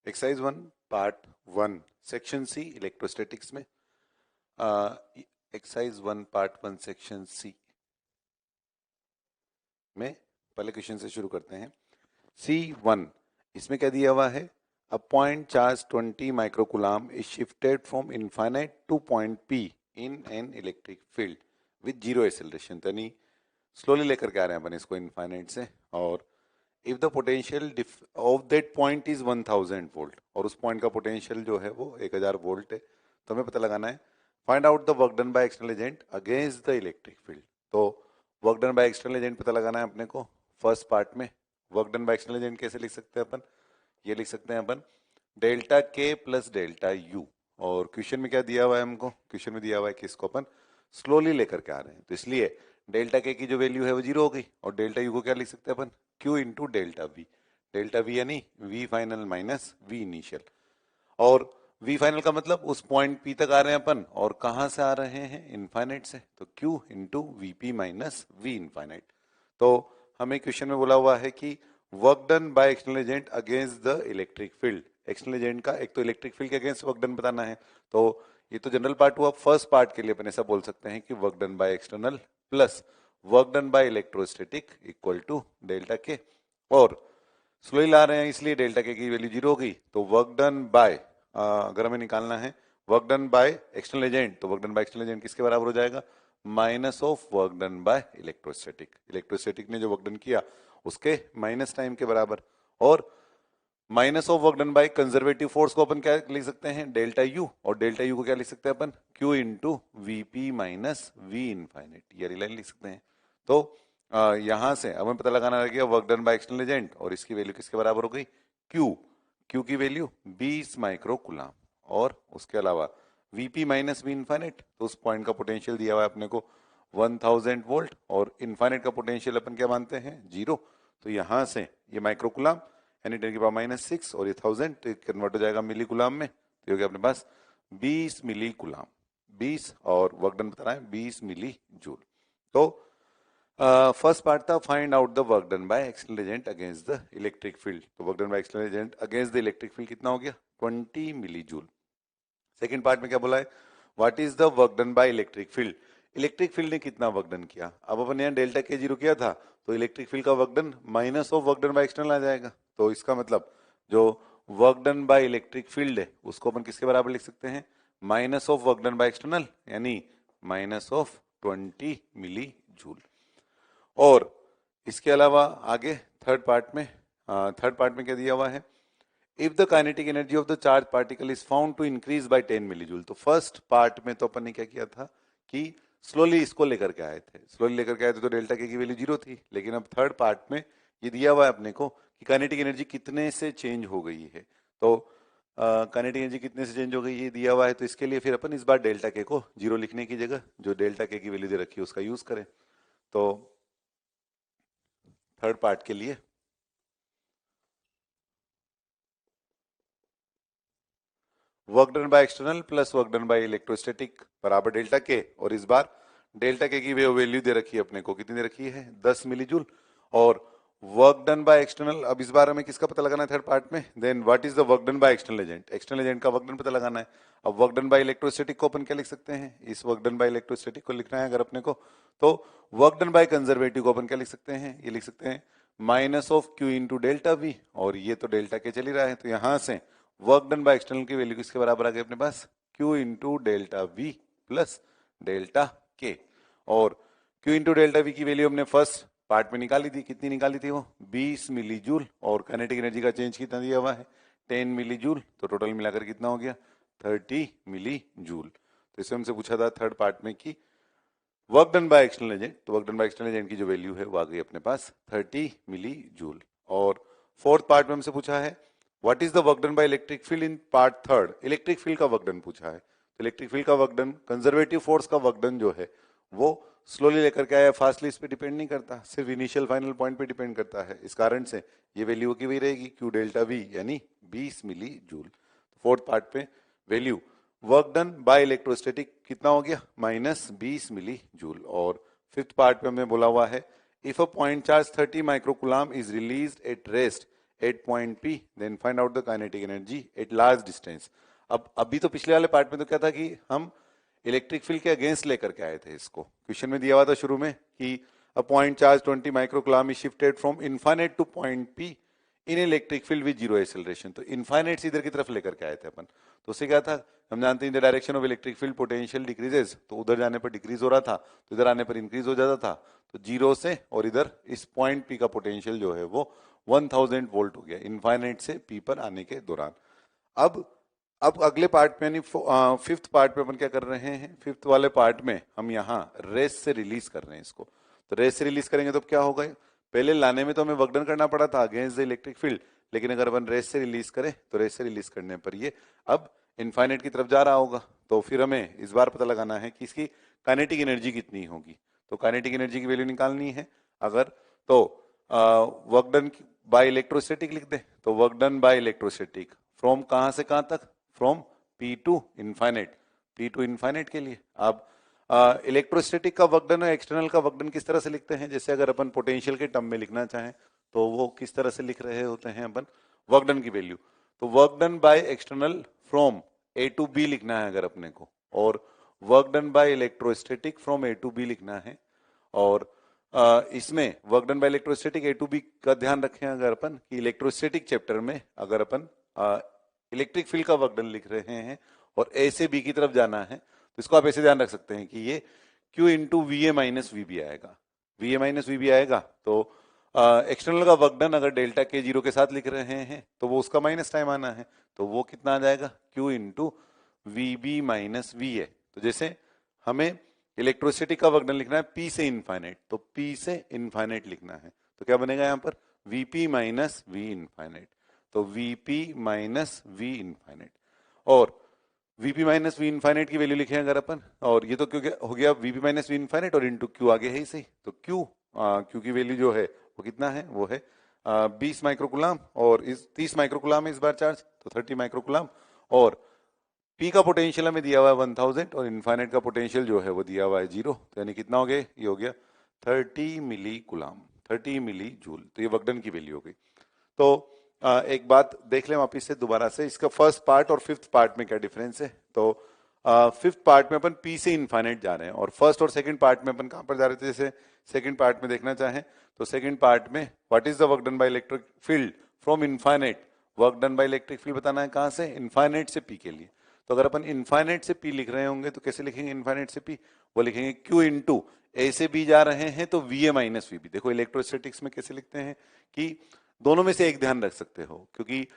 Exercise 1 part 1 section C electrostatics में exercise 1 part 1 section C में पहले क्वेश्चन से शुरू करते हैं। C1 इसमें क्या दिया हुआ है? अ point charge 20 microcoulomb is shifted from infinite two point P in an electric field with zero acceleration. यानी स्लोली लेकर के आ रहे हैं अपन इसको इनफाइनाइट से। और if the potential of that point is 1000 volt, और उस पॉइंट का पोटेंशियल जो है वो 1000 वोल्ट है, तो हमें पता लगाना है find out the work done by external agent against the electric field. तो work done by external agent पता लगाना है अपने को। फर्स्ट पार्ट में work done by external agent कैसे लिख सकते हैं अपन? ये लिख सकते हैं अपन delta K plus delta U. और क्वेश्चन में क्या दिया हुआ है हमको? क्वेश्चन में दिया हुआ है कि इसको अपन स्लोली लेकर के आ रहे हैं, तो इसलिए डेल्टा के की जो वैल्यू है वो 0 हो गई, और डेल्टा यू को क्या लिख सकते हैं अपन? Q into delta V. Delta V यानी V final minus V initial. और वी फाइनल का मतलब उस पॉइंट P तक आ रहे हैं अपन, और कहां से आ रहे हैं? इनफाइनाइट से, तो Q into VP minus V infinite. तो हमें क्वेश्चन में बोला हुआ है कि work done by external agent against the electric field. External agent का एक तो इलेक्ट्रिक फील्ड के अगेंस्ट वर्क डन बताना है, तो ये तो जनरल पार्ट हुआ। फर्स्ट पार्ट के लिए अपन ऐसा बोल सकते हैं कि work done by external plus work done by electrostatic equal to delta K. और स्लोली ला रहे हैं इसलिए डेल्टा के की वैल्यू 0 हो गई, तो वर्क डन बाय अगर हमें निकालना है work done by external agent, तो work done by external agent किसके बराबर हो जाएगा? Minus of work done by electrostatic. Electrostatic ने जो वर्क डन किया उसके माइनस टाइम के बराबर। और minus of work done by conservative force को अपन क्या लिख सकते हैं? Delta U. और डेल्टा यू को क्या लिख सकते हैं अपन? Q into VP minus V infinite. ये लाइन लिख सकते हैं। तो यहां से हमें पता लगाना रह गया work done by external agent, और इसकी वैल्यू किसके बराबर हो गई? क्यू। क्यू की वैल्यू 20 माइक्रो कूलम, और उसके अलावा वीपी माइनस वी इनफाइनाइट, तो उस पॉइंट का पोटेंशियल दिया हुआ है अपने को 1000 वोल्ट, और इनफाइनाइट का पोटेंशियल अपन क्या मानते हैं? 0। तो यहां से ये माइक्रो कूलम यानी 10 की पावर -6, और ये 1000 तो कन्वर्ट हो जाएगा मिली कूलम में, तो ये हो गया अपने पास 20 मिली कूलम। 20 और वर्क डन बता रहा है 20 मिली जूल। तो फर्स्ट पार्ट था find out the work done by external agent against the electric field. तो work done by external agent against the electric field कितना हो गया? 20 मिली जूल। सेकेंड पार्ट में क्या बोला है? What is the work done by electric field. Electric field ने कितना वर्क डन किया? अब अपन यहाँ डेल्टा के 0 किया था, तो इलेक्ट्रिक फील्ड का work done minus of work done by external आ जाएगा। तो इसका मतलब जो work done by electric field है उसको अपन किसके बराबर लिख सकते हैं? Minus of work done by external, यानी माइनस ऑफ 20 मिली जूल। और इसके अलावा आगे थर्ड पार्ट में क्या दिया हुआ है? If the kinetic energy of the charge particle is found to increase by 10 millijoule. तो फर्स्ट पार्ट में तो अपन ने क्या किया था कि स्लोली इसको लेकर के आए थे। स्लोली लेकर के आए थे तो डेल्टा के की वैल्यू 0 थी, लेकिन अब थर्ड पार्ट में ये दिया हुआ है अपने को कि काइनेटिक एनर्जी कितने से चेंज हो गई है। तो काइनेटिक एनर्जी कितने से चेंज हो गई ये दिया हुआ है, तो इसके लिए फिर अपन इस बार डेल्टा के को 0 लिखने की जगह जो डेल्टा के की वैल्यू दे रखी है उसका यूज करें। तो थर्ड पार्ट के लिए work done by external plus work done by electrostatic बराबर डेल्टा के, और इस बार डेल्टा के की वैल्यू दे रखी है अपने को, कितनी दे रखी है? 10 मिलीजूल। और वर्क डन बाय एक्सटर्नल, अब इस बार हमें किसका पता लगाना है थर्ड पार्ट में? Then what is the work done by external agent. External agent का वर्क डन पता लगाना है। अब वर्क डन बाय इलेक्ट्रोस्टैटिक को अपन क्या लिख सकते हैं? इस वर्क डन बाय इलेक्ट्रोस्टैटिक को लिखना है अगर अपने को, तो वर्क डन बाय कंजर्वेटिव को अपन क्या लिख सकते हैं? ये लिख सकते हैं minus of Q into delta we, और ये तो डेल्टा के चल ही रहा है, तो यहां से वर्क डन बाय एक्सटर्नल की वैल्यू किसके बराबर आ गई अपने पास? Q into delta we plus delta K. और Q इंटू डेल्टा वी की वैल्यू हमने फर्स्ट पार्ट में निकाली थी, कितनी निकाली थी वो? 20 मिली जूल। और काइनेटिक एनर्जी का चेंज कितना दिया हुआ है? 10 मिली जूल। तो टोटल मिलाकर कितना हो गया? 30 मिली जूल। तो इससे हमसे पूछा था थर्ड पार्ट में कि work done by external agent, तो work done by external agent की जो वैल्यू है वो आ गई अपने पास 30 मिली जूल। और फोर्थ पार्ट में हमसे पूछा है what is the work done by electric field in part third. Electric field का वर्क डन पूछा है, तो इलेक्ट्रिक फील्ड का वर्क डन, कंजर्वेटिव फोर्स का वर्क डन जो है वो स्लोली लेकर के आया, फास्टली इस पे डिपेंड नहीं करता, सिर्फ इनिशियल फाइनल पॉइंट पे डिपेंड करता है। इस कारण से ये वैल्यू की वही रहेगी क्यू डेल्टा वी यानी 20 मिली जूल। फोर्थ पार्ट पे value work done by electrostatic कितना हो गया? -20 मिली जूल। और फिफ्थ पार्ट में हमें बोला हुआ है if a point charge 30 microcoulomb is released at rest at point P, then find out the kinetic energy at large distance. अब अभी तो पिछले वाले पार्ट में तो क्या था कि हम इलेक्ट्रिक फील्ड के अगेंस्ट लेकर के आए थे इसको। क्वेश्चन में दिया हुआ था शुरू में कि अ point charge 20 microcoulomb is shifted from infinite two point P in electric field with zero acceleration. तो इनफाइनाइट से इधर की तरफ लेकर के आए थे अपन। तो उससे क्या था, हम जानते हैं इन the direction of electric field potential decreases, तो उधर जाने पर डिक्रीज हो रहा था, तो इधर आने पर इंक्रीज हो जाता था। तो जीरो से और इधर इस पॉइंट P का पोटेंशियल जो है वो 1000 वोल्ट हो गया इनफाइनाइट से P पर आने के दौरान। अब अगले पार्ट में यानी फिफ्थ पार्ट में अपन क्या कर रहे हैं, फिफ्थ वाले पार्ट में हम यहाँ रेस से रिलीज कर रहे हैं इसको। तो रेस से रिलीज करेंगे तो क्या होगा, पहले लाने में तो हमें वर्क डन करना पड़ा था अगेंस्ट द इलेक्ट्रिक फील्ड, लेकिन अगर अपन रेस से रिलीज करें तो रेस से रिलीज करने पर ये अब इनफाइनाइट की तरफ जा रहा होगा। तो फिर हमें इस बार पता लगाना है कि इसकी काइनेटिक एनर्जी कितनी होगी। तो काइनेटिक एनर्जी की वैल्यू निकालनी है अगर, तो वर्क डन बाय इलेक्ट्रोस्टैटिक लिख दे। तो work done by electrostatic from कहां से कहां तक, from P to infinite, P to infinite के लिए। अब इलेक्ट्रोस्टैटिक का वर्क डन और एक्सटर्नल का वर्क डन किस तरह से लिखते हैं, जैसे अगर अपन पोटेंशियल के टर्म में लिखना चाहें तो वो किस तरह से लिख रहे होते हैं अपन, वर्क डन की वैल्यू। तो work done by external from A to B लिखना है अगर अपने को, और work done by electrostatic from A to B लिखना है। और इसमें work done by electrostatic A to B का ध्यान रखें अगर अपन कि इलेक्ट्रोस्टैटिक चैप्टर में अगर अपन इलेक्ट्रिक फील्ड का वर्क डन लिख रहे हैं और ए से बी की तरफ जाना है, तो इसको आप ऐसे ध्यान रख सकते हैं कि ये Q into V A minus V B आएगा, V A minus V B आएगा। तो एक्सटर्नल का वर्क डन अगर डेल्टा के जीरो के साथ लिख रहे हैं तो वो उसका माइनस टाइम आना है, तो वो कितना आ जाएगा, Q into V B minus V A. तो जैसे हमें इलेक्ट्रोसिटी का वर्क डन लिखना है P से इनफाइनाइट, तो P से इनफाइनाइट लिखना है, तो क्या बनेगा यहाँ पर Vp माइनस वी इनफाइनाइट। तो Vp माइनस वी इनफाइनाइट, और Vp माइनस वी इनफाइनाइट की वैल्यू लिखे अगर अपन, और ये तो क्योंकि हो गया Vp माइनस वी इनफाइनाइट और इंटू Q आगे है ही सही। तो Q की वैल्यू जो है वो कितना है, वो है 20 माइक्रोकुलाम, और इस 30 माइक्रोकुलाम इस बार चार्ज, तो 30 माइक्रोकुलाम। और P का पोटेंशियल हमें दिया हुआ है 1000 और इनफाइनाइट का पोटेंशियल जो है वो दिया हुआ है 0, तो यानी कितना हो गया, ये हो गया 30 मिली कुलाम, 30 मिली जूल। तो ये वर्क डन की वैल्यू हो गई। तो एक बात देख लें वापिस से दोबारा से, इसका फर्स्ट पार्ट और फिफ्थ पार्ट में क्या डिफरेंस है। तो फिफ्थ पार्ट में अपन P से इनफाइनाइट जा रहे हैं, और फर्स्ट और सेकंड पार्ट में अपन कहां पर जा रहे थे, जैसे सेकंड पार्ट में देखना चाहें तो सेकंड पार्ट में what is the work done by electric field from infinite, work done by electric field बताना है कहां से, इनफाइनाइट से P के लिए। तो अगर अपन इनफाइनाइट से P लिख रहे होंगे तो कैसे लिखेंगे इनफाइनाइट से P, वो लिखेंगे Q इंटू ए से B जा रहे हैं तो V A minus V B. देखो इलेक्ट्रोस्टैटिक्स में कैसे लिखते हैं कि दोनों में से एक ध्यान रख सकते हो, क्योंकि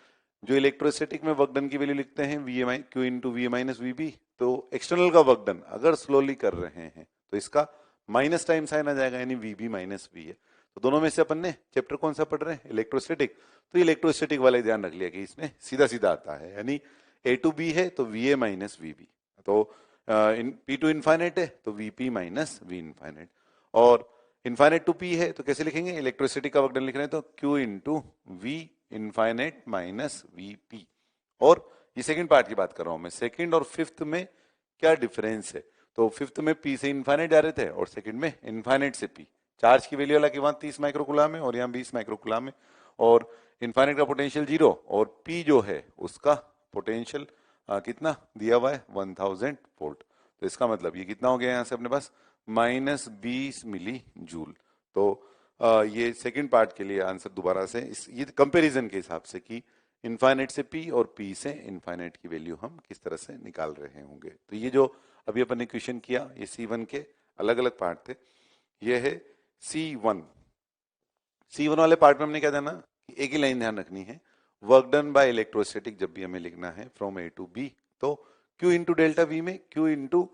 जो इलेक्ट्रोस्टैटिक में वर्क डन की वैल्यू लिखते हैं V A Q into V A minus V B, तो एक्सटर्नल का वर्क डन अगर स्लोली कर रहे हैं तो इसका माइनस टाइम साइन आ जाएगा, यानी वी बी माइनस वी है। तो दोनों में से अपन ने चैप्टर कौन सा पढ़ रहे हैं, इलेक्ट्रोस्टैटिक, तो इलेक्ट्रोस्टैटिक वाला ध्यान रख लिया कि इसमें सीधा सीधा आता है, यानी ए टू बी है तो V A minus V B, तो P टू इनफाइनाइट है तो Vp माइनस वी इनफाइनाइट, और इनफाइनाइट टू P है तो कैसे लिखेंगे, इलेक्ट्रिसिटी का वर्क डन लिख रहे हैं तो Q into V infinite minus Vp। और ये सेकंड पार्ट की बात कर रहा हूं मैं, सेकंड और फिफ्थ में क्या डिफरेंस है। तो फिफ्थ में P से इनफाइनाइट जा रहे थे और सेकंड में इनफाइनाइट से P। चार्ज की वैल्यू हालांकि वहां 30 माइक्रोकुलाम है और यहाँ 20 माइक्रोकुलाम है, और इनफाइनाइट का पोटेंशियल 0 और P जो है उसका पोटेंशियल कितना दिया हुआ है 1000 वोल्ट। तो इसका मतलब ये कितना हो गया यहाँ से अपने पास माइनस 20 मिली जूल। तो ये सेकंड पार्ट के लिए आंसर दोबारा से ये कंपैरिजन के हिसाब से कि इनफाइनाइट से P और P से इनफाइनाइट की वैल्यू हम किस तरह से निकाल रहे होंगे। तो ये जो अभी अपन ने क्वेश्चन किया ये C1 के अलग अलग पार्ट थे। ये है C1 वाले पार्ट में हमने क्या जाना कि एक ही लाइन ध्यान रखनी है, वर्क डन बाय इलेक्ट्रोस्टैटिक जब भी हमें लिखना है फ्रॉम ए टू बी तो Q इंटू डेल्टा वी में Q इंटू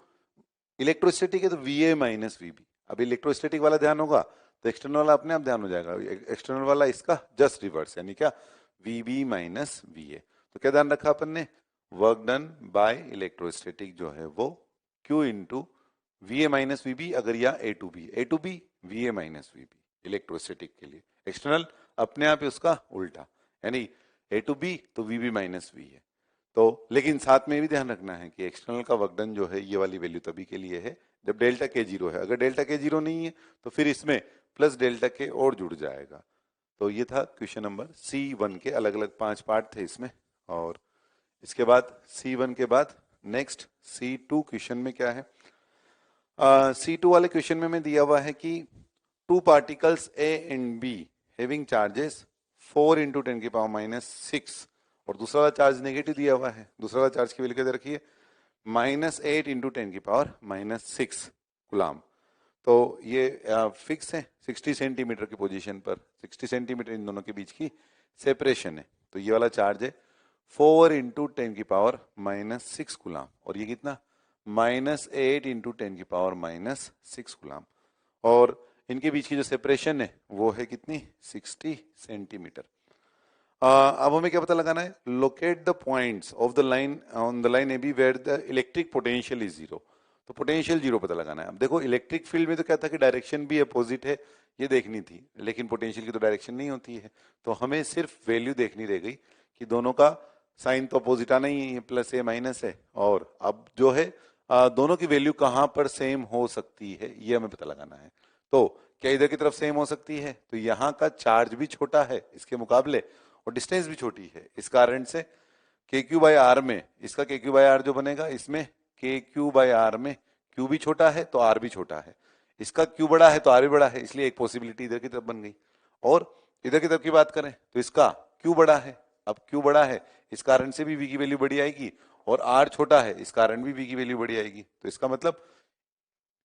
इलेक्ट्रोस्टैटिक है तो V A minus V B. अब इलेक्ट्रोस्टैटिक वाला ध्यान होगा तो एक्सटर्नल वाला अपने आप ध्यान हो जाएगा, एक्सटर्नल वाला इसका जस्ट रिवर्स, यानी क्या V B minus V A. तो क्या ध्यान रखा अपन ने, वर्क डन बाय इलेक्ट्रोस्टैटिक जो है वो Q into V A minus V B, अगर या A to B V A minus V B electrostatic के लिए, एक्सटर्नल अपने आप उसका उल्टा, यानी ए टू बी तो वी बी माइनस वी है। तो लेकिन साथ में भी ध्यान रखना है कि एक्सटर्नल का वर्क डन जो है ये वाली वैल्यू तभी के लिए है जब डेल्टा के जीरो है, अगर डेल्टा के जीरो नहीं है तो फिर इसमें प्लस डेल्टा के और जुड़ जाएगा। तो ये था क्वेश्चन नंबर C1 के अलग अलग 5 पार्ट थे इसमें। और इसके बाद C1 के बाद नेक्स्ट C2 क्वेश्चन में क्या है, C2 वाले क्वेश्चन में मैं दिया हुआ है कि 2 particles A and B having charges 4 × 10⁻⁶ और दूसरा वाला चार्ज नेगेटिव दिया हुआ है। दूसरा वाला चार्ज की वैल्यू क्या दे रखी है, -8 × 10⁻⁶ कूलाम। तो ये फिक्स है 60 सेंटीमीटर की पोजीशन पर, 60 सेंटीमीटर इन दोनों के बीच की सेपरेशन है। तो ये वाला चार्ज है 4 × 10⁻⁶ कूलाम और ये कितना, -8 × 10⁻�6 कूलाम। और इनके बीच की जो सेपरेशन है वो है कितनी, 60 सेंटीमीटर। अब हमें क्या पता लगाना है, locate the points of the line on the line A B where the electric potential is zero. तो पोटेंशियल जीरो पता लगाना है। अब देखो इलेक्ट्रिक फील्ड में तो क्या था कि डायरेक्शन भी अपोजिट है, ये देखनी थी, लेकिन पोटेंशियल की तो डायरेक्शन नहीं होती है। तो हमें सिर्फ वैल्यू देखनी रह गई कि दोनों का साइन तो अपोजिट आना ही है, प्लस है माइनस है। और अब जो है दोनों की वैल्यू कहां पर सेम हो सकती है ये हमें पता लगाना है। तो क्या इधर की तरफ सेम हो सकती है, तो यहाँ का चार्ज भी छोटा है इसके मुकाबले और डिस्टेंस भी छोटी है। इस कारण से KQ/R में इसका KQ/R जो बनेगा, इसमें KQ/R में Q भी छोटा है तो R भी छोटा है, इसका Q बड़ा है तो R भी बड़ा है, इसलिए एक पॉसिबिलिटी इधर की तरफ बन गई। और इधर की तरफ की बात करें तो इसका Q बड़ा है, अब Q बड़ा है इस कारण से भी V की वैल्यू बड़ी आएगी और R छोटा है इस कारण भी V की वैल्यू बड़ी आएगी। तो इसका मतलब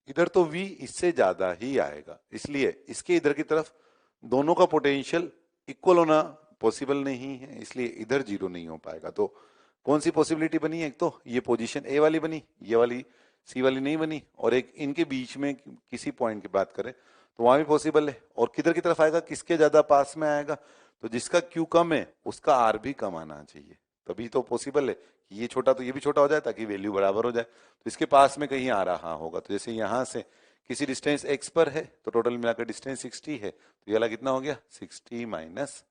इधर तो V इससे ज्यादा ही आएगा, इसलिए इसके इधर की तरफ दोनों का पोटेंशियल इक्वल होना पॉसिबल नहीं है, इसलिए इधर जीरो नहीं हो पाएगा। तो कौन सी पॉसिबिलिटी बनी, एक तो ये पोजीशन ए वाली बनी, ये वाली सी वाली नहीं बनी, और एक इनके बीच में किसी पॉइंट की बात करें तो वहां भी पॉसिबल है। और किधर की तरफ आएगा, किसके ज्यादा पास में आएगा, तो जिसका क्यू कम है उसका आर भी कम आना चाहिए, तभी तो पॉसिबल है कि ये छोटा तो ये भी छोटा हो जाए ताकि वैल्यू बराबर हो जाए। तो इसके पास में कहीं आ रहा होगा, तो जैसे यहां से किसी डिस्टेंस x पर है तो टोटल मिलाकर डिस्टेंस 60 है, तो ये वाला कितना हो गया, 60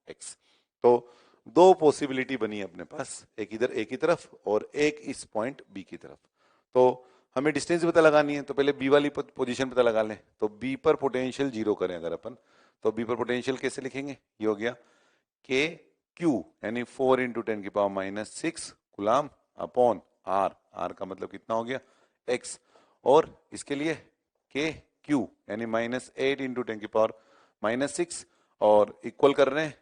- x। तो दो पॉसिबिलिटी बनी अपने पास, एक इधर ए की तरफ और एक इस पॉइंट बी की तरफ। तो हमें डिस्टेंस पता लगानी है, तो पहले बी वाली पोजीशन पता लगा लें। तो बी पर पोटेंशियल जीरो करें अगर अपन, तो बी पर पोटेंशियल कैसे लिखेंगे, ये हो गया के क्यू यानी 4 × 10⁻⁶ कूलाम अपॉन आर, आर का मतलब कितना हो गया x, और इसके लिए के क्यू यानी -8 × 10⁻�6 और इक्वल कर रहे हैं,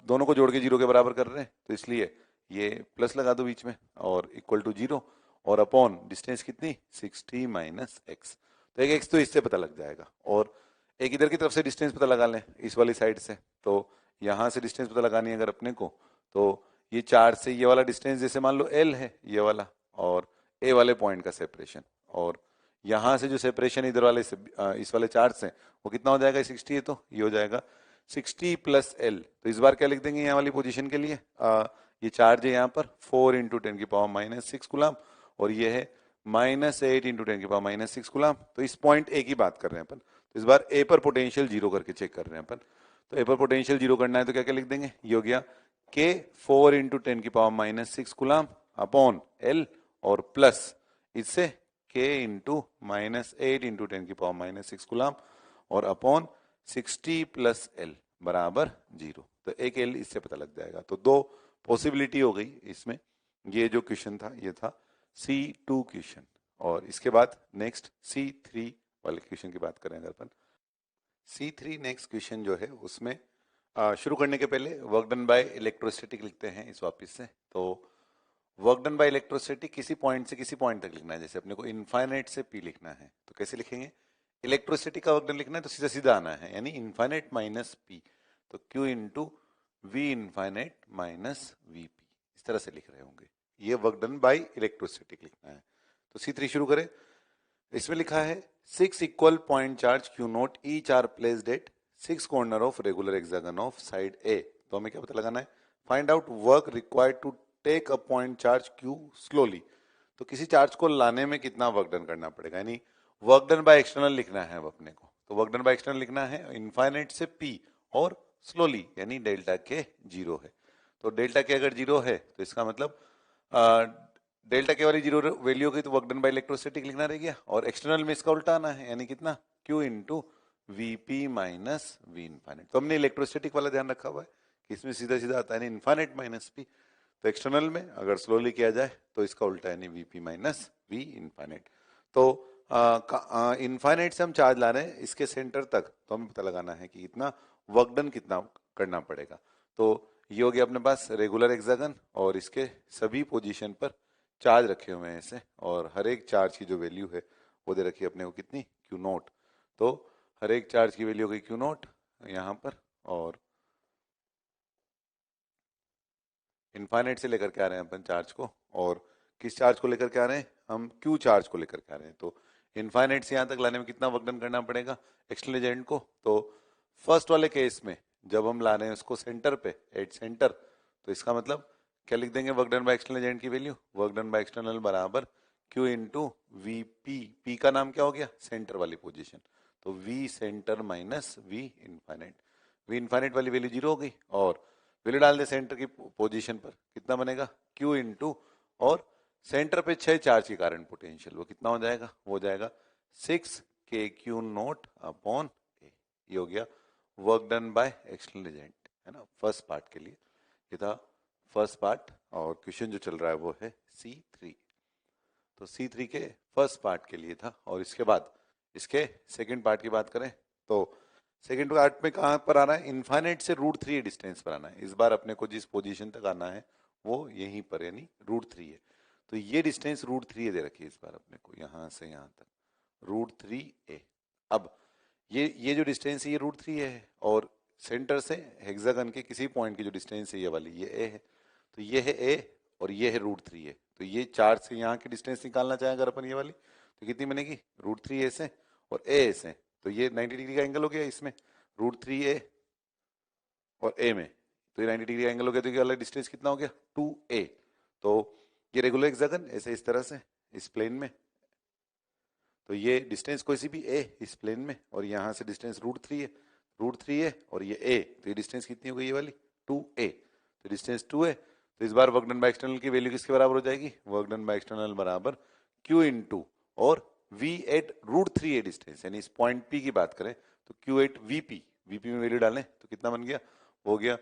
दोनों को जोड़ के जीरो के बराबर कर रहे हैं, तो इसलिए ये प्लस लगा दो बीच में और इक्वल टू जीरो, और अपॉन डिस्टेंस कितनी 60 - x। तो एक x तो इससे पता लग जाएगा, और एक इधर की तरफ से डिस्टेंस पता लगा लें इस वाली साइड से। तो यहां से डिस्टेंस पता लगानी है अगर अपने को, तो ये 4 से ये वाला डिस्टेंस जैसे मान लो l है ये वाला, और a वाले पॉइंट का सेपरेशन, और यहां से जो सेपरेशन इधर वाले से इस वाले 4 से वो कितना हो जाएगा, 60 है तो ये हो जाएगा 60 + l। तो इस बार क्या लिख देंगे यहाँ वाली पोजीशन के लिए, ये चार्ज है यहाँ पर 4 × 10⁻�6 कूलाम और ये है -8 × 10⁻�6 कूलाम। तो इस पॉइंट ए की बात कर रहे हैं अपन, तो इस बार ए पर पोटेंशियल जीरो करके चेक कर रहे हैं अपन। तो ए पर पोटेंशियल जीरो करना है तो क्या क्या लिख देंगे, ये हो गया के 4 × 10⁻�6 कूलाम अपॉन एल और प्लस इससे के इंटू -8 × 10⁻�6 कूलाम और अपॉन 60 + l बराबर जीरो। तो एक एल इससे पता लग जाएगा। तो दो पॉसिबिलिटी हो गई इसमें। ये जो क्वेश्चन था ये था C2 क्वेश्चन। और इसके बाद नेक्स्ट C3 वाले क्वेश्चन की बात करें अगर अपन, C3 नेक्स्ट क्वेश्चन जो है उसमें शुरू करने के पहले वर्क डन बाय इलेक्ट्रोस्टैटिक लिखते हैं इस वापस से। तो वर्क डन बाय इलेक्ट्रोस्टैटिक किसी पॉइंट से किसी पॉइंट तक लिखना है, जैसे अपने को इनफाइनाइट से P लिखना है तो कैसे लिखेंगे, इलेक्ट्रोस्टैटिक का वर्क डन लिखना है तो सीधा सीधा आना है, यानी इनफाइनाइट माइनस P, तो Q into V infinite minus VP, इस तरह से लिख रहे होंगे। ये वर्क डन बाय इलेक्ट्रोस्टैटिक लिखना है। तो C3 शुरू करें। इसमें लिखा है 6 equal point charge Q nought each are placed at 6 corner of regular hexagon of side A। तो हमें क्या पता लगाना है, find out work required to take a point charge Q slowly. तो किसी चार्ज को लाने में कितना वर्क डन करना पड़ेगा, यानी वर्क डन बाय एक्सटर्नल लिखना है अब अपने को। तो वर्क डन बाय एक्सटर्नल लिखना है इनफाइनाइट से P और स्लोली यानी डेल्टा के जीरो है। तो डेल्टा के अगर जीरो है तो इसका मतलब डेल्टा के वाली जीरो वैल्यू हो गई तो वर्क डन बाय इलेक्ट्रोस्टैटिक लिखना रह गया, और एक्सटर्नल में इसका उल्टा आना है, यानी कितना Q into Vp minus V infinite. तो हमने इलेक्ट्रोस्टैटिक वाला ध्यान रखा हुआ है कि इसमें सीधा सीधा आता है नहीं इनफाइनाइट माइनस P। तो एक्सटर्नल में अगर स्लोली किया जाए तो इसका उल्टा है नहीं Vp माइनस V इनफाइनाइट। तो इनफाइनाइट से हम चार्ज ला रहे हैं इसके सेंटर तक, तो हमें पता लगाना है कि इतना वर्क डन कितना करना पड़ेगा। तो ये हो गया अपने पास रेगुलर हेक्सागन और इसके सभी पोजीशन पर चार्ज रखे हुए हैं ऐसे, और हर एक चार्ज की जो वैल्यू है वो दे रखी है अपने को कितनी, क्यू नोट। तो हर एक चार्ज की वैल्यू हो गई क्यू नोट यहाँ पर, और इनफाइनाइट से लेकर के आ रहे हैं अपन चार्ज को, और किस चार्ज को लेकर के आ रहे हैं, हम क्यू चार्ज को लेकर के आ रहे हैं। तो इनफाइनाइट से यहाँ तक लाने में कितना वर्क डन करना पड़ेगा एक्सटर्नल एजेंट को। तो फर्स्ट वाले केस में जब हम ला रहे हैं उसको सेंटर पे, एट सेंटर, तो इसका मतलब क्या लिख देंगे, work done by external agent की value, work done by external बराबर Q into V P. P का नाम क्या हो गया, सेंटर वाली पोजीशन, तो V center minus V infinite. V infinite वाली वैल्यू जीरो हो गई, और वैल्यू डाल दे सेंटर की पोजीशन पर, कितना बनेगा क्यू इंटू, और सेंटर पे 6 चार्ज के कारण पोटेंशियल वो कितना हो जाएगा, वो हो जाएगा 6 के क्यू नोट अपॉन ए। ये हो गया work done by external agent, है ना, फर्स्ट पार्ट के लिए। ये था फर्स्ट पार्ट, और क्वेश्चन जो चल रहा है वो है C3। तो C3 के फर्स्ट पार्ट के लिए था, और इसके बाद इसके सेकंड पार्ट की बात करें तो सेकंड पार्ट में कहाँ पर आना है, इनफाइनाइट से √3 डिस्टेंस पर आना है। इस बार अपने को जिस पोजीशन तक आना है वो यहीं पर, यानी √3 है। तो ये डिस्टेंस √3 दे रखी है इस बार अपने को, यहाँ से यहाँ तक √3a। अब ये जो डिस्टेंस है ये √3 है, और सेंटर से हेक्सागन के किसी पॉइंट की जो डिस्टेंस है ये वाली, ये a है। तो ये है a और ये है √3 है। तो ये चार्ज से यहाँ की डिस्टेंस निकालना चाहें अगर अपन ये वाली, तो कितनी बनेगी, √3a से और a से, तो ये 90 डिग्री का एंगल हो गया इसमें, √3a और a में, तो ये 90 डिग्री का एंगल हो गया। तो ये वाला डिस्टेंस कितना हो गया, 2a। तो ये रेगुलर हेक्सागन ऐसे इस तरह से इस प्लेन में, तो ये डिस्टेंस कोई सी भी a इस प्लेन में, और यहाँ से डिस्टेंस √3 है, √3 है और ये a, तो ये डिस्टेंस कितनी हो गई ये वाली 2a। तो डिस्टेंस 2 है, तो इस बार वर्क डन बाय एक्सटर्नल की वैल्यू किसके बराबर हो जाएगी, वर्क डन बाय एक्सटर्नल बराबर q इंटू, और v एट √3a डिस्टेंस, यानी इस पॉइंट p की बात करें तो q एट vp, vp में वैल्यू डालें तो कितना बन गया, हो गया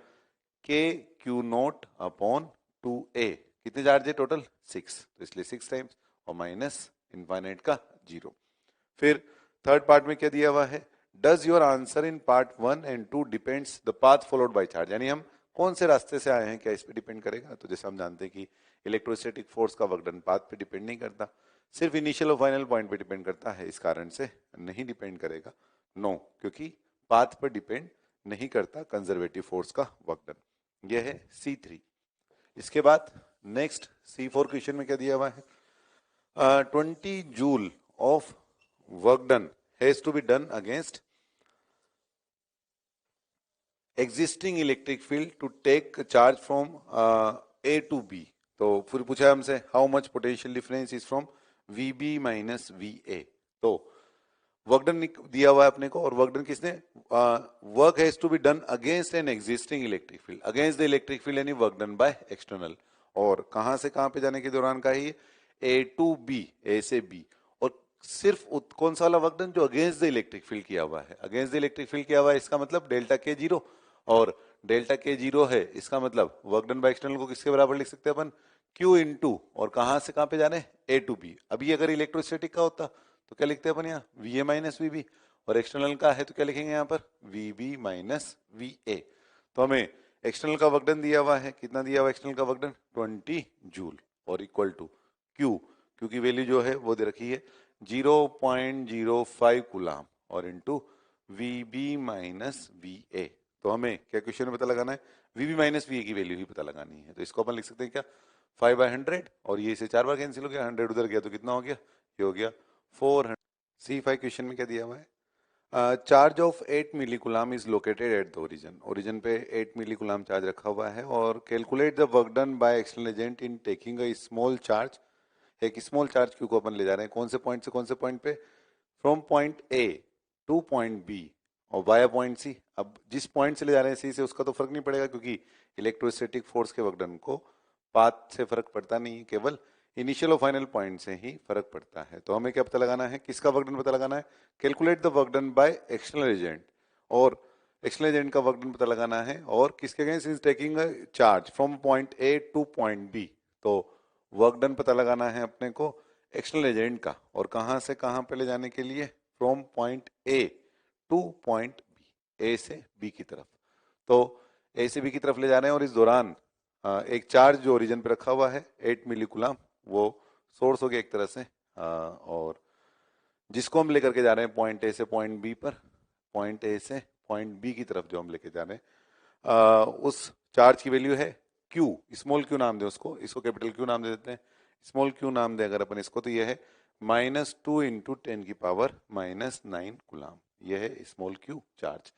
k q naught upon 2a। कितने चार्ज है टोटल 6, तो इसलिए 6 टाइम्स, और माइनस इनफाइनाइट का 0। फिर थर्ड पार्ट में क्या दिया हुआ है, does your answer in part 1 and 2 depends the path followed by charge, यानी हम कौन से रास्ते से आए हैं क्या इस पे डिपेंड करेगा। तो जैसे हम जानते हैं कि इलेक्ट्रोस्टैटिक फोर्स का वर्क डन पाथ पे डिपेंड नहीं करता, सिर्फ इनिशियल और फाइनल पॉइंट पे डिपेंड करता है, इस कारण से नहीं डिपेंड करेगा, नो, क्योंकि पाथ पर डिपेंड नहीं करता कंजर्वेटिव फोर्स का वर्क डन। यह है C3। इसके बाद नेक्स्ट C4 क्वेश्चन में क्या दिया हुआ है, 20 joule of work done has to be done against existing electric field to take charge from A to B। तो फिर पूछा हमसे how much potential difference is from VB minus VA। तो वर्क डन दिया हुआ है अपने को, और वर्क डन किसने, work has to be done against an existing electric field, against the electric field यानी वर्क डन बाय एक्सटर्नल, और कहां से कहां पे जाने के दौरान का ही A टू B, A से B, और सिर्फ कौन सा वाला वर्क डन जो अगेंस्ट द इलेक्ट्रिक फील्ड किया हुआ है, अगेंस्ट द इलेक्ट्रिक फील्ड किया हुआ है, इसका मतलब डेल्टा के 0, और डेल्टा के 0 है, इसका मतलब वर्क डन बाय एक्सटर्नल को किसके बराबर लिख सकते हैं अपन, Q इंटू, और कहां से कहां पे जाने, A टू B। अभी अगर इलेक्ट्रोस्टैटिक का होता तो क्या लिखते हैं अपन यहाँ, VA माइनस VB, और एक्सटर्नल का है तो क्या लिखेंगे यहाँ पर, VB माइनस VA। तो हमें एक्सटर्नल का वर्क डन दिया हुआ है, कितना दिया हुआ है एक्सटर्नल का वर्क डन, 20 जूल, और इक्वल टू Q, Q की वैल्यू जो है वो दे रखी है 0.05 कूलाम, और इंटू VB माइनस VA। तो हमें क्या क्वेश्चन में पता लगाना है, VB माइनस VA की वैल्यू ही पता लगानी है। तो इसको अपन लिख सकते हैं क्या, 5/100, और ये इसे 4 बार कैंसिल हो गया, 100 उधर गया तो कितना हो गया, ये हो गया 400। C5 क्वेश्चन में क्या दिया हुआ है, charge of 8 milli coulomb is located at the origin, origin पे 8 मिली कूलाम चार्ज रखा हुआ है, और calculate the work done by external agent in taking a small charge. एक स्मॉल चार्ज क्यू को अपन ले जा रहे हैं कौन से पॉइंट से कौन से पॉइंट पे, from point A two point B और वाया पॉइंट C। अब जिस पॉइंट से ले जा रहे हैं C से उसका तो फर्क नहीं पड़ेगा, क्योंकि इलेक्ट्रोस्टैटिक फोर्स के वर्क डन को पाथ से फर्क पड़ता नहीं है, केवल इनिशियल और फाइनल पॉइंट से ही फर्क पड़ता है। तो हमें क्या पता लगाना है, किसका वर्क डन पता लगाना है, calculate the work done by external agent, और एक्सटर्नल एजेंट का वर्क डन पता लगाना है और किसके against is taking a charge from point A to point B. तो वर्क डन पता लगाना है अपने को एक्सटर्नल एजेंट का, और कहां से कहां पे ले जाने के लिए, from point A to point B, A से बी की तरफ। तो ए से बी की तरफ ले जा रहे हैं और इस दौरान एक चार्ज जो ओरिजिन पे रखा हुआ है 8 मिली कूलम, वो सोर्स हो गया एक तरह से, और जिसको हम लेकर के जा रहे हैं पॉइंट ए से पॉइंट बी पर, पॉइंट ए से पॉइंट बी की तरफ जो हम लेके जा रहे हैं, उस चार्ज की वैल्यू है Q, स्मॉल क्यू नाम दे उसको, इसको कैपिटल क्यू नाम दे देते हैं, स्मॉल क्यू नाम दे अगर अपन इसको, तो यह है -2 इंटू 10 की पावर -9 कूलम, यह है स्मॉल क्यू चार्ज।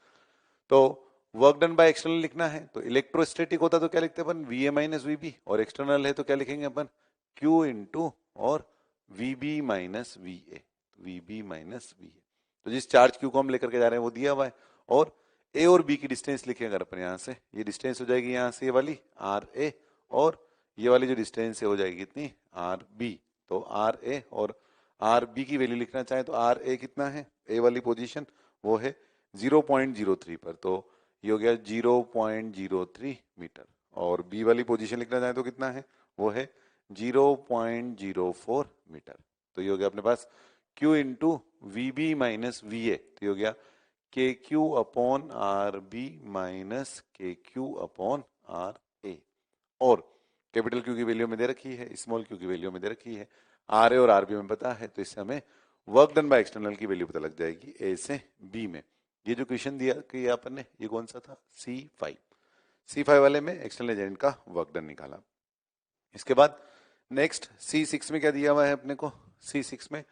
तो वर्क डन बाय एक्सटर्नल लिखना है, तो इलेक्ट्रोस्टैटिक होता तो क्या लिखते हैं अपन, VA माइनस VB, और एक्सटर्नल है तो क्या लिखेंगे अपन, Q इंटू और VB minus VA, VB minus VA। तो जिस चार्ज Q को हम लेकर के जा रहे हैं वो दिया हुआ है, और A और B की डिस्टेंस लिखें अगर अपन यहाँ से, ये डिस्टेंस हो जाएगी यहाँ से ये वाली RA, और ये वाली जो डिस्टेंस है हो जाएगी कितनी, RB। तो RA और RB की वैल्यू लिखना चाहे तो RA कितना है, A वाली पोजीशन वो है 0.03 पर, तो ये हो गया 0.03 मीटर, और बी वाली पोजीशन लिखना चाहे तो कितना है, वो है 0.04 मीटर। तो ये हो गया अपने पास Q into V B minus V A, तो ये हो गया के Q upon R B minus K Q upon R A, और कैपिटल क्यू की वैल्यू में दे रखी है, स्मॉल क्यू की वैल्यू में दे रखी है, आर ए और आर बी में पता है, तो इससे हमें वर्क डन बाय एक्सटर्नल की वैल्यू पता लग जाएगी ए से बी में। ये जो क्वेश्चन दिया कि अपन ने, ये कौन सा था, C5 वाले में एक्सटर्नल एजेंट का वर्क डन निकाला। इसके बाद नेक्स्ट C6 में क्या दिया हुआ है अपने को, C6 में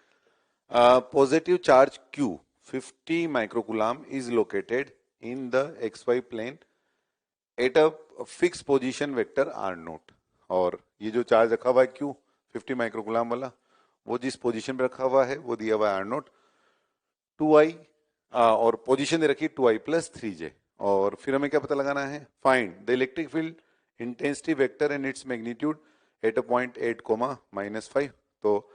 positive charge Q 50 microcoulomb is located in the XY plane at a fix position vector R nought, और ये जो चार्ज रखा हुआ है Q 50 माइक्रोकूलम वाला, वो जिस पोजीशन पे रखा हुआ है वो दिया हुआ है R नोट 2i, और पोजीशन दे रखी 2i प्लस 3j, और फिर हमें क्या पता लगाना है, find the electric field intensity vector and its magnitude at a point 8 comma -5। तो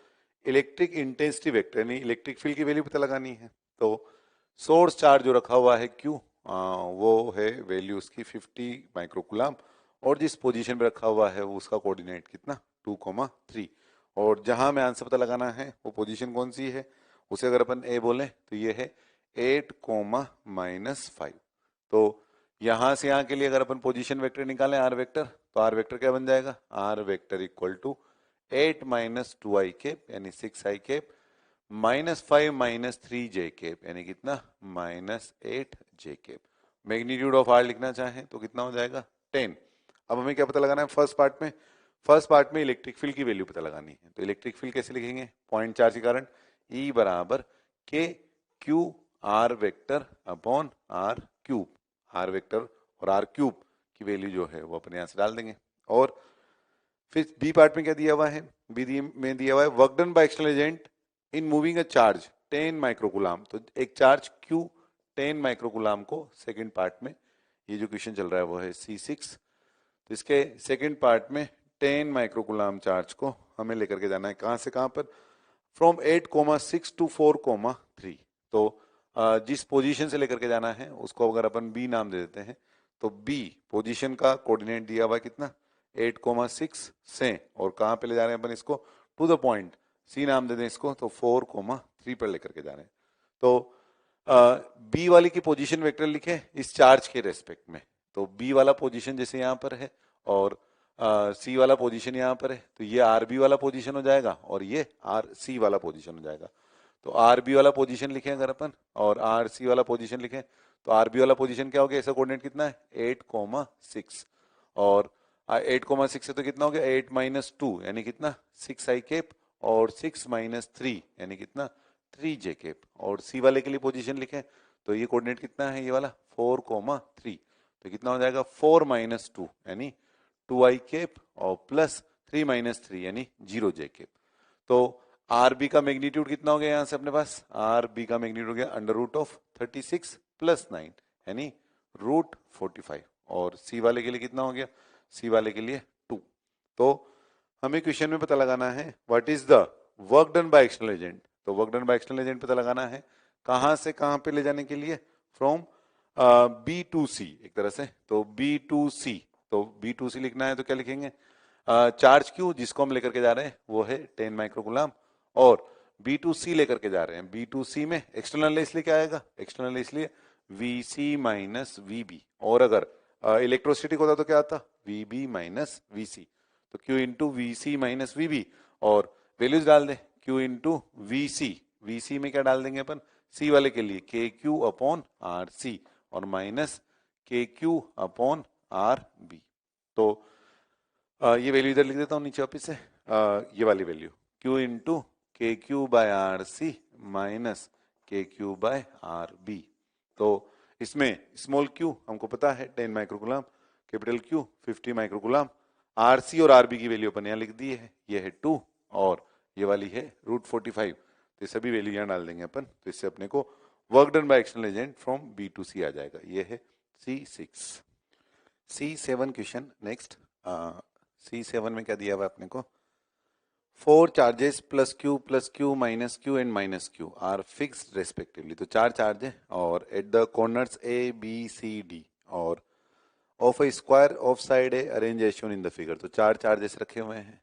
इलेक्ट्रिक इंटेंसिटी वेक्टर यानी इलेक्ट्रिक फील्ड की वैल्यू पता लगानी है, तो सोर्स चार्ज जो रखा हुआ है Q, वो है वैल्यू उसकी 50 माइक्रोकूलम, और जिस पोजीशन पे रखा हुआ है वो उसका कोऑर्डिनेट कितना 2,3, और जहां में आंसर पता लगाना है वो पोजीशन कौन सी है, उसे अगर अपन ए बोले तो ये है 8 कोमा -5। तो यहां से यहां के लिए अगर अपन पोजीशन वेक्टर निकालें आर वेक्टर, तो आर वेक्टर क्या बन जाएगा, R vector equal to 8 minus 2i cap यानी 6i cap -5 minus 3j cap यानी कितना -8j cap. Magnitude of are लिखना चाहें तो कितना हो जाएगा 10। अब हमें क्या पता लगाना है फर्स्ट पार्ट में इलेक्ट्रिक फील्ड की वैल्यू पता लगानी है, तो इलेक्ट्रिक फील्ड कैसे लिखेंगे, पॉइंट चार्ज के कारण E बराबर K Q R vector upon R cube, R vector और आर क्यूब की वैल्यू जो है वो अपने यहां से डाल देंगे। और फिर बी पार्ट में क्या दिया हुआ है, बी में दिया हुआ है work done by external agent in moving a charge 10 microcoulomb, तो एक चार्ज Q 10 माइक्रोकूलम को सेकंड पार्ट में, ये जो क्वेश्चन चल रहा है वो है C6, तो इसके सेकंड पार्ट में 10 माइक्रोकूलम चार्ज को हमें लेकर के जाना है कहां से कहां पर, फ्रॉम 8,6 टू 4,3। तो जिस पोजीशन से लेकर के जाना है उसको अगर अपन बी नाम दे देते हैं, तो बी पोजीशन का कोऑर्डिनेट दिया हुआ कितना 8,6 से, और कहां पे ले जा रहे हैं अपन इसको, टू द पॉइंट, सी नाम दे दें इसको, तो 4,3 पर लेकर के जा रहे हैं। तो बी वाली की पोजीशन वेक्टर लिखे इस चार्ज के रेस्पेक्ट में, तो बी वाला पोजीशन जैसे यहाँ पर है और सी वाला पोजीशन यहाँ पर है, तो ये आर बी वाला पोजीशन हो जाएगा और ये आर सी वाला पोजीशन हो जाएगा। तो आर बी वाला पोजीशन लिखें अगर अपन और आर सी वाला पोजीशन लिखें, तो आर बी वाला पोजीशन क्या हो गया, इसका कोऑर्डिनेट कितना है 8,6, और 8,6 से तो कितना हो गया 8 माइनस 2 यानी कितना 6i केप, और 6 माइनस 3 यानी कितना 3j केप, और सी वाले के लिए पोजीशन लिखें तो ये कोऑर्डिनेट कितना है ये वाला 4,3, तो कितना हो जाएगा 4 माइनस 2 यानी 2i केप और प्लस 3 माइनस 3 यानी 0j केप। तो आर बी का मैग्नीट्यूड कितना हो गया यहां से अपने पास, आर बी का मैग्नीट्यूड हो गया अंडर रूट ऑफ 36 प्लस 9 यानी रूट 45, और सी वाले के लिए कितना हो गया, सी वाले के लिए 2। तो हमें क्वेश्चन में पता लगाना है what is the work done by external agent. तो work done by external agent पता लगाना है कहां से कहां पे ले जाने के लिए, फ्रॉम बी टू सी एक तरह से। तो बी टू सी, तो बी टू सी लिखना है तो क्या लिखेंगे, चार्ज क्यू जिसको हम लेकर के जा रहे हैं वो है 10 माइक्रोकूलम, और बी टू सी लेकर के जा रहे हैं। बी टू सी में एक्सटर्नल है इसलिए क्या आएगा, एक्सटर्नल है इसलिए V C minus V B, और अगर इलेक्ट्रोस्टैटिक होता तो क्या आता, V B minus V C. तो Q into V C minus V B, और वैल्यूज डाल दें Q into V C, V C में क्या डाल देंगे अपन, सी वाले के लिए के क्यू अपॉन आर सी, और minus K Q upon R B. तो ये वैल्यू इधर लिख देता हूँ नीचे वापिस से, ये वाली value Q into K Q by R C minus K Q by R B. तो इसमें स्मॉल q हमको पता है 10 microcoulomb, capital Q 50 microcoulomb, R C और आर बी की वैल्यू अपन यहाँ लिख दी है, ये है 2 और ये वाली है √45। तो ये सभी वैल्यू यहाँ डाल देंगे अपन, तो इससे अपने को work done by external agent from B to C आ जाएगा। ये है C6। C7 question next. C7 में क्या दिया हुआ है अपने को, 4 charges plus Q minus Q and minus Q are fixed respectively. तो 4 चार्ज है और at the corners A B C D और of a square of side a arranged as shown in the figure. तो 4 charges रखे हुए हैं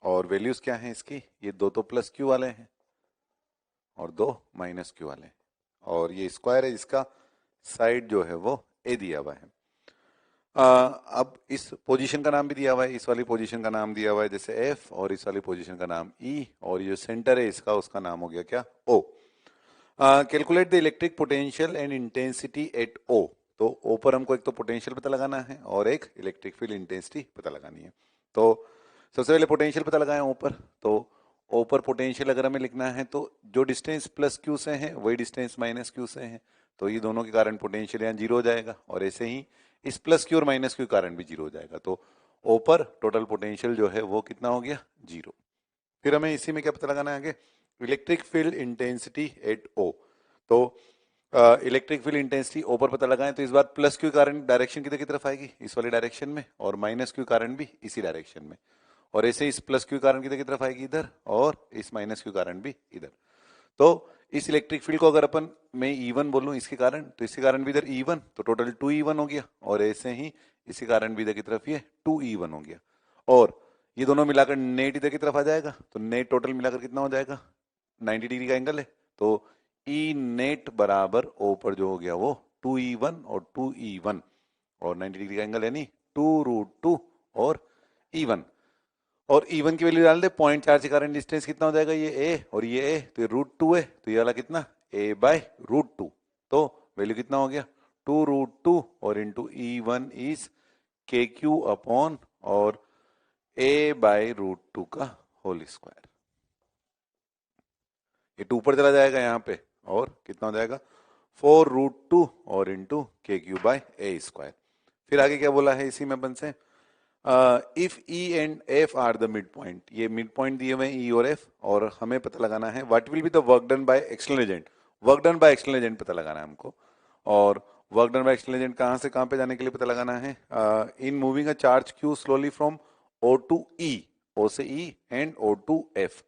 और values क्या हैं इसकी, ये दो तो प्लस क्यू वाले हैं और दो माइनस क्यू वाले हैं, और ये स्क्वायर है जिसका साइड जो है वो ए दिया हुआ है। अब इस पोजीशन का नाम भी दिया हुआ है, इस वाली पोजीशन का नाम दिया हुआ है जैसे एफ, और इस वाली पोजीशन का नाम ई, और ये सेंटर है इसका उसका नाम हो गया क्या, O. Calculate the electric potential and intensity at O. तो ओ पर हमको एक तो पोटेंशियल पता लगाना है और एक इलेक्ट्रिक फील्ड इंटेंसिटी पता लगानी है। तो सबसे पहले पोटेंशियल पता लगाएं ओ पर। तो ओ पर पोटेंशियल अगर हमें लिखना है तो जो डिस्टेंस प्लस क्यू से है वही डिस्टेंस माइनस क्यू से है, तो ये दोनों के कारण पोटेंशियल यहाँ जीरो हो जाएगा, और ऐसे ही इस प्लस क्यू और माइनस क्यू के कारण भी जीरो हो जाएगा। तो ओ पर टोटल पोटेंशियल जो है वो कितना हो गया, जीरो। फिर हमें इसी में क्या पता लगाना है आगे, electric field intensity at O. तो इलेक्ट्रिक फील्ड इंटेंसिटी ओ पर पता लगाएं तो इस बार प्लस क्यू कारण डायरेक्शन किधर की तरफ आएगी, इस वाली डायरेक्शन में, और माइनस क्यू कारण भी इसी डायरेक्शन में, और ऐसे इस प्लस क्यू कारण किधर की तरफ आएगी, इधर, और इस माइनस क्यू कारण भी इधर। तो इस इलेक्ट्रिक फील्ड को अगर अपन मैं E1 बोलूं इसके कारण, तो इसके कारण भी इधर E1, तो टोटल 2E1 हो गया, और ऐसे ही इसी कारण भी इधर की तरफ ये 2E1 हो गया, और ये दोनों मिलाकर नेट इधर की तरफ आ जाएगा, तो नेट टोटल मिलाकर कितना हो जाएगा, 90 डिग्री का एंगल है, तो ई नेट बराबर ओ पर जो हो गया वो 2E1 और 2E1, और 90 डिग्री का एंगल है नहीं 2√2 और E1, और E1 की वैल्यू डाल दे, 0.4 के कारण डिस्टेंस कितना हो जाएगा, ये ए और ये ए, तो ये √2 है, तो ये वाला कितना a/√2, तो वैल्यू कितना हो गया 2√2 और इंटू E1 इज के क्यू अपॉन और a/√2 का होल स्क्वायर। ये 2 पर चला जाएगा यहाँ पे, और कितना हो जाएगा 4√2 और इंटू के क्यू बाय ए स्क्वायर। फिर आगे क्या बोला है इसी में अपन से, if E and F R the mid point, ये मिड पॉइंट दिए हुए हैं ई और एफ, और हमें पता लगाना है what will be the work done by external agent. Work done by external agent पता लगाना है हमको, और work done by external agent कहाँ से कहाँ पे जाने के लिए पता लगाना है, in moving a charge q slowly from O to E, O से E and O to F,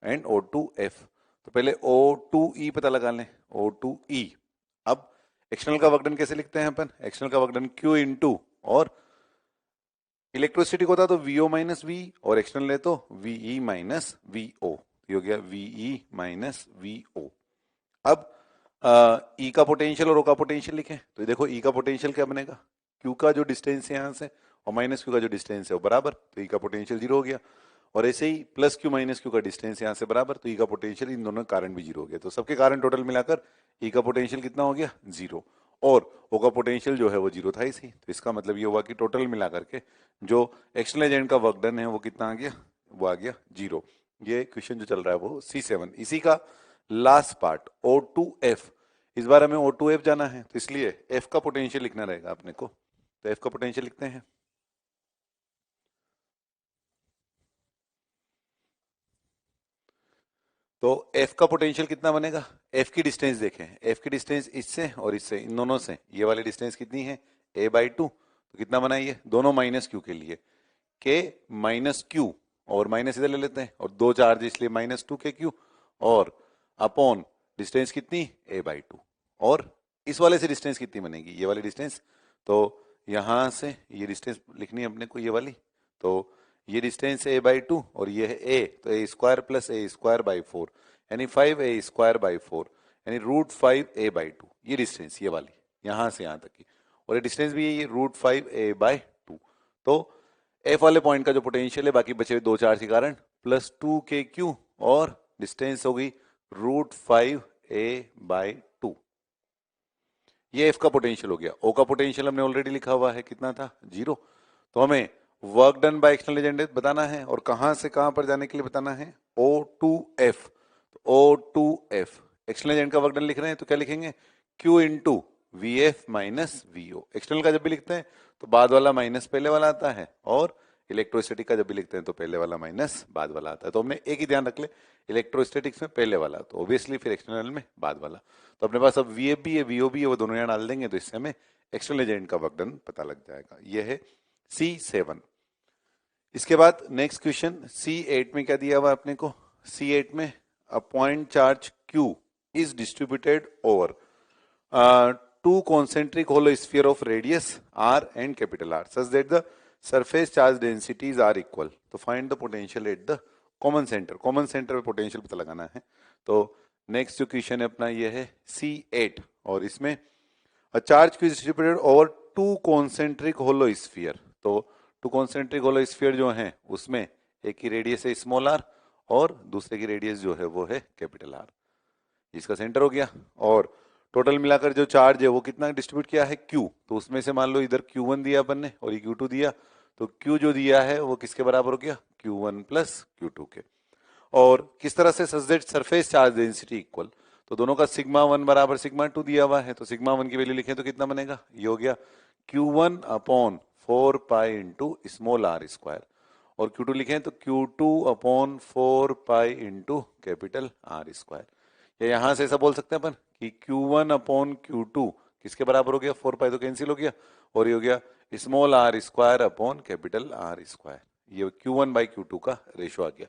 and O to F. तो पहले ओ टू ई पता लगा लें, ओ टू ई। अब एक्सटर्नल का वर्क डन कैसे लिखते हैं अपन, एक्सटर्नल का वर्क डन क्यू इंटू, और इलेक्ट्रोसिटी होता तो वीओ माइनस वी, और एक्सटर्नल है तो वीई माइनस वीओ, ये हो गया वीई माइनस वीओ। अब ई का पोटेंशियल और ओ का पोटेंशियल लिखें, तो देखो ई का पोटेंशियल क्या बनेगा, क्यू का जो डिस्टेंस है यहाँ से और माइनस क्यू का जो डिस्टेंस है वो बराबर, तो ई का पोटेंशियल जीरो हो गया, और ऐसे ही प्लस क्यू माइनस क्यू का डिस्टेंस यहाँ से बराबर, तो ई का पोटेंशियल इन दोनों कारण भी जीरो हो गया, तो सबके कारण टोटल मिलाकर ई का पोटेंशियल कितना हो गया, जीरो, और ओ का पोटेंशियल जो है वो जीरो था इसी, तो इसका मतलब ये हुआ कि टोटल मिलाकर के जो एक्सटर्नल एजेंट का वर्क डन है वो कितना आ गया, वो आ गया जीरो। ये क्वेश्चन जो चल रहा है वो C7। इसी का लास्ट पार्ट O2F, इस बार हमें O2F जाना है, तो इसलिए F का पोटेंशियल लिखना रहेगा अपने को, तो F का पोटेंशियल लिखते हैं। तो F का पोटेंशियल कितना बनेगा, F की डिस्टेंस देखें, F की डिस्टेंस इससे और इससे, इन दोनों से, ये वाली डिस्टेंस कितनी है a/2, तो कितना बना ये, दोनों माइनस क्यू के लिए, के माइनस क्यू, और माइनस इधर ले लेते हैं, और दो चार्ज इसलिए माइनस टू के क्यू, और अपॉन डिस्टेंस कितनी, a बाई टू। और इस वाले से डिस्टेंस कितनी बनेगी, ये वाली डिस्टेंस, तो यहां से ये डिस्टेंस लिखनी है अपने को, ये वाली, तो ये डिस्टेंस a बाई टू और ये है a, तो a square plus a square by four, यानी 5a स्क्वायर बाई फोर, यानी रूट 5a बाई टू, ये डिस्टेंस ये वाली यहां से यहां तक की, और ये डिस्टेंस भी है ये रूट 5a बाई टू। तो f वाले पॉइंट का जो पोटेंशियल है बाकी बचे हुए दो चार्ज के कारण प्लस टू के क्यू, और डिस्टेंस हो गई रूट 5a बाई टू। ये f का पोटेंशियल हो गया। o का पोटेंशियल हमने ऑलरेडी लिखा हुआ है, कितना था, 0। तो हमें work done by external agent बताना है, और कहां से कहां पर जाने के लिए बताना है, O2F। तो O2F एक्सटर्नल एजेंट का वर्क डन लिख रहे हैं तो क्या लिखेंगे, Q into VF minus VO। External का जब भी लिखते हैं तो बाद वाला माइनस पहले वाला आता है, और इलेक्ट्रोस्टैटिक का जब भी लिखते हैं तो पहले वाला माइनस बाद वाला आता है। तो हमने एक ही ध्यान रख ले, इलेक्ट्रोस्टैटिक्स में पहले वाला, तो ऑब्वियसली फिर एक्सटर्नल में बाद वाला। तो अपने पास अब VF भी है, VO भी है, वो दोनों यहाँ डाल देंगे, तो इससे हमें एक्सटर्नल एजेंट का वर्क डन पता लग जाएगा। ये है C7। इसके बाद नेक्स्ट क्वेश्चन C8 में क्या दिया हुआ अपने को, C8 में अ point charge Q is distributed over two concentric hollow sphere of radius r and capital R such that the surface charge densities are equal. तो find the potential at the common center. common center पे potential पता लगाना है। तो next जो question है अपना ये है C8, और इसमें a charge Q is distributed over two concentric hollow sphere. तो two concentric hollow sphere जो हैं उसमें एक की रेडियस है स्मॉल r और दूसरे की रेडियस जो है वो है कैपिटल R। इसका सेंटर हो गया, और टोटल मिलाकर जो चार्ज है वो कितना डिस्ट्रीब्यूट किया है, Q। तो उसमें से मान लो इधर Q1 दिया अपन ने और ये Q2 दिया, तो Q जो दिया है वो किसके बराबर हो गया, Q1 प्लस Q2 के। और किस तरह से, such that surface charge density equal, तो दोनों का सिग्मा 1 बराबर सिग्मा 2 दिया हुआ है, तो सिग्मा 1 की वैल्यू लिखें तो कितना बनेगा, ये हो गया Q1 upon 4 pi into small r square, और Q2 लिखें तो Q2 upon 4 pi into capital R square. या यहां से ऐसा बोल सकते हैं अपन कि Q1 अपॉन Q2 किसके बराबर हो गया, 4 पाई तो कैंसिल हो गया, और ये हो गया small r square upon capital R square. ये Q1 बाई Q2 का रेशो आ गया।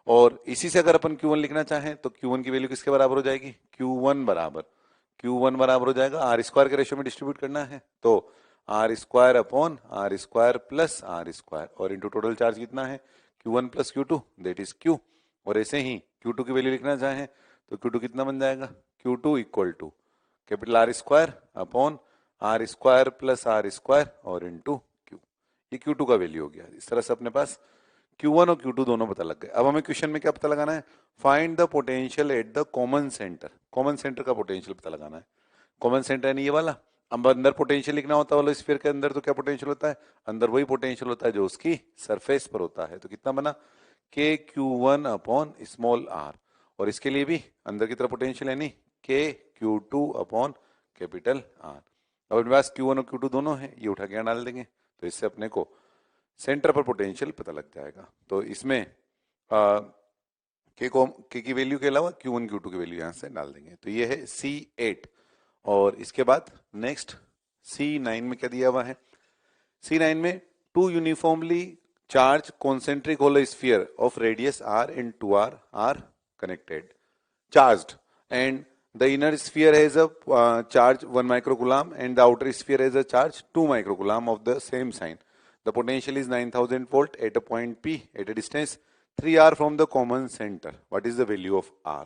और इसी से अगर अपन Q1 लिखना चाहें तो Q1 की वैल्यू किसके बराबर हो जाएगी, Q1 बराबर हो जाएगा R स्क्वायर के रेशो में डिस्ट्रीब्यूट करना है, तो R square upon R square plus R square, और इंटू टोटल चार्ज कितना है, Q1 plus Q2 that is Q। और ऐसे ही Q2 की वैल्यू लिखना चाहें तो Q2 कितना बन जाएगा, Q2 equal to capital R square upon R square plus R square और इंटू Q। ये Q2 का वैल्यू हो गया। इस तरह से अपने पास Q1 और Q2 दोनों पता लग गए। अब हमें क्वेश्चन में क्या पता लगाना है, find the potential at the common centre. Common centre का पोटेंशियल पता लगाना है। कॉमन सेंटर यानी ये वाला, अब अंदर पोटेंशियल लिखना होता है वाला स्फीयर के अंदर, तो क्या पोटेंशियल होता है, अंदर वही पोटेंशियल होता है जो उसकी सरफेस पर होता है। तो कितना बना, के Q1 अपॉन स्मॉल r, और इसके लिए भी अंदर की तरफ पोटेंशियल यानी के Q2 अपॉन कैपिटल R। अब अपने पास Q1 और Q2 दोनों है, ये उठा के यहाँ डाल देंगे, तो इससे अपने को सेंटर पर पोटेंशियल पता लग जाएगा। तो इसमें के की वैल्यू के अलावा Q1 Q2 की वैल्यू यहाँ से डाल देंगे। तो ये है C8। और इसके बाद नेक्स्ट C9 में क्या दिया हुआ है, C9 में two uniformly charge concentric hollow sphere of radius r and 2r are connected, charged, and the inner sphere has a charge 1 microcoulomb and the outer sphere has a charge 2 microcoulomb of the same sign. The potential is 9000 volt at a point P at a distance 3r from the common center. What is the value of r?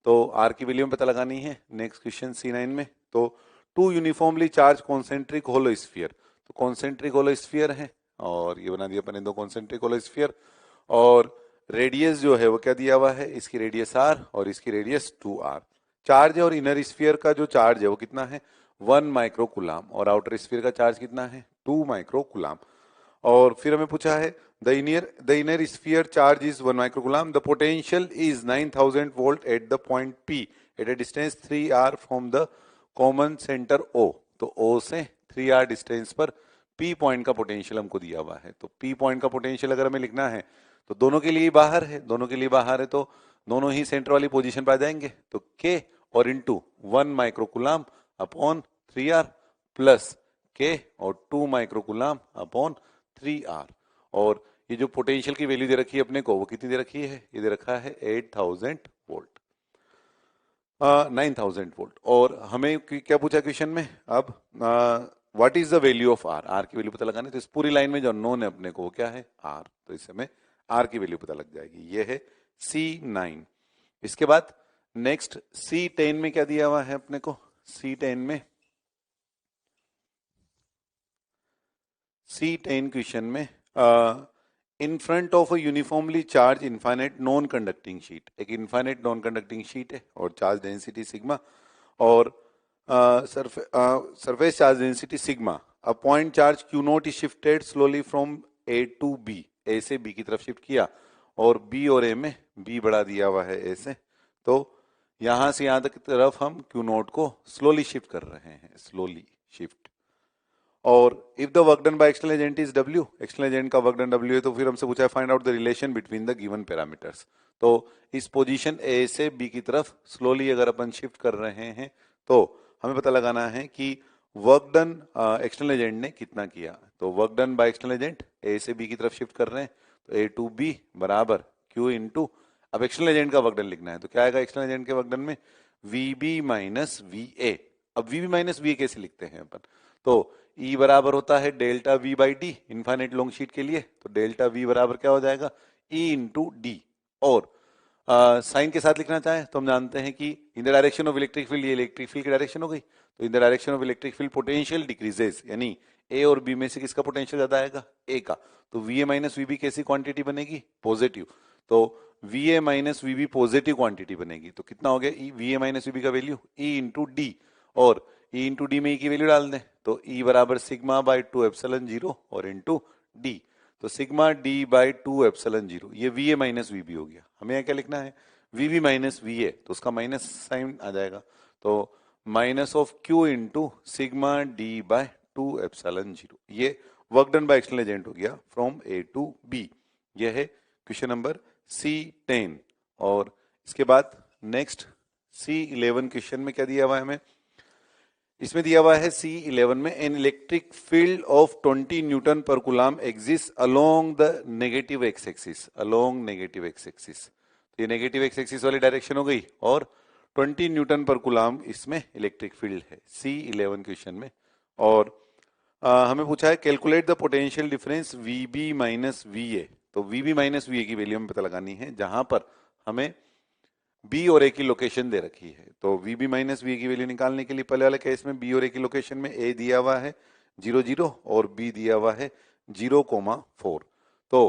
तो r की value में पता लगानी है। Next question C9 में, तो two uniformly charge concentric hollow sphere, तो concentric hollow sphere है, और ये बना दिया अपने दो कॉन्सेंट्रिक होलो स्फीयर, और रेडियस जो है वो क्या दिया हुआ है, इसकी रेडियस r और इसकी रेडियस 2r। चार्ज है और इनर स्फीयर का जो चार्ज है वो कितना है, 1 माइक्रोकुलाम, और आउटर स्फीयर का चार्ज कितना है, 2 माइक्रोकुलाम। और फिर हमें पूछा है the inner sphere charge is 1 microcoulomb, the potential is 9000 volt at the point P at a distance 3r from the common center O। तो O से 3r डिस्टेंस पर P पॉइंट का पोटेंशियल हमको दिया हुआ है। तो P पॉइंट का पोटेंशियल अगर हमें लिखना है तो दोनों के लिए बाहर है, दोनों के लिए बाहर है, तो दोनों ही सेंटर वाली पोजीशन पर आ जाएंगे। तो K और into 1 microcoulomb upon 3r plus K और 2 माइक्रोकुलाम अपॉन 3R। और ये जो पोटेंशियल की वैल्यू दे रखी है अपने को वो कितनी दे रखी है, ये दे रखा है 8000 वोल्ट, 9000 वोल्ट। और हमें क्या पूछा क्वेश्चन में, अब what is the value of R, R की वैल्यू पता लगानी है। तो इस पूरी लाइन में जो नोन है अपने को वो क्या है, आर, तो इससे हमें आर की वैल्यू पता लग जाएगी। ये है C9। इसके बाद नेक्स्ट C10 में क्या दिया हुआ है अपने को, C10 क्वेश्चन में in front of a uniformly charge infinite non conducting sheet, एक इनफाइनाइट नॉन कंडक्टिंग शीट है और चार्ज डेंसिटी सिग्मा और surface charge density sigma, a point charge q naught is shifted slowly from a to b, a से b की तरफ shift किया और b और a में b बढ़ा दिया हुआ है a से, तो यहां से यहां तक की तरफ हम q naught को स्लोली शिफ्ट कर रहे हैं, स्लोली शिफ्ट। और if the work done by external agent is w, external agent का वर्क डन w है, तो फिर हमसे पूछा है find out the relation between the given parameters. तो इस पोजीशन a से b की तरफ स्लोली अगर अपन शिफ्ट कर रहे हैं तो हमें पता लगाना है कि वर्क डन एक्सटर्नल एजेंट ने कितना किया। तो work done by external agent A से बी की तरफ शिफ्ट कर रहे हैं, तो ए टू बी बराबर क्यू इंटू, अब एक्सटर्नल एजेंट का वर्क डन लिखना है तो क्या आएगा एक्सटर्नल एजेंट के वर्क डन में, V B minus V A. अब V B minus V A कैसे लिखते हैं अपन, तो ई बराबर होता है delta V by d infinite long sheet के लिए, तो डेल्टा वी बराबर क्या हो जाएगा, ई इंटू डी। और साइन के साथ लिखना चाहें तो हम जानते हैं कि इन the direction of electric field, ये इलेक्ट्रिक फील्ड की डायरेक्शन हो गई, तो in the direction of electric field potential decreases, यानी ए और बी में से किसका पोटेंशियल ज्यादा आएगा, ए का। तो V A minus V B कैसी क्वांटिटी बनेगी, पॉजिटिव, तो V A minus V B positive quantity बनेगी। तो कितना हो गया, V A minus V B का वैल्यू ई इंटू डी, और ई इंटू डी में ई की वैल्यू डाल दें तो ई बराबर सिग्मा बाई 2 एप्सिलॉन 0 और इंटू डी, तो सिग्मा डी बाई 2 एप्सिलॉन 0, ये V A minus V B हो गया। हमें यहाँ क्या लिखना है, V B minus V A, तो उसका माइनस साइन आ जाएगा, तो minus of Q into sigma D by 2 epsilon 0, ये work done by external agent हो गया फ्रॉम ए टू बी। ये है क्वेश्चन नंबर C10। और इसके बाद नेक्स्ट C11 क्वेश्चन में क्या दिया हुआ है हमें, इसमें दिया हुआ है C11 में an electric field of 20 newton per coulomb exist along the negative x axis, along negative x axis, तो ये नेगेटिव एक्स एक्सिस वाली डायरेक्शन हो गई और 20 न्यूटन पर कूलम इसमें इलेक्ट्रिक फील्ड है C11 क्वेश्चन में। और हमें पूछा है calculate the potential difference VB minus VA, तो VB माइनस VA की वैल्यू हमें पता लगानी है जहां पर हमें बी और ए की लोकेशन दे रखी है। तो वी बी माइनस वी की वैल्यू निकालने के लिए पहले वाले केस में बी और ए की लोकेशन में ए दिया हुआ है 0 0 और बी दिया हुआ है 0,4। तो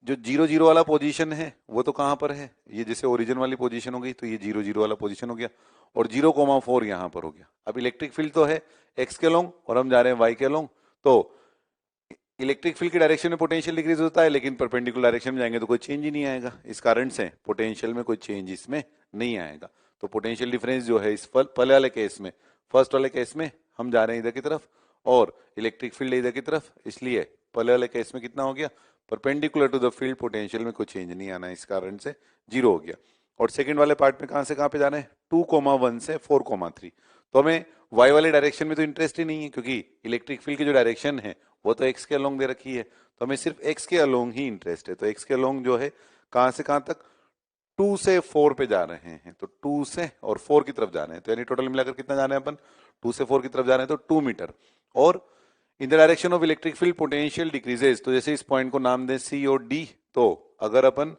जो 0 0 वाला पोजीशन है वो तो कहां पर है, ये जैसे ओरिजिन वाली पोजीशन हो गई, तो ये 0 0 वाला पोजीशन हो गया और 0,4 यहां पर हो गया। अब इलेक्ट्रिक फील्ड तो है एक्स के लॉन्ग और हम जा रहे हैं वाई के लॉन्ग, तो इलेक्ट्रिक फील्ड के डायरेक्शन में पोटेंशियल डिक्रीज होता है लेकिन परपेंडिकुलर डायरेक्शन में जाएंगे तो कोई चेंज ही नहीं आएगा, इस कारण से पोटेंशियल में कोई चेंज इसमें नहीं आएगा। तो पोटेंशियल डिफरेंस जो है इस पहले वाले केस में, फर्स्ट वाले केस में हम जा रहे हैं इधर की तरफ और इलेक्ट्रिक फील्ड इधर की तरफ, इसलिए पहले वाले केस में कितना हो गया, perpendicular to the field potential में कोई चेंज नहीं आना, इस कारण से 0 हो गया। और सेकंड वाले पार्ट में कहां से कहां पे जाना है, 2,1 से 4,3, तो हमें वाई वाले डायरेक्शन में तो इंटरेस्ट ही नहीं है क्योंकि इलेक्ट्रिक फील्ड की जो डायरेक्शन है वो तो एक्स के अलोंग दे रखी है, तो हमें सिर्फ एक्स के अलोंग ही इंटरेस्ट है। तो एक्स के अलोंग जो है कहां से कहां तक, 2 से 4 पे जा रहे हैं, तो 2 से और 4 की तरफ जा रहे हैं, तो यानी टोटल मिलाकर कितना जा रहे हैं अपन, 2 से 4 की तरफ जा रहे हैं तो 2 मीटर। और इन the direction of electric field potential decreases, तो जैसे इस पॉइंट को नाम दें सी और डी, तो अगर अपन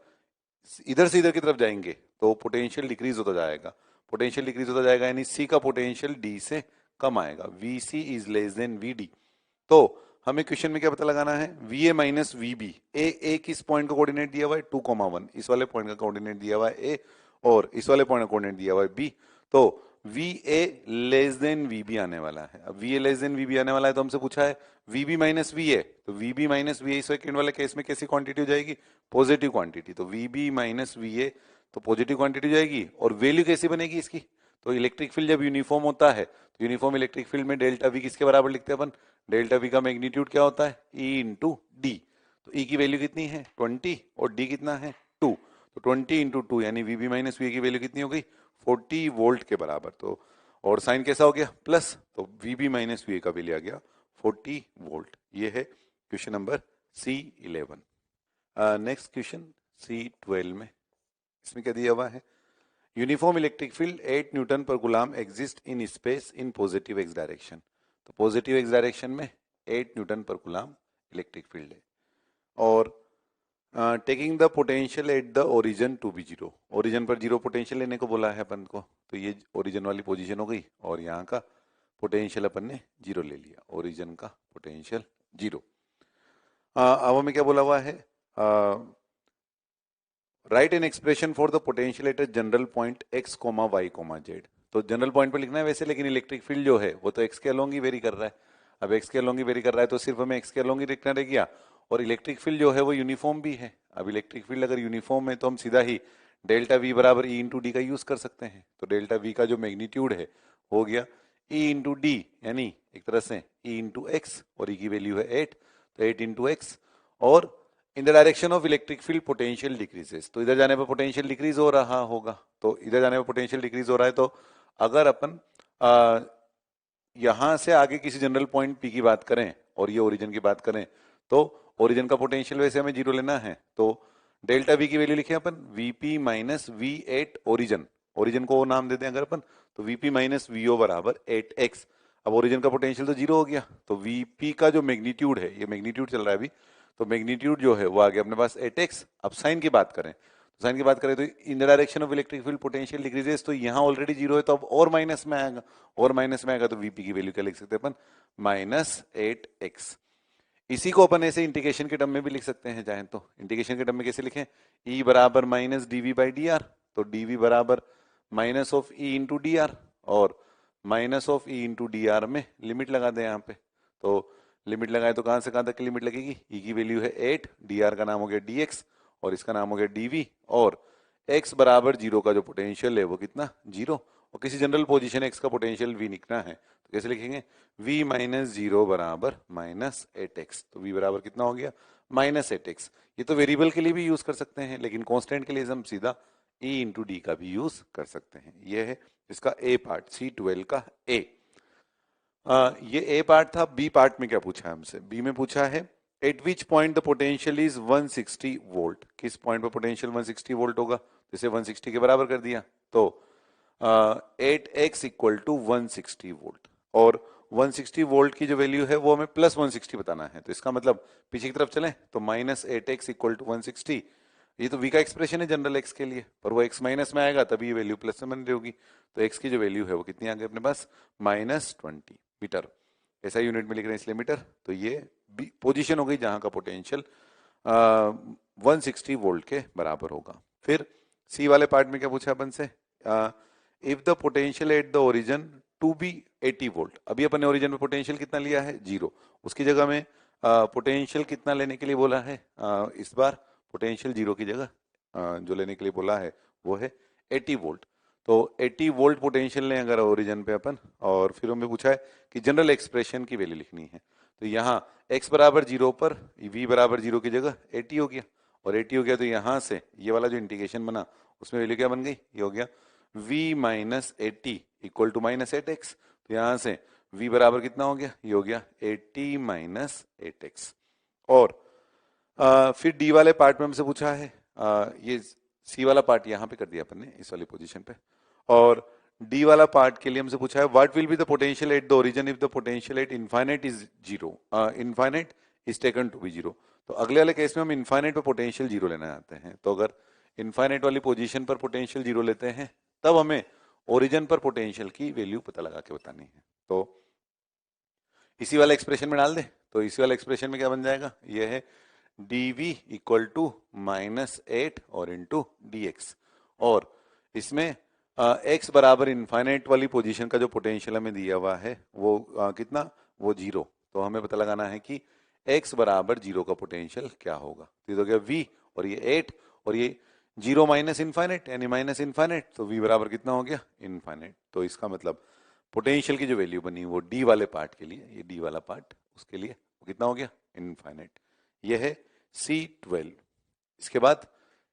इधर से इधर की तरफ जाएंगे तो पोटेंशियल डिक्रीज होता जाएगा, पोटेंशियल डिक्रीज होता जाएगा यानी सी का पोटेंशियल डी से कम आएगा, V C is less than V D. तो हमें क्वेश्चन में क्या पता लगाना है, V A minus V B, A किस पॉइंट का कोऑर्डिनेट दिया हुआ है 2,1, इस वाले पॉइंट का कोऑर्डिनेट दिया हुआ है ए और इस वाले पॉइंट का कोऑर्डिनेट दिया हुआ है बी, तो V A less than V B आने वाला है। अब V A less than V B आने वाला है तो हमसे पूछा है V B minus V A, तो V B minus V A second वाले केस में कैसी क्वांटिटी हो जाएगी, पॉजिटिव क्वांटिटी, तो V B minus V A तो पॉजिटिव क्वांटिटी हो जाएगी। और वैल्यू कैसी बनेगी इसकी, तो इलेक्ट्रिक फील्ड जब यूनिफॉर्म होता है तो यूनिफॉर्म इलेक्ट्रिक फील्ड में डेल्टा वी किसके बराबर लिखते हैं अपन, डेल्टा वी का मैग्नीट्यूड क्या होता है ई इंटू डी, तो ई की वैल्यू कितनी है 20 और डी कितना है 2, तो 20 इंटू 2 यानी वी बी माइनस वी की वैल्यू कितनी हो गई 40 वोल्ट के बराबर। तो और साइन कैसा हो गया प्लस, तो VB माइनस VA का वैल्यू आ गया 40 वोल्ट। ये है question number C11। Next question C12 में, इसमें क्या दिया हुआ है, uniform electric field 8 newton per coulomb exist in space in positive x direction. तो पॉजिटिव एक्स डायरेक्शन में 8 newton per coulomb electric field है, और taking the potential at the origin to be zero, origin पर zero potential लेने को बोला है अपन को, तो ये ओरिजिन वाली पोजीशन हो गई, और यहाँ का पोटेंशियल अपन ने जीरो ले लिया, ओरिजिन का पोटेंशियल जीरो। अब हमें क्या बोला हुआ है, right an expression for the potential at a general point x, y, z। तो जनरल पॉइंट पे लिखना है वैसे, लेकिन इलेक्ट्रिक फील्ड जो है वो तो x के अलोंग ही वेरी कर रहा है। अब x के अलोंग ही वेरी कर रहा है तो सिर्फ हमें x के अलोंग ही लिखना रह गया, और इलेक्ट्रिक फील्ड जो है वो यूनिफॉर्म भी है। अब इलेक्ट्रिक फील्ड अगर यूनिफॉर्म है तो हम सीधा ही डेल्टा V बराबर E इंटू डी का यूज कर सकते हैं। तो डेल्टा V का जो मैग्नीट्यूड है हो गया E इंटू डी, यानी एक तरह से E इंटू एक्स, और E की वैल्यू है 8, तो 8 इंटू एक्स। और इन the direction of electric field potential decreases, तो इधर जाने पर पोटेंशियल डिक्रीज हो रहा होगा, तो इधर जाने पर पोटेंशियल डिक्रीज हो रहा है। तो अगर अपन यहां से आगे किसी जनरल पॉइंट P की बात करें और ये ओरिजिन की बात करें, तो ओरिजिन का पोटेंशियल वैसे हमें जीरो लेना है, तो डेल्टा V की वैल्यू लिखे अपन VP minus V8 origin, origin को नाम दे दें अगर अपन, तो VP माइनस VO बराबर 8x। अब ओरिजिन का पोटेंशियल तो जीरो हो गया, तो VP का जो मैग्नीट्यूड है, ये मैग्नीट्यूड चल रहा है अभी, तो मैग्नीट्यूड जो है वो आ गया अपने पास 8x। अब साइन की बात करें, तो साइन की बात करें तो in the direction of electric field potential decreases, तो यहाँ ऑलरेडी जीरो है तो अब और माइनस में आएगा, और माइनस में आएगा तो VP की वैल्यू क्या लिख सकते हैं अपन, माइनस 8x। इसी को अपन ऐसे इंटीग्रेशन के टर्म में भी लिख सकते हैं चाहे तो। इंटीग्रेशन के टर्म में कैसे लिखें, E बराबर minus dV by d r, तो dV बराबर minus of E into d r, और minus of E into d r में लिमिट लगा दें यहाँ पे, तो लिमिट लगाए तो कहां से कहां तक की लिमिट लगेगी, E की वैल्यू है 8, dr का नाम हो गया dx, और इसका नाम हो गया dv, और x बराबर जीरो का जो पोटेंशियल है वो कितना, जीरो, और किसी जनरल पोजीशन x का पोटेंशियल v निकला है, तो कैसे लिखेंगे, v माइनस जीरो बराबर माइनस 8x, तो v बराबर कितना हो गया, माइनस 8x। ये तो वेरिएबल के लिए भी यूज कर सकते हैं, लेकिन कांस्टेंट के लिए हम सीधा e इंटू डी का भी यूज कर सकते हैं। ये है इसका ए पार्ट, C12 का ए। ये ए पार्ट था। बी पार्ट में क्या पूछा है हमसे, बी में पूछा है eight which point the potential is 160 volt, किस पॉइंट पर पोटेंशियल 160 वोल्ट होगा, जैसे 160 के बराबर कर दिया, तो 8x इक्वल टू 160 वोल्ट, और 160 वोल्ट की जो वैल्यू है वो हमें प्लस 160 बताना है, तो इसका मतलब पीछे की तरफ चलें तो माइनस 8x इक्वल टू 160, ये तो v का एक्सप्रेशन है जनरल x के लिए, पर वो x माइनस में आएगा तभी ये वैल्यू प्लस में बन रही होगी, तो x की जो वैल्यू है वो कितनी आ गई अपने पास, माइनस 20 मीटर, ऐसा यूनिट में लिख रहे हैं इसलिए मीटर। तो ये पोजीशन हो गई जहां का पोटेंशियल 160 वोल्ट के बराबर होगा। फिर सी वाले पार्ट में क्या पूछा अपन से, if the potential at the origin to be 80 volt, अभी अपन ने ओरिजिन में पोटेंशियल कितना लिया है, जीरो, उसकी जगह में पोटेंशियल कितना लेने के लिए बोला है, इस बार पोटेंशियल जीरो की जगह जो लेने के लिए बोला है वो है 80 वोल्ट, तो 80 वोल्ट पोटेंशियल लें अगर ओरिजिन पे अपन, और फिर हमें पूछा है कि जनरल एक्सप्रेशन की वैल्यू लिखनी है, तो यहाँ x बराबर जीरो पर v बराबर जीरो की जगह 80 हो गया, और 80 हो गया तो यहाँ से ये वाला जो इंटीग्रेशन बना उसमें वैल्यू क्या बन गई, ये हो गया v minus 80 equal to minus 8x, तो यहाँ से v बराबर कितना हो गया, ये हो गया 80 माइनस 8x। और फिर डी वाले पार्ट में हमसे पूछा है, ये सी वाला पार्ट यहाँ पे कर दिया अपन ने इस वाली पोजीशन पे, और डी वाला पार्ट के लिए हमसे पूछा है what will be the potential at the origin if the potential at infinite is zero, infinite is taken to be zero. तो अगले वाले केस में हम इनफाइनाइट पे पोटेंशियल जीरो लेना चाहते हैं, तो अगर इनफाइनाइट वाली पोजीशन पर पोटेंशियल जीरो लेते हैं तब हमें ओरिजिन पर पोटेंशियल की वैल्यू पता लगा के बतानी है, तो इसी वाला एक्सप्रेशन में डाल दे, तो इसी वाला एक्सप्रेशन में क्या बन जाएगा, ये है dv इक्वल टू माइनस 8 और इंटू dx, और इसमें x बराबर इनफाइनाइट वाली पोजीशन का जो पोटेंशियल हमें दिया हुआ है वो कितना, वो जीरो, तो हमें पता लगाना है कि x बराबर जीरो का पोटेंशियल क्या होगा, तो ये हो गया v, और ये 8, और ये जीरो माइनस इनफाइनाइट यानी माइनस इनफाइनाइट, तो v बराबर कितना हो गया, इनफाइनाइट। तो इसका मतलब पोटेंशियल की जो वैल्यू बनी वो डी वाले पार्ट के लिए, ये डी वाला पार्ट उसके लिए वो कितना हो गया, इनफाइनाइट। ये है C12। इसके बाद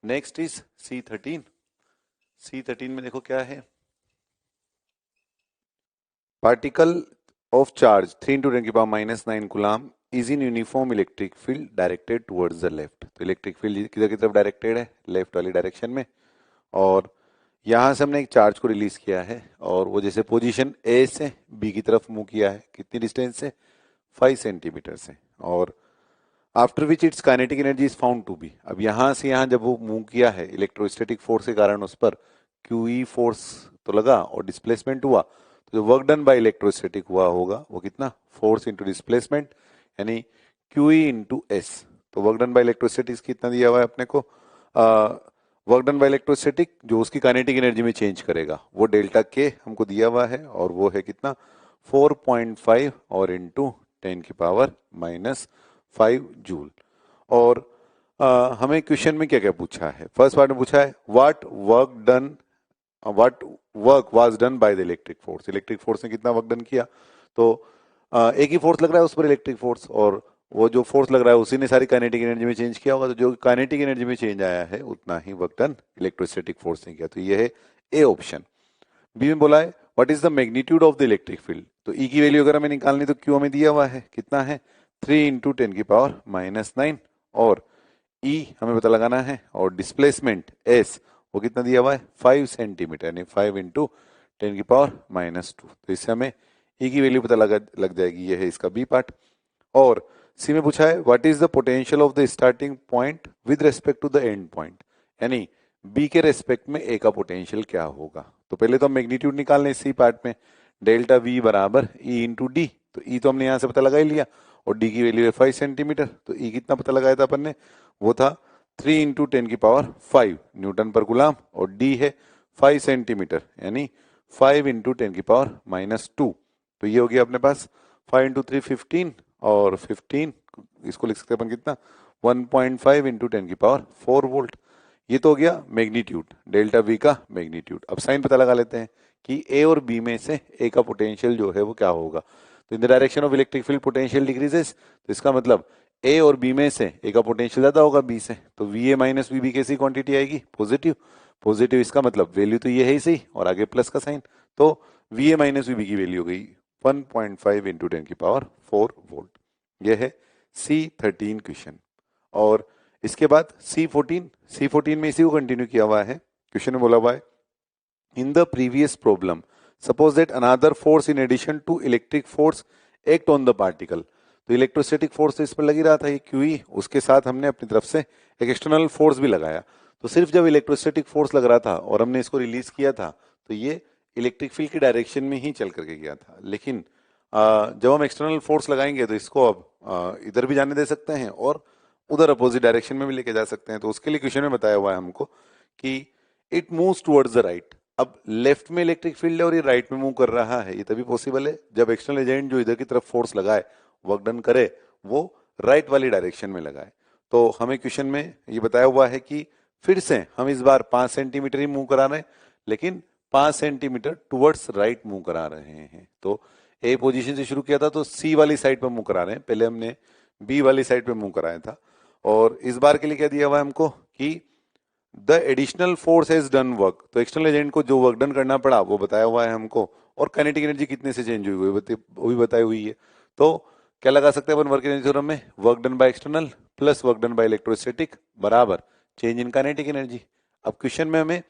नेक्स्ट इज C13। C13 में देखो क्या है, particle of charge 3 into 10 की power minus 9 coulomb is in uniform electric field directed towards the left. तो इलेक्ट्रिक फील्ड किधर की तरफ डायरेक्टेड है? लेफ्ट वाली डायरेक्शन में। और यहां से हमने एक चार्ज को रिलीज किया है और वो जैसे पोजीशन ए से बी की तरफ मूव किया है, कितनी डिस्टेंस से? 5 सेंटीमीटर से। और after which its kinetic energy is found to be. अब यहां से यहां जब वो मूव किया है इलेक्ट्रोस्टैटिक फोर्स के कारण उस पर क्यूई फोर्स तो लगा और डिस्प्लेसमेंट हुआ, तो जो वर्क डन बाय इलेक्ट्रोस्टैटिक हुआ होगा वो कितना? फोर्स इंटू डिस्प्लेसमेंट, यानी क्यूई इंटू एस। तो वर्क डन बाय इलेक्ट्रोस्टैटिक कितना दिया हुआ है अपने को? वर्क डन बाय इलेक्ट्रोस्टैटिक जो उसकी काइनेटिक एनर्जी में चेंज करेगा वो डेल्टा के हमको दिया हुआ है और वो है कितना? 4.5 और इंटू 10 की पावर माइनस 5 जूल। और हमें क्वेश्चन में क्या क्या पूछा है? फर्स्ट पार्ट में पूछा है what work was done by the electric force. Electric force ने कितना वर्क डन किया? तो एक ही फोर्स लग रहा है उस पर इलेक्ट्रिक फोर्स, और वो जो फोर्स लग रहा है उसी ने सारी काइनेटिक एनर्जी में चेंज किया होगा, तो जो काइनेटिक एनर्जी में चेंज आया है उतना ही वर्क डन इलेक्ट्रोस्टैटिक फोर्स ने किया। तो ये है ए ऑप्शन। बी में बोला है what is the magnitude of the electric field. तो ई की वैल्यू अगर हमें निकालनी तो क्यू हमें दिया हुआ है, कितना है? 3 इंटू 10 की पावर माइनस 9, और ई हमें पता लगाना है, और डिस्प्लेसमेंट एस वो कितना दिया हुआ है? 5 सेंटीमीटर, यानी 5 इंटू 10 की पावर माइनस 2। तो इससे हमें ई की वैल्यू पता लग जाएगी। ये है इसका बी पार्ट। और सी में पूछा है what is the potential of the starting point with respect to the end point, यानी बी के रेस्पेक्ट में ए का पोटेंशियल क्या होगा। तो पहले तो हम मैग्नीट्यूड निकाल लें सी पार्ट में, डेल्टा वी बराबर ई इंटू डी। तो ई तो हमने यहां से पता लगा ही लिया, और डी की वैल्यू है 5 सेंटीमीटर। तो ई कितना पता लगाया था अपन ने? वो था 3 इंटू 10 की पावर 5 न्यूटन पर गुलाम, और डी है 5 सेंटीमीटर, यानी 5 इंटू 10 की पावर माइनस 2। तो ये हो गया अपने पास 5 इंटू 3 15, और 15 इसको लिख सकते हैं अपन कितना? 1.5 इंटू 10 की पावर 4 वोल्ट। ये तो हो गया मैग्नीट्यूड, डेल्टा वी का मैग्नीट्यूड। अब साइन पता लगा लेते हैं कि ए और बी में से ए का पोटेंशियल जो है वो क्या होगा। तो in the direction of electric field potential decreases, तो इसका मतलब ए और बी में से ए का पोटेंशियल ज्यादा होगा बी से, तो V A minus V B कैसी क्वांटिटी आएगी? पॉजिटिव। पॉजिटिव इसका मतलब वैल्यू तो ये है ही सही, और आगे प्लस का साइन, तो V A minus V B की वैल्यू हो गई 1.5 इंटू 10 की पावर 4 वोल्ट। यह है C13 क्वेश्चन। और इसके बाद C14 में इसी को कंटिन्यू किया हुआ है। क्वेश्चन में बोला हुआ है in the previous problem suppose that another force in addition to electric force act on the particle. तो इलेक्ट्रोस्टैटिक फोर्स तो इस पर लग ही रहा था, ये क्यूई, उसके साथ हमने अपनी तरफ से एक एक्सटर्नल फोर्स भी लगाया। तो सिर्फ जब इलेक्ट्रोस्टैटिक फोर्स लग रहा था और हमने इसको रिलीज किया था तो ये इलेक्ट्रिक फील्ड की डायरेक्शन में ही चल करके गया था। लेकिन जब हम एक्सटर्नल फोर्स लगाएंगे तो इसको अब इधर भी जाने दे सकते हैं और उधर अपोजिट डायरेक्शन में भी लेके जा सकते हैं। तो उसके लिए क्वेश्चन में बताया हुआ है हमको कि it moves towards the right. अब लेफ्ट में इलेक्ट्रिक फील्ड है और ये राइट में मूव कर रहा है, ये तभी पॉसिबल है जब एक्सटर्नल एजेंट जो इधर की तरफ फोर्स लगाए, वर्क डन करे, वो राइट वाली डायरेक्शन में लगाए। तो हमें क्वेश्चन में ये बताया हुआ है कि फिर से हम इस बार 5 सेंटीमीटर ही मूव करा रहे हैं, लेकिन 5 सेंटीमीटर टुवर्ड्स राइट मूव करा रहे हैं। तो ए पोजीशन से शुरू किया था तो सी वाली साइड पर मूव करा रहे हैं, पहले हमने बी वाली साइड पे मूव कराया था। और इस बार के लिए क्या दिया हुआ है हमको कि the additional force has done work. तो एक्सटर्नल एजेंट को जो वर्क डन करना पड़ा वो बताया हुआ है हमको, और काइनेटिक एनर्जी कितने से चेंज हुई वो भी बताई हुई है। तो क्या लगा सकते हैं अपन वर्क एनर्जी थ्योरम में? Work done by external plus work done by electrostatic बराबर चेंज इन काइनेटिक एनर्जी। अब क्वेश्चन में हमें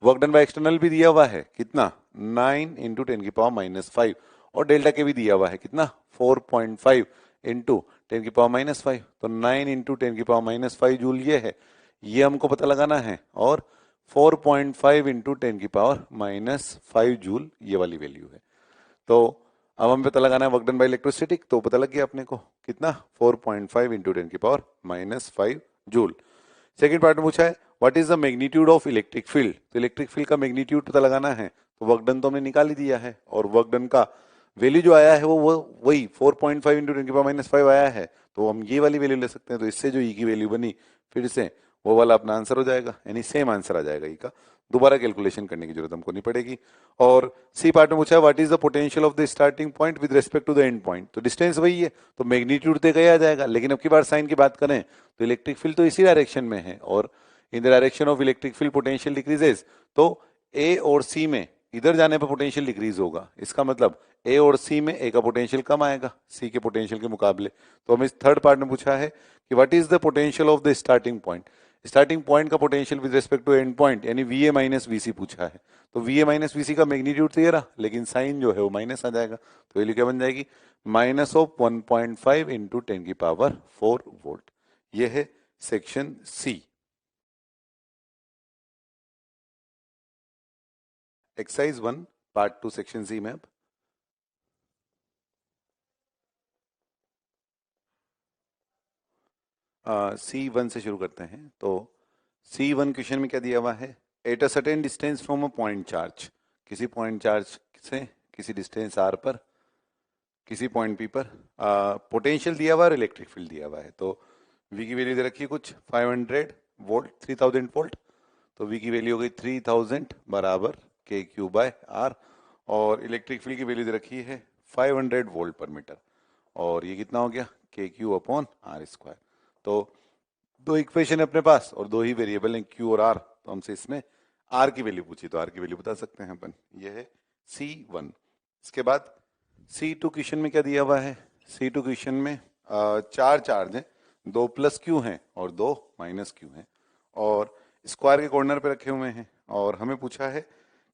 वर्क डन बाय एक्सटर्नल भी दिया हुआ है, कितना? 9 इंटू 10 की पावर माइनस 5, और डेल्टा के भी दिया हुआ है कितना? 4.5 इंटू 10 की पावर माइनस 5। तो 9 इंटू 10 की पावर माइनस 5 जूल ये है, ये हमको पता लगाना है, और 4.5 इंटू 10 की पावर माइनस 5 जूल ये वाली वैल्यू है। तो अब हमें पता लगाना है वर्क डन बाय इलेक्ट्रोस्टैटिक, तो पता लग गया अपने को कितना? 4.5 इंटू 10 की power minus 5 joule. Second part में पूछा है what is the magnitude of electric field. तो इलेक्ट्रिक फील्ड का मैग्नीट्यूड पता लगाना है, तो वर्क डन तो हमने निकाल ही दिया है, और वर्क डन का वैल्यू जो आया है वो वही 4.5 इंटू 10 की पावर माइनस 5 आया है। तो हम ये वाली वैल्यू ले सकते हैं, तो इससे जो ई की वैल्यू बनी फिर से वो वाला अपना आंसर हो जाएगा, यानी सेम आंसर आ जाएगा ई का, दोबारा कैलकुलेशन करने की जरूरत हमको नहीं पड़ेगी। और सी पार्ट में पूछा है what is the potential of the starting point with respect to the end point. तो डिस्टेंस वही है, तो मैग्नीट्यूड तो गया आ जाएगा, लेकिन अब की बार साइन की बात करें तो इलेक्ट्रिक फील्ड तो इसी डायरेक्शन में है, और इन the direction of electric field potential decreases. तो ए और सी में इधर जाने पर पोटेंशियल डिक्रीज होगा। इसका मतलब ए और सी में ए का पोटेंशियल कम आएगा सी के पोटेंशियल के मुकाबले। तो हमें इस थर्ड पार्ट में पूछा है कि what is the potential of the starting point. Starting point का potential with respect to end point यानी V A minus V C पूछा है। तो V A minus V C का मैग्नीट्यूड तो ये रहा, लेकिन साइन जो है वो माइनस आ जाएगा। तो वैल्यू क्या बन जाएगी, माइनस ऑफ 1.5 इंटू 10⁴ वोल्ट। ये है section C. Exercise 1 part 2 section C में अब C1 से शुरू करते हैं। तो C1 क्वेश्चन में क्या दिया हुआ है, at a certain distance from a point charge, किसी पॉइंट चार्ज से किसी डिस्टेंस r पर किसी पॉइंट p पर पोटेंशियल दिया हुआ है और इलेक्ट्रिक फील्ड दिया हुआ है। तो v की वैल्यू दे रखी है कुछ 500 वोल्ट 3000 वोल्ट। तो v की वैल्यू हो गई 3000 बराबर KQ/R और इलेक्ट्रिक फील्ड की वैल्यू दे रखी है 500 वोल्ट पर मीटर और ये कितना हो गया KQ/R²। तो दो इक्वेशन है अपने पास और दो ही वेरिएबल हैं Q और R। तो हमसे इसमें R की वैल्यू पूछी तो R की वैल्यू बता सकते हैं अपन। ये है C1। इसके बाद C2 क्वेश्चन में क्या दिया हुआ है, C2 क्वेश्चन में चार चार्ज हैं, 2 प्लस Q हैं और 2 माइनस Q हैं और स्क्वायर के कॉर्नर पे रखे हुए हैं और हमें पूछा है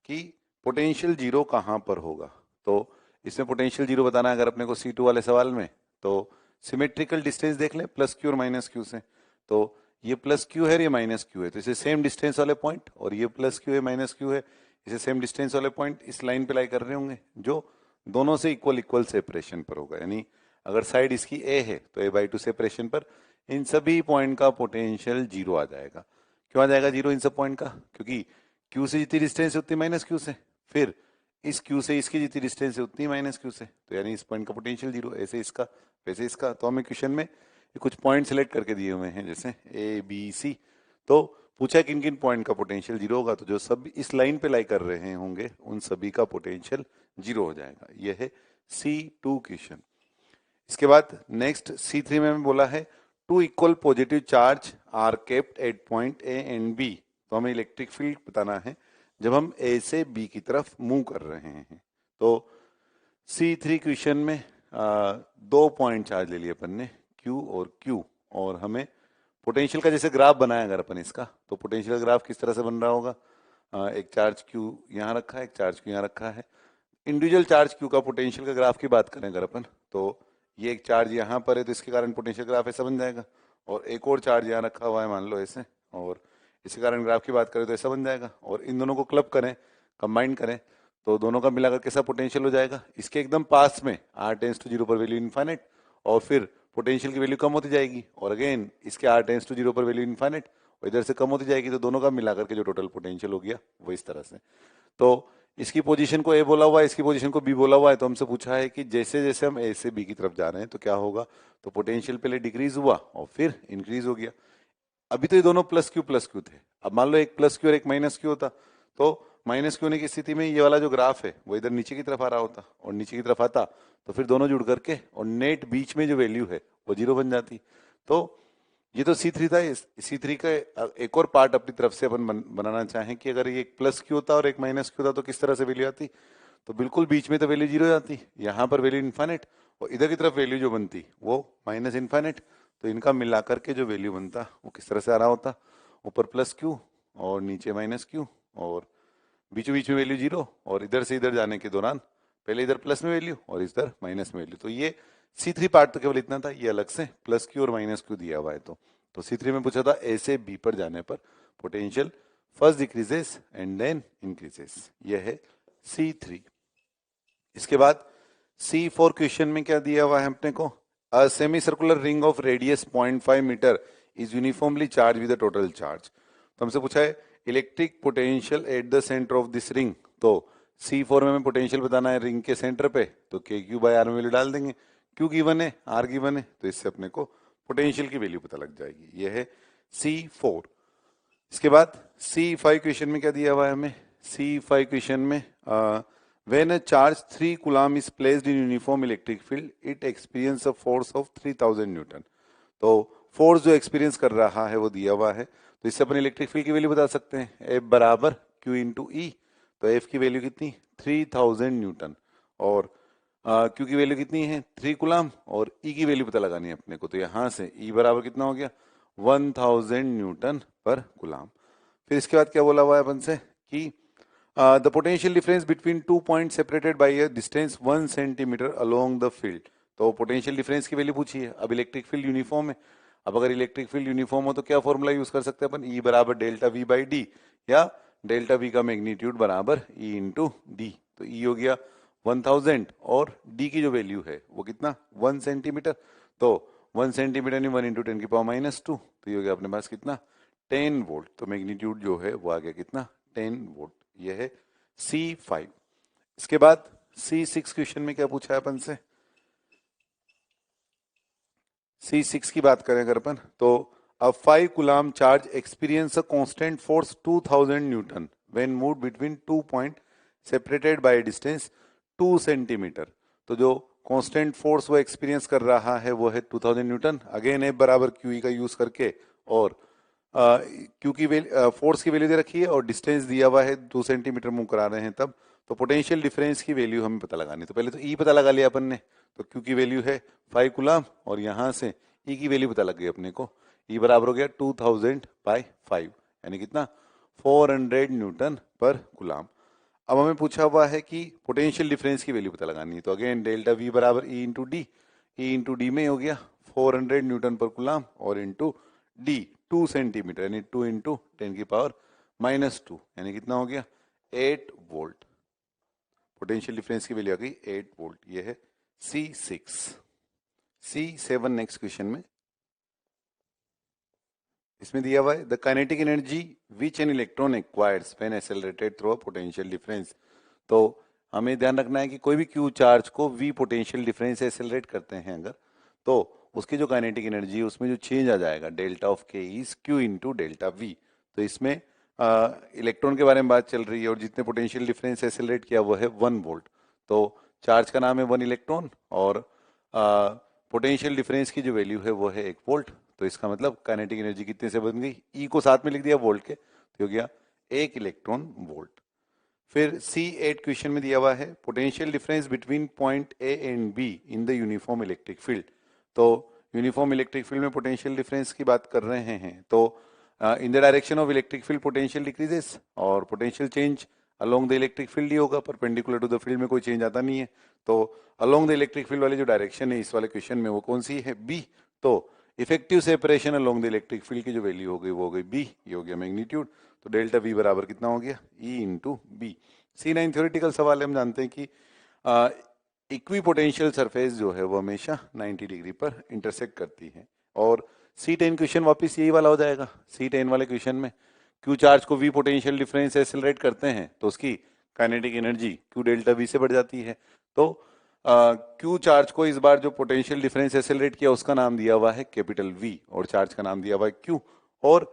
कि पोटेंशियल जीरो कहाँ पर होगा। तो इसमें पोटेंशियल जीरो बताना है अगर अपने को C2 वाले सवाल में, तो सिमेट्रिकल डिस्टेंस देख लें प्लस Q और माइनस Q से। तो ये प्लस Q है और ये माइनस Q है, तो इसे सेम डिस्टेंस वाले पॉइंट, और ये प्लस Q है माइनस Q है, इसे सेम डिस्टेंस वाले पॉइंट इस लाइन पे लाई कर रहे होंगे जो दोनों से इक्वल इक्वल सेपरेशन पर होगा। यानी अगर साइड इसकी A है तो A/2 सेपरेशन पर इन सभी पॉइंट का पोटेंशियल जीरो आ जाएगा। क्यों आ जाएगा जीरो इन सब पॉइंट का, क्योंकि Q से जितनी डिस्टेंस है उतनी माइनस Q से, फिर इस Q से इसकी जितनी डिस्टेंस है उतनी माइनस Q से, तो यानी इस पॉइंट का पोटेंशियल जीरो, ऐसे इसका वैसे इसका। तो हमें क्वेश्चन में कुछ पॉइंट सिलेक्ट करके दिए हुए हैं जैसे A B C। तो पूछा है किन किन पॉइंट का पोटेंशियल जीरो होगा, तो जो सब इस लाइन पे लाई कर रहे होंगे उन सभी का पोटेंशियल जीरो हो जाएगा। यह है C2 क्वेश्चन। इसके बाद नेक्स्ट C3 में हमें बोला है two equal positive charge are kept at point A and B। तो हमें इलेक्ट्रिक फील्ड बताना है जब हम A से B की तरफ मूव कर रहे हैं। तो C3 क्वेश्चन में दो पॉइंट चार्ज ले लिए अपन ने Q और Q, और हमें पोटेंशियल का जैसे ग्राफ बनाया अगर अपन इसका, तो पोटेंशियल ग्राफ किस तरह से बन रहा होगा, एक चार्ज Q यहाँ रखा है, एक चार्ज Q यहाँ रखा है। इंडिविजुअल चार्ज Q का पोटेंशियल का ग्राफ की बात करें अगर अपन, तो ये एक चार्ज यहाँ पर है तो इसके कारण पोटेंशियल ग्राफ ऐसा बन जाएगा, और एक और चार्ज यहाँ रखा हुआ है मान लो ऐसे, और इसके कारण ग्राफ की बात करें तो ऐसा बन जाएगा। और इन दोनों को क्लब करें, कंबाइन करें, तो दोनों का मिलाकर कैसा पोटेंशियल हो जाएगा, इसके एकदम पास में r → 0 पर वैल्यू इनफाइनाइट, और फिर पोटेंशियल की वैल्यू कम होती जाएगी, और अगेन इसके r → 0 पर वैल्यू इनफाइनाइट और इधर से कम होती जाएगी, तो दोनों का मिलाकर के जो टोटल पोटेंशियल हो गया वो इस तरह से। तो इसकी पोजीशन को A बोला हुआ है, इसकी पोजीशन को B बोला हुआ है। तो हमसे पूछा है कि जैसे जैसे हम A से B की तरफ जा रहे हैं तो क्या होगा, तो पोटेंशियल पहले डिक्रीज हुआ और फिर इंक्रीज हो गया। अभी तो ये दोनों प्लस Q थे, अब मान लो एक प्लस Q और एक माइनस Q होता, तो माइनस Q होने की स्थिति में ये वाला जो ग्राफ है वो इधर नीचे की तरफ आ रहा होता, और नीचे की तरफ आता तो फिर दोनों जुड़ करके और नेट बीच में जो वैल्यू है वो जीरो बन जाती। तो ये तो C3 था। C3 का एक और पार्ट अपनी तरफ से अपन बनाना चाहें कि अगर ये एक प्लस Q होता और एक माइनस Q होता तो किस तरह से वैल्यू आती, तो बिल्कुल बीच में तो वैल्यू जीरो जाती, यहाँ पर वैल्यू इन्फाइनाइट और इधर की तरफ वैल्यू जो बनती वो माइनस इन्फाइनाइट। तो इनका मिलाकर के जो वैल्यू बनता वो किस तरह से आ रहा होता, ऊपर प्लस Q और नीचे माइनस Q और बीचों बीच में वैल्यू जीरो, और इधर से इधर जाने के दौरान पहले इधर प्लस में वैल्यू और इधर माइनस में वैल्यू। तो ये C3 पार्ट तो केवल इतना था, ये अलग से प्लस Q और माइनस Q दिया हुआ है। तो C3 में पूछा था A से B पर जाने पर potential first decreases and then increases. ये है C3। इसके बाद C4 क्वेश्चन में क्या दिया हुआ है अपने को, a semi circular ring of radius 0.5 metre is uniformly charge with total charge. तो हमसे पूछा है electric potential at the centre of this ring. तो C4 में हमें पोटेंशियल बताना है रिंग के सेंटर पे, तो KQ/R में वैल्यू डाल देंगे, Q गिवन है R गिवन है, तो इससे अपने को पोटेंशियल की वैल्यू पता लग जाएगी। ये है C4। इसके बाद C5 क्वेश्चन में क्या दिया हुआ है हमें, C5 क्वेश्चन में when a charge 3 coulomb is placed in uniform electric field it experience a force of 3000 Newton. तो फोर्स जो एक्सपीरियंस कर रहा है वो दिया हुआ है, तो इससे अपन इलेक्ट्रिक फील्ड की वैल्यू बता सकते हैं, F बराबर Q इंटू ई। तो एफ की वैल्यू कितनी 3000 न्यूटन और क्यू की वैल्यू कितनी है 3 कूलम और ई की वैल्यू पता लगानी है अपने को। तो यहाँ से ई बराबर कितना हो गया 1000 न्यूटन पर कूलम। फिर इसके बाद क्या बोला हुआ है अपन से कि the potential difference between 2 point separated by a distance 1 centimetre along the field. तो पोटेंशियल डिफरेंस की वैल्यू पूछी है। अब इलेक्ट्रिक फील्ड यूनिफॉर्म है। अब अगर इलेक्ट्रिक फील्ड यूनिफॉर्म हो तो क्या फॉर्मूला यूज कर सकते हैं अपन, ई बराबर डेल्टा वी बाई डी या डेल्टा वी का मैग्नीट्यूड बराबर ई इंटू डी। तो ई हो गया 1000 और डी की जो वैल्यू है वो कितना 1 सेंटीमीटर। तो 1 सेंटीमीटर नहीं 1 इंटू 10 की पावर -2, तो ये हो गया अपने पास कितना 10 वोल्ट। तो मैग्नीट्यूड जो है वो आ गया कितना 10 वोल्ट। ये है C5। इसके बाद C6 क्वेश्चन में क्या पूछा है अपन से, C6 की बात करें अगर अपन तो a 5 coulomb charge experience a constant force 2000 Newton when moved between 2 point separated by distance 2 centimetre. तो जो कांस्टेंट फोर्स वो एक्सपीरियंस कर रहा है वो है 2000 न्यूटन। अगेन F बराबर QE का यूज करके और क्यू की फोर्स की वैल्यू दे रखी है और डिस्टेंस दिया हुआ है 2 सेंटीमीटर मूव करा रहे हैं तब। तो पोटेंशियल डिफरेंस की वैल्यू हमें पता लगानी। तो पहले तो ई पता लगा लिया अपन ने। तो क्यू की वैल्यू है 5 कूलम और यहाँ से ई की वैल्यू पता लग गई अपने को। ई बराबर हो गया 2000 बाई 5 यानी कितना 400 न्यूटन पर कूलम। अब हमें पूछा हुआ है कि पोटेंशियल डिफरेंस की वैल्यू पता लगानी है। तो अगेन डेल्टा वी बराबर ई इंटू डी। ई इंटू डी में हो गया 400 न्यूटन पर कूलम और इंटू डी 2 सेंटीमीटर यानी 2 इंटू 10 की पावर -2 यानी कितना हो गया 8 वोल्ट। पोटेंशियल डिफरेंस की वैल्यू आ गई 8 वोल्ट। ये है C6। C7 नेक्स्ट क्वेश्चन में इसमें दिया हुआ है the kinetic energy which an electron acquires when accelerated through a potential difference. तो हमें ध्यान रखना है कि कोई भी क्यू चार्ज को v पोटेंशियल डिफरेंस से एक्सेलरेट करते हैं अगर तो उसकी जो काइनेटिक एनर्जी है उसमें जो चेंज आ जाएगा डेल्टा ऑफ के is Q into delta we. तो इसमें इलेक्ट्रॉन के बारे में बात चल रही है और जितने पोटेंशियल डिफरेंस एक्सेलरेट किया वो है 1 वोल्ट। तो चार्ज का नाम है 1 इलेक्ट्रॉन और पोटेंशियल डिफरेंस की जो वैल्यू है वो है 1 वोल्ट। तो इसका मतलब काइनेटिक एनर्जी कितने से बन गई, ई को साथ में लिख दिया वोल्ट के, तो हो गया 1 इलेक्ट्रॉन वोल्ट। फिर C8 क्वेश्चन में दिया हुआ है potential difference between point A and B in the uniform electric field. तो यूनिफॉर्म इलेक्ट्रिक फील्ड में पोटेंशियल डिफरेंस की बात कर रहे हैं। तो in the direction of electric field potential decreases और potential change along the electric field ही होगा, परपेंडिकुलर टू द फील्ड में कोई चेंज आता नहीं है। तो अलोंग द इलेक्ट्रिक फील्ड वाली जो डायरेक्शन है इस वाले क्वेश्चन में वो कौन सी है, बी। तो effective separation along the electric field की जो वैल्यू हो गई वो हो गई बी, ये हो गया मैग्नीट्यूड। तो डेल्टा वी बराबर कितना हो गया E into B. C9 theoretical सवाल है, हम जानते हैं कि इक्वी पोटेंशियल सरफेस जो है वो हमेशा 90 डिग्री पर इंटरसेक्ट करती है। और C10 क्वेश्चन वापस यही वाला हो जाएगा। C10 वाले क्वेश्चन में क्यू चार्ज को v पोटेंशियल डिफरेंस से एक्सेलरेट करते हैं तो उसकी kinetic energy Q delta v से बढ़ जाती है। तो क्यू चार्ज को इस बार जो पोटेंशियल डिफरेंस एक्सेलरेट किया उसका नाम दिया हुआ है कैपिटल V और चार्ज का नाम दिया हुआ है Q और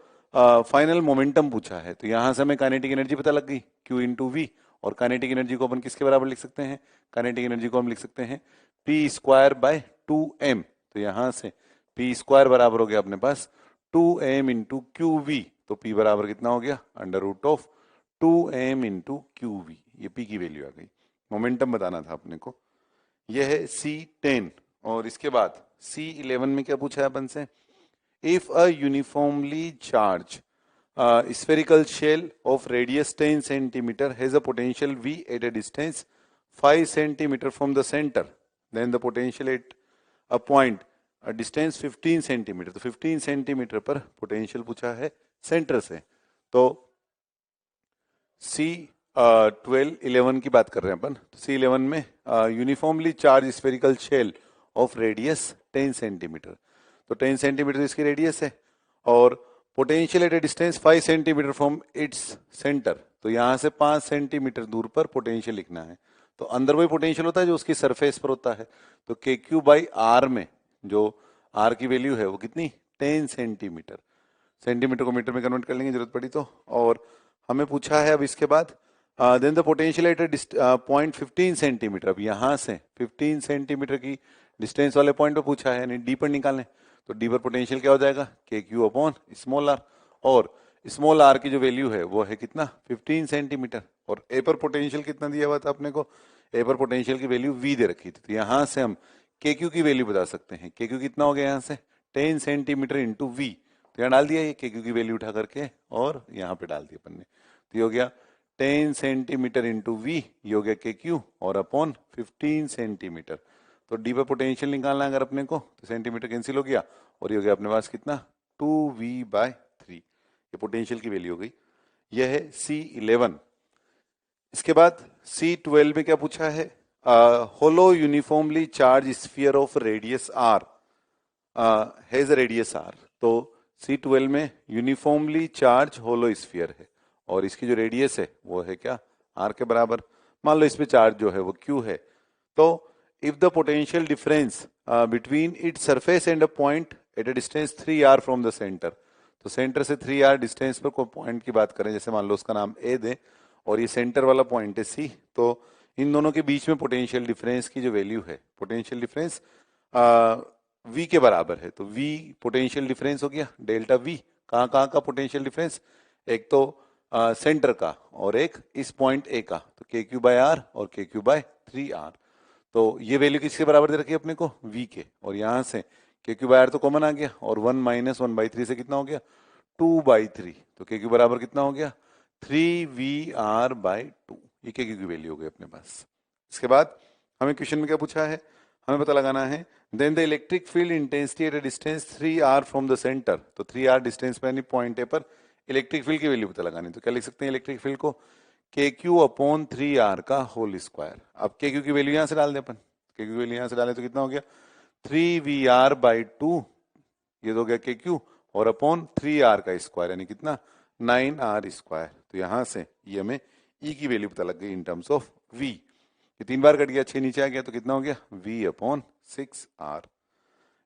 फाइनल मोमेंटम पूछा है। तो यहां से हमें काइनेटिक एनर्जी पता लग गई Q इंटू वी और काइनेटिक एनर्जी को अपन किसके बराबर लिख सकते हैं, काइनेटिक एनर्जी को हम लिख सकते हैं P स्क्वायर बाय 2m। तो यहां से P स्क्वायर बराबर हो गया अपने पास 2m इंटू क्यू वी। तो P बराबर कितना हो गया under root of 2m into Q V. ये P की वैल्यू आ गई। मोमेंटम बताना था अपने को। यह है C10 और इसके बाद C11 में क्या पूछा है अपन से, if a uniformly charge spherical shell of radius 10 centimeter has a potential V at a distance 5 centimeter from the center, then the potential at a point a distance 15 centimeter। तो 15 centimetre पर potential पूछा है centre से। तो C11 की बात कर रहे हैं अपन। तो C11 में uniformly charge spherical shell of radius 10 centimetre. तो 10 सेंटीमीटर इसकी रेडियस है और potential at a distance 5 centimetre from its centre. तो यहां से 5 सेंटीमीटर दूर पर पोटेंशियल लिखना है। तो अंदर वही पोटेंशियल होता है जो उसकी सरफेस पर होता है। तो के क्यू बाई आर में जो आर की वैल्यू है वो कितनी 10 सेंटीमीटर। सेंटीमीटर को मीटर में कन्वर्ट कर लेंगे जरूरत पड़ी तो। और हमें पूछा है अब इसके बाद then the potential at a point 15 centimetre. अब यहाँ से 15 सेंटीमीटर की डिस्टेंस वाले पॉइंट पे पूछा है यानी डी पर निकालें। तो डी पर पोटेंशियल क्या हो जाएगा के क्यू अपॉन स्मॉल आर और स्मॉल आर की जो वैल्यू है वो है कितना 15 सेंटीमीटर, और ए पर पोटेंशियल कितना दिया हुआ था अपने को, ए पर पोटेंशियल की वैल्यू वी दे रखी थी, तो यहां से हम के क्यू की वैल्यू बता सकते हैं। के क्यू कितना हो गया यहाँ से 10 सेंटीमीटर इंटू वी, तो यहाँ डाल दिया ये के क्यू की वैल्यू उठा करके और यहाँ पे डाल दिया अपन ने, तो ये हो गया 10 सेंटीमीटर इंटू वी, ये हो गया के क्यू और अपॉन 15 सेंटीमीटर। तो डी पर पोटेंशियल निकालना है अगर अपने को, तो सेंटीमीटर कैंसिल हो गया और ये हो गया अपने पास कितना 2v/3, ये पोटेंशियल की वैल्यू हो गई। यह है C11। इसके बाद C12 में क्या पूछा है, hollow uniformly charge sphere of radius r has radius r। तो C12 में यूनिफॉर्मली चार्ज होलो स्फीयर है और इसकी जो रेडियस है वो है क्या r के बराबर। मान लो इसमें चार्ज जो है वो q है, तो if the potential difference between its surface and a point eight a distance 3r from the centre, तो सेंटर से 3r डिस्टेंस पर कोई पॉइंट की बात करें, जैसे मान लो उसका नाम a दें और ये सेंटर वाला पॉइंट है c, तो इन दोनों के बीच में पोटेंशियल डिफरेंस की जो वैल्यू है, पोटेंशियल डिफरेंस v के बराबर है, तो v पोटेंशियल डिफरेंस हो गया डेल्टा v। कहाँ कहाँ का पोटेंशियल डिफरेंस, एक तो सेंटर का और एक इस पॉइंट a का, तो के क्यू बाय आर और के क्यू बाय 3r। तो ये वैल्यू किसके बराबर दे रखी है अपने को v के, और यहाँ से के क्यू बाय आर तो कॉमन आ गया और 1 माइनस 1/3 से कितना हो गया 2/3, तो के क्यू बराबर कितना हो गया 3vr/2, ये के क्यू की वैल्यू हो गई अपने पास। इसके बाद हमें क्वेश्चन में क्या पूछा है, हमें पता लगाना है then the electric field intensity at a distance 3r from the centre, तो 3r डिस्टेंस पर यानी पॉइंट ए पर इलेक्ट्रिक फील्ड की वैल्यू पता लगानी, तो क्या लिख सकते हैं इलेक्ट्रिक फील्ड को के क्यू अपॉन 3r का होल स्क्वायर। अब के क्यू की वैल्यू यहां से डाल दे अपन, के क्यू की वैल्यू यहां से डाले तो कितना हो गया 3vr/2, ये तो हो गया के क्यू और अपॉन 3r का स्क्वायर यानी कितना 9r स्क्वायर। तो यहां से ये हमें ई की वैल्यू पता लग गई इन टर्म्स ऑफ v, ये 3 बार कट गया 6 नीचे आ गया, तो कितना हो गया v/6r।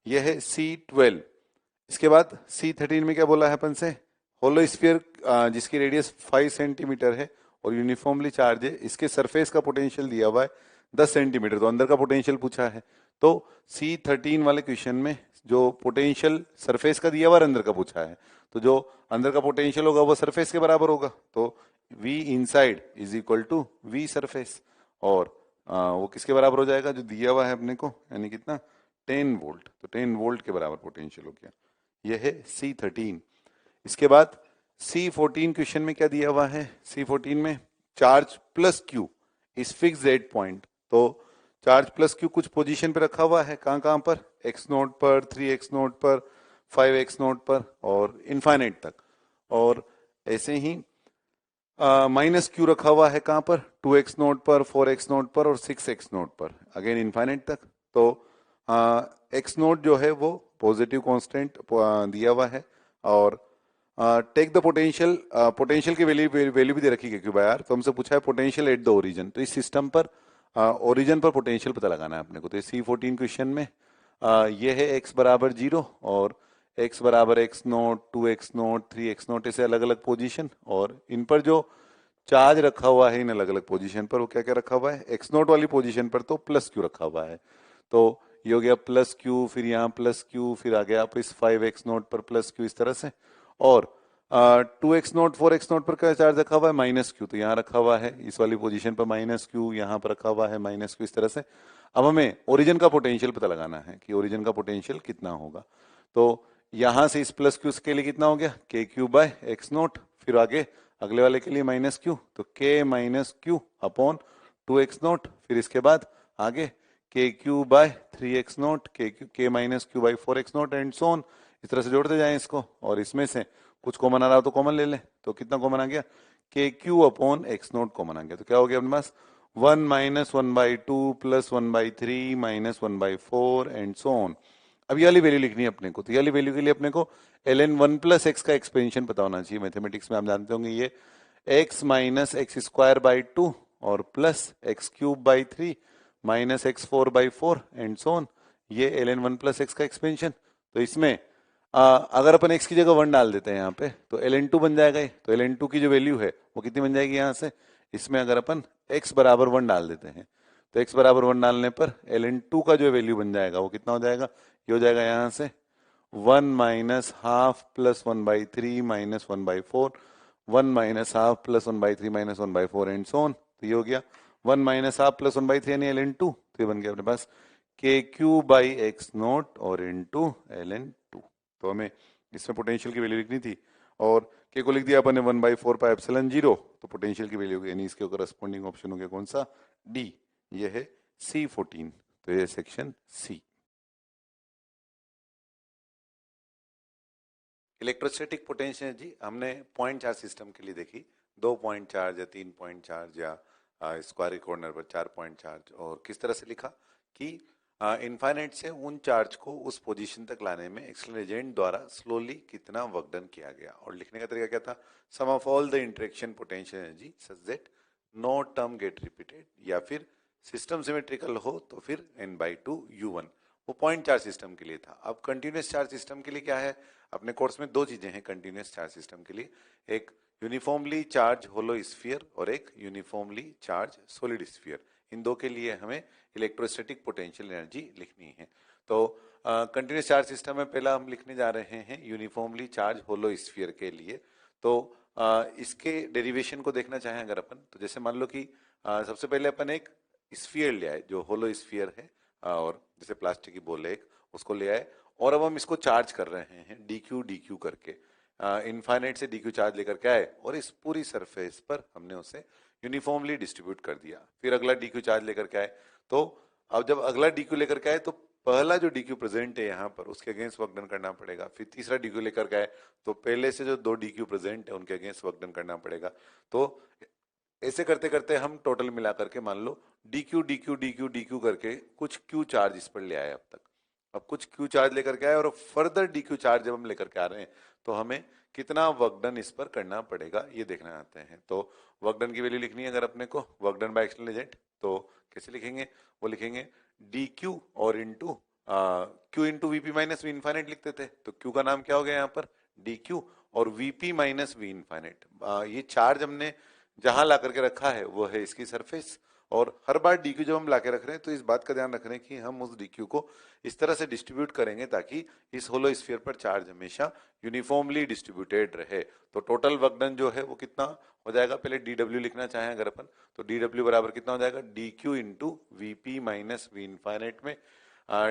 यह है C12। इसके बाद C13 में क्या बोला है अपन से, होलो स्फीयर जिसकी रेडियस 5 सेंटीमीटर है और यूनिफॉर्मली चार्ज है, इसके सरफेस का पोटेंशियल दिया हुआ है 10 सेंटीमीटर, तो अंदर का पोटेंशियल पूछा है। तो C13 वाले क्वेश्चन में जो पोटेंशियल सरफेस का दिया हुआ है अंदर का पूछा है, तो जो अंदर का पोटेंशियल होगा वो सरफेस के बराबर होगा, तो V inside is equal to V surface, और वो किसके बराबर हो जाएगा जो दिया हुआ है अपने को, यानी कितना 10 वोल्ट, तो 10 वोल्ट के बराबर पोटेंशियल हो गया। यह है C13। इसके बाद C14 क्वेश्चन में क्या दिया हुआ है, C14 में charge plus Q is fixed at point, तो चार्ज प्लस क्यू कुछ पोजीशन पे रखा हुआ है, कहाँ कहाँ पर x नोट पर, 3x नोट पर, 5x नोट पर और इनफाइनाइट तक, और ऐसे ही माइनस क्यू रखा हुआ है कहाँ पर 2x नोट पर, 4x नोट पर और 6x नोट पर, अगेन इनफाइनाइट तक। तो x नोट जो है वो पॉजिटिव कांस्टेंट दिया हुआ है, और टेक द पोटेंशियल, पोटेंशियल की वैल्यू भी दे रखी है क्यू बाय आर, तो हमसे पूछा है पोटेंशियल एट द ओरिजिन, तो इस सिस्टम पर ओरिजिन पर पोटेंशियल पता लगाना है अपने को। तो C14 क्वेश्चन में ये है x बराबर 0 और x बराबर x note, 2x note, 3x note, ऐसे अलग अलग पोजीशन, और इन पर जो चार्ज रखा हुआ है इन अलग अलग पोजीशन पर वो क्या क्या रखा हुआ है, x नोट वाली पोजीशन पर तो प्लस क्यू रखा हुआ है, तो ये हो गया प्लस क्यू, फिर यहाँ प्लस क्यू, फिर आ गया आप इस 5x नोट पर प्लस क्यू इस तरह से, और 2x नोट 4x नोट पर क्या चार्ज रखा हुआ है माइनस क्यू, तो यहाँ रखा हुआ है इस वाली पोजीशन पर माइनस क्यू, यहाँ पर रखा हुआ है माइनस क्यू इस तरह से। अब हमें ओरिजिन का पोटेंशियल पता लगाना है कि ओरिजिन का पोटेंशियल कितना होगा, तो यहाँ से इस प्लस क्यू के लिए कितना हो गया के क्यू बाय एक्स नोट, फिर आगे अगले वाले के लिए माइनस क्यू, तो के minus Q upon 2x note, फिर इसके बाद आगे K Q by 3x naught, K minus Q by 4x naught and so on, इस तरह से जोड़ते जाएं इसको, और इसमें से कुछ कॉमन आ रहा हो तो कॉमन ले लें, तो कितना कॉमन आ गया के Q upon x not common आ गया, तो क्या हो गया अपने पास 1 minus 1/2 plus 1/3 minus 1/4 and so on. अब ये वाली वैल्यू लिखनी है अपने को, तो ये वाली वैल्यू के लिए अपने को ln 1 प्लस एक्स का एक्सपेंशन पता होना चाहिए, मैथमेटिक्स में आप जानते होंगे ये x minus x square by 2 और plus x cube by 3 minus x4/4 and so on, ये ln 1 प्लस एक्स का एक्सपेंशन। तो इसमें अगर अपन x की जगह 1 डाल देते हैं यहाँ पे तो ln2 बन जाएगा ये, तो ln2 की जो वैल्यू है वो कितनी बन जाएगी यहाँ से, इसमें अगर अपन x बराबर 1 डाल देते हैं तो x बराबर 1 डालने पर ln2 का जो वैल्यू बन जाएगा वो कितना हो जाएगा, ये हो जाएगा यहाँ से 1 minus half plus 1/3 minus 1/4, 1 minus half plus 1/3 minus 1/4 and so on. तो ये हो गया 1 माइनस हाफ प्लस 1/3 यानी ln2। तो ये बन गया अपने पास KQ/x0 और इनटू ln2। तो हमें इसमें पोटेंशियल की वैल्यू लिखनी थी और के को लिख दिया अपन ने 1/4 पाई एप्सिलॉन 0। तो पोटेंशियल की वैल्यू यानी इसके करस्पॉन्डिंग ऑप्शन हो गया कौन सा, डी। ये है C14। तो ये section C. Electrostatic potential energy हमने पॉइंट चार्ज सिस्टम के लिए देखी, 2 पॉइंट चार्ज या 3 पॉइंट चार्ज या स्क्वायर कॉर्नर पर 4 पॉइंट चार्ज, और किस तरह से लिखा कि इनफाइनाइट से उन चार्ज को उस पोजीशन तक लाने में एक्सटर्नल एजेंट द्वारा स्लोली कितना वर्क डन किया गया। और लिखने का तरीका क्या था, sum of all the interaction potential energy such that no term get repeated, या फिर सिस्टम सिमेट्रिकल हो तो फिर n/2 u1। वो पॉइंट चार्ज सिस्टम के लिए था। अब कंटिन्यूस चार्ज सिस्टम के लिए क्या है, अपने कोर्स में दो चीजें हैं कंटिन्यूस चार्ज सिस्टम के लिए, एक यूनिफॉर्मली चार्ज होलो स्फीयर और एक यूनिफॉर्मली चार्ज सॉलिड स्फीयर। इन दो के लिए हमें इलेक्ट्रोस्टैटिक पोटेंशियल एनर्जी लिखनी है। तो कंटिन्यूस चार्ज सिस्टम में पहला हम लिखने जा रहे हैं यूनिफॉर्मली चार्ज होलो स्फीयर के लिए। तो इसके डेरिवेशन को देखना चाहें अगर अपन, तो जैसे मान लो कि सबसे पहले अपन एक स्फीयर ले आए जो होलो स्फीयर है, और जैसे प्लास्टिक की बॉल है एक, उसको ले आए और अब हम इसको चार्ज कर रहे हैं dq करके, इनफाइनाइट से dq चार्ज लेकर के आए और इस पूरी सरफेस पर हमने उसे यूनिफॉर्मली डिस्ट्रीब्यूट कर दिया। फिर अगला dq चार्ज लेकर के आए, तो अब जब अगला dq लेकर के आए तो पहला जो dq प्रेजेंट है यहाँ पर उसके अगेंस्ट वर्क डन करना पड़ेगा। फिर तीसरा dq लेकर के आए तो पहले से जो दो dq प्रेजेंट है उनके अगेंस्ट वर्क डन करना पड़ेगा। तो ऐसे करते करते हम टोटल मिला करके मान लो dq करके कुछ q चार्ज इस पर ले आए अब तक। अब कुछ q चार्ज लेकर के आए और फर्दर dq चार्ज जब हम लेकर के आ रहे हैं तो हमें कितना वर्क डन इस पर करना पड़ेगा ये देखना चाहते हैं। तो वर्क डन की वैल्यू लिखनी है अगर अपने को, work done by external agent, तो कैसे लिखेंगे, वो लिखेंगे dq और into q into VP minus V infinite लिखते थे, तो q का नाम क्या हो गया यहाँ पर dq, और vp माइनस वी इनफाइनाइट, ये चार्ज हमने जहां ला करके रखा है वो है इसकी सरफेस। और हर बार dq जब हम ला के रख रहे हैं तो इस बात का ध्यान रख रहे हैं कि हम उस dq को इस तरह से डिस्ट्रीब्यूट करेंगे ताकि इस होलो स्फीयर पर चार्ज हमेशा यूनिफॉर्मली डिस्ट्रीब्यूटेड रहे। तो टोटल वर्क डन जो है वो कितना हो जाएगा, पहले dw लिखना चाहें अगर अपन, तो dw बराबर कितना हो जाएगा dq into VP minus V infinite में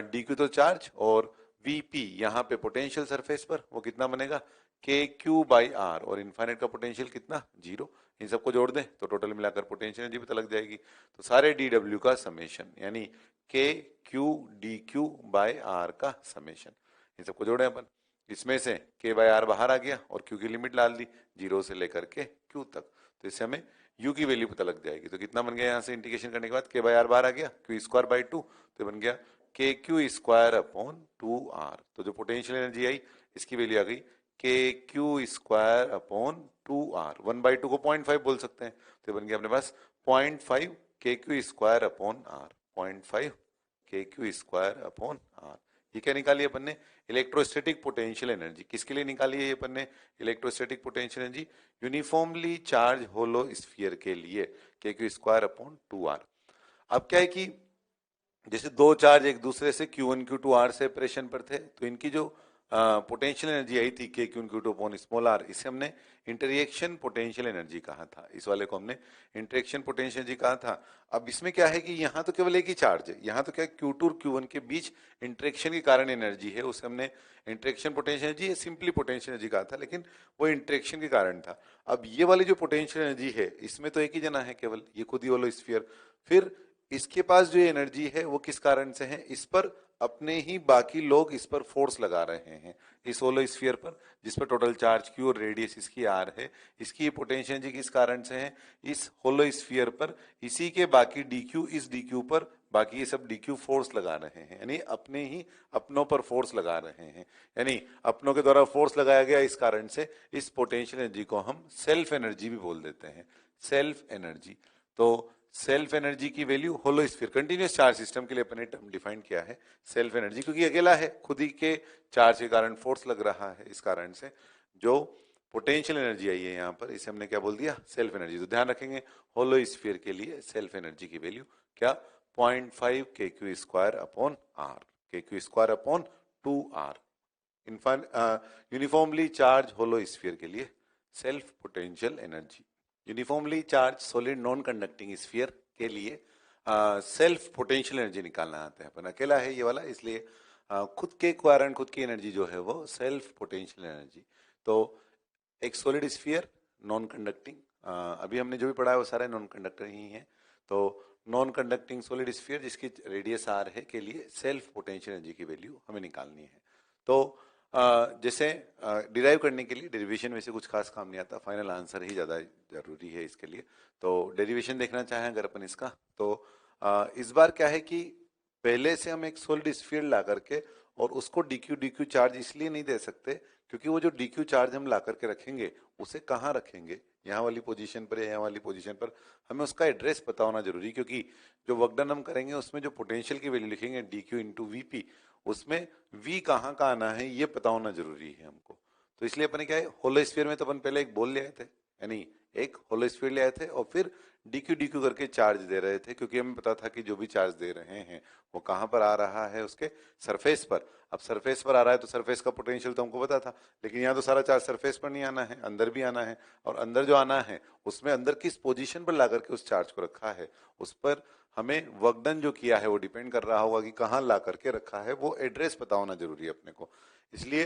dq तो चार्ज और vp यहाँ पे पोटेंशियल सरफेस पर, वो कितना बनेगा KQ/R, और इनफाइनाइट का पोटेंशियल कितना, 0। इन सबको जोड़ दें तो टोटल मिलाकर पोटेंशियल एनर्जी पता लग जाएगी। तो सारे dw का समेशन यानी KQ/dQ/R का समेशन, इन सबको जोड़े अपन, इसमें से K/R बाहर आ गया और Q की लिमिट डाल दी 0 से लेकर के Q तक, तो इससे हमें U की वैल्यू पता लग जाएगी। तो कितना बन गया यहाँ से इंटीग्रेशन करने के बाद K/R बाहर आ गया, Q²/2, तो बन गया KQ²/2R। तो जो पोटेंशियल एनर्जी आई इसकी वैल्यू आ गई KQ²/2R। 1/2 को 0.5 बोल सकते हैं, तो बन गया अपने पास 0.5 KQ²/R, 0.5 KQ²/R। ये क्या निकाली अपन ने, इलेक्ट्रोस्टैटिक पोटेंशियल एनर्जी। किसके लिए निकाली है ये अपन ने electrostatic potential energy, uniformly charge hollow sphere के लिए KQ²/2R। अब क्या है कि जैसे दो चार्ज एक दूसरे से Q1 Q2 R सेपरेशन पर थे, तो इनकी जो पोटेंशियल एनर्जी आई थी K Q2 upon small r, इसे हमने इंटरेक्शन पोटेंशियल एनर्जी कहा था। इस वाले को हमने इंटरेक्शन पोटेंशियल एनर्जी कहा था। अब इसमें क्या है कि यहाँ तो केवल एक ही चार्ज है, यहाँ तो क्या Q2 और Q1 के बीच इंटरेक्शन के कारण एनर्जी है, उसे हमने interaction potential energy simply potential energy कहा था, लेकिन वो इंटरेक्शन के कारण था। अब ये वाली जो पोटेंशियल एनर्जी है इसमें तो एक ही जना है केवल, ये खुद ही वाला स्फीयर, फिर इसके पास जो एनर्जी है वो किस कारण से है, इस पर अपने ही बाकी लोग इस पर फोर्स लगा रहे हैं, इस होलो स्फीयर पर जिस पर टोटल चार्ज Q और रेडियस इसकी R है, इसकी पोटेंशियल एनर्जी किस कारण से है, इस होलो स्फीयर पर इसी के बाकी dq, इस dq पर बाकी ये सब dq फोर्स लगा रहे हैं, यानी अपने ही अपनों पर फोर्स लगा रहे हैं, यानी अपनों के द्वारा फोर्स लगाया गया। इस कारण से इस पोटेंशियल एनर्जी को हम सेल्फ एनर्जी भी बोल देते हैं, सेल्फ एनर्जी। तो सेल्फ एनर्जी की value hollow sphere continuous charge system के लिए अपने टर्म डिफाइन किया है सेल्फ एनर्जी, क्योंकि अकेला है, खुद ही के चार्ज के कारण फोर्स लग रहा है, इस कारण से जो पोटेंशियल एनर्जी आई है यहाँ पर इसे हमने क्या बोल दिया, सेल्फ एनर्जी। तो ध्यान रखेंगे होलो स्फीयर के लिए सेल्फ एनर्जी की वैल्यू क्या, 0.5 KQ² upon R, KQ² upon 2R। Uniformly charge hollow sphere के लिए self potential energy, uniformly charge solid non conducting sphere के लिए सेल्फ पोटेंशियल एनर्जी निकालना आता है। अपन अकेला है ये वाला, इसलिए खुद के कारण खुद की एनर्जी जो है वो सेल्फ पोटेंशियल एनर्जी। तो एक सॉलिड स्फीयर नॉन कंडक्टिंग, अभी हमने जो भी पढ़ा है वो सारे नॉन कंडक्टर ही हैं। तो नॉन कंडक्टिंग सॉलिड स्फीयर जिसकी रेडियस आर है के लिए सेल्फ पोटेंशियल एनर्जी की वैल्यू हमें निकालनी है। तो जैसे डिराइव करने के लिए डेरिवेशन में से कुछ खास काम नहीं आता, फाइनल आंसर ही ज़्यादा जरूरी है इसके लिए। तो डेरिवेशन देखना चाहें अगर अपन इसका, तो इस बार क्या है कि पहले से हम एक सॉलिड स्फीयर ला करके और उसको डीक्यू डीक्यू चार्ज इसलिए नहीं दे सकते क्योंकि वो जो डीक्यू चार्ज हम ला करके रखेंगे उसे कहाँ रखेंगे, यहाँ वाली पोजीशन पर या यहाँ वाली पोजीशन पर, हमें उसका एड्रेस पता होना जरूरी, क्योंकि जो वर्क डन हम करेंगे उसमें जो पोटेंशियल की वैल्यू लिखेंगे डीक्यू इंटू वीपी, उसमें v कहाँ का आना है ये पता होना जरूरी है हमको। तो इसलिए अपने क्या है, होलो स्फीयर में तो अपन पहले एक बॉल ले आए थे, यानी एक होलो स्फीयर ले आए थे और फिर डीक्यू डीक्यू करके चार्ज दे रहे थे, क्योंकि हमें पता था कि जो भी चार्ज दे रहे हैं वो कहाँ पर आ रहा है, उसके सरफेस पर। अब सरफेस पर आ रहा है तो सरफेस का पोटेंशियल तो हमको पता था, लेकिन यहाँ तो सारा चार्ज सरफेस पर नहीं आना है, अंदर भी आना है, और अंदर जो आना है उसमें अंदर किस पोजीशन पर ला करके उस चार्ज को रखा है उस पर हमें वर्क डन जो किया है वो डिपेंड कर रहा होगा कि कहाँ ला करके रखा है, वो एड्रेस पता होना जरूरी है अपने को। इसलिए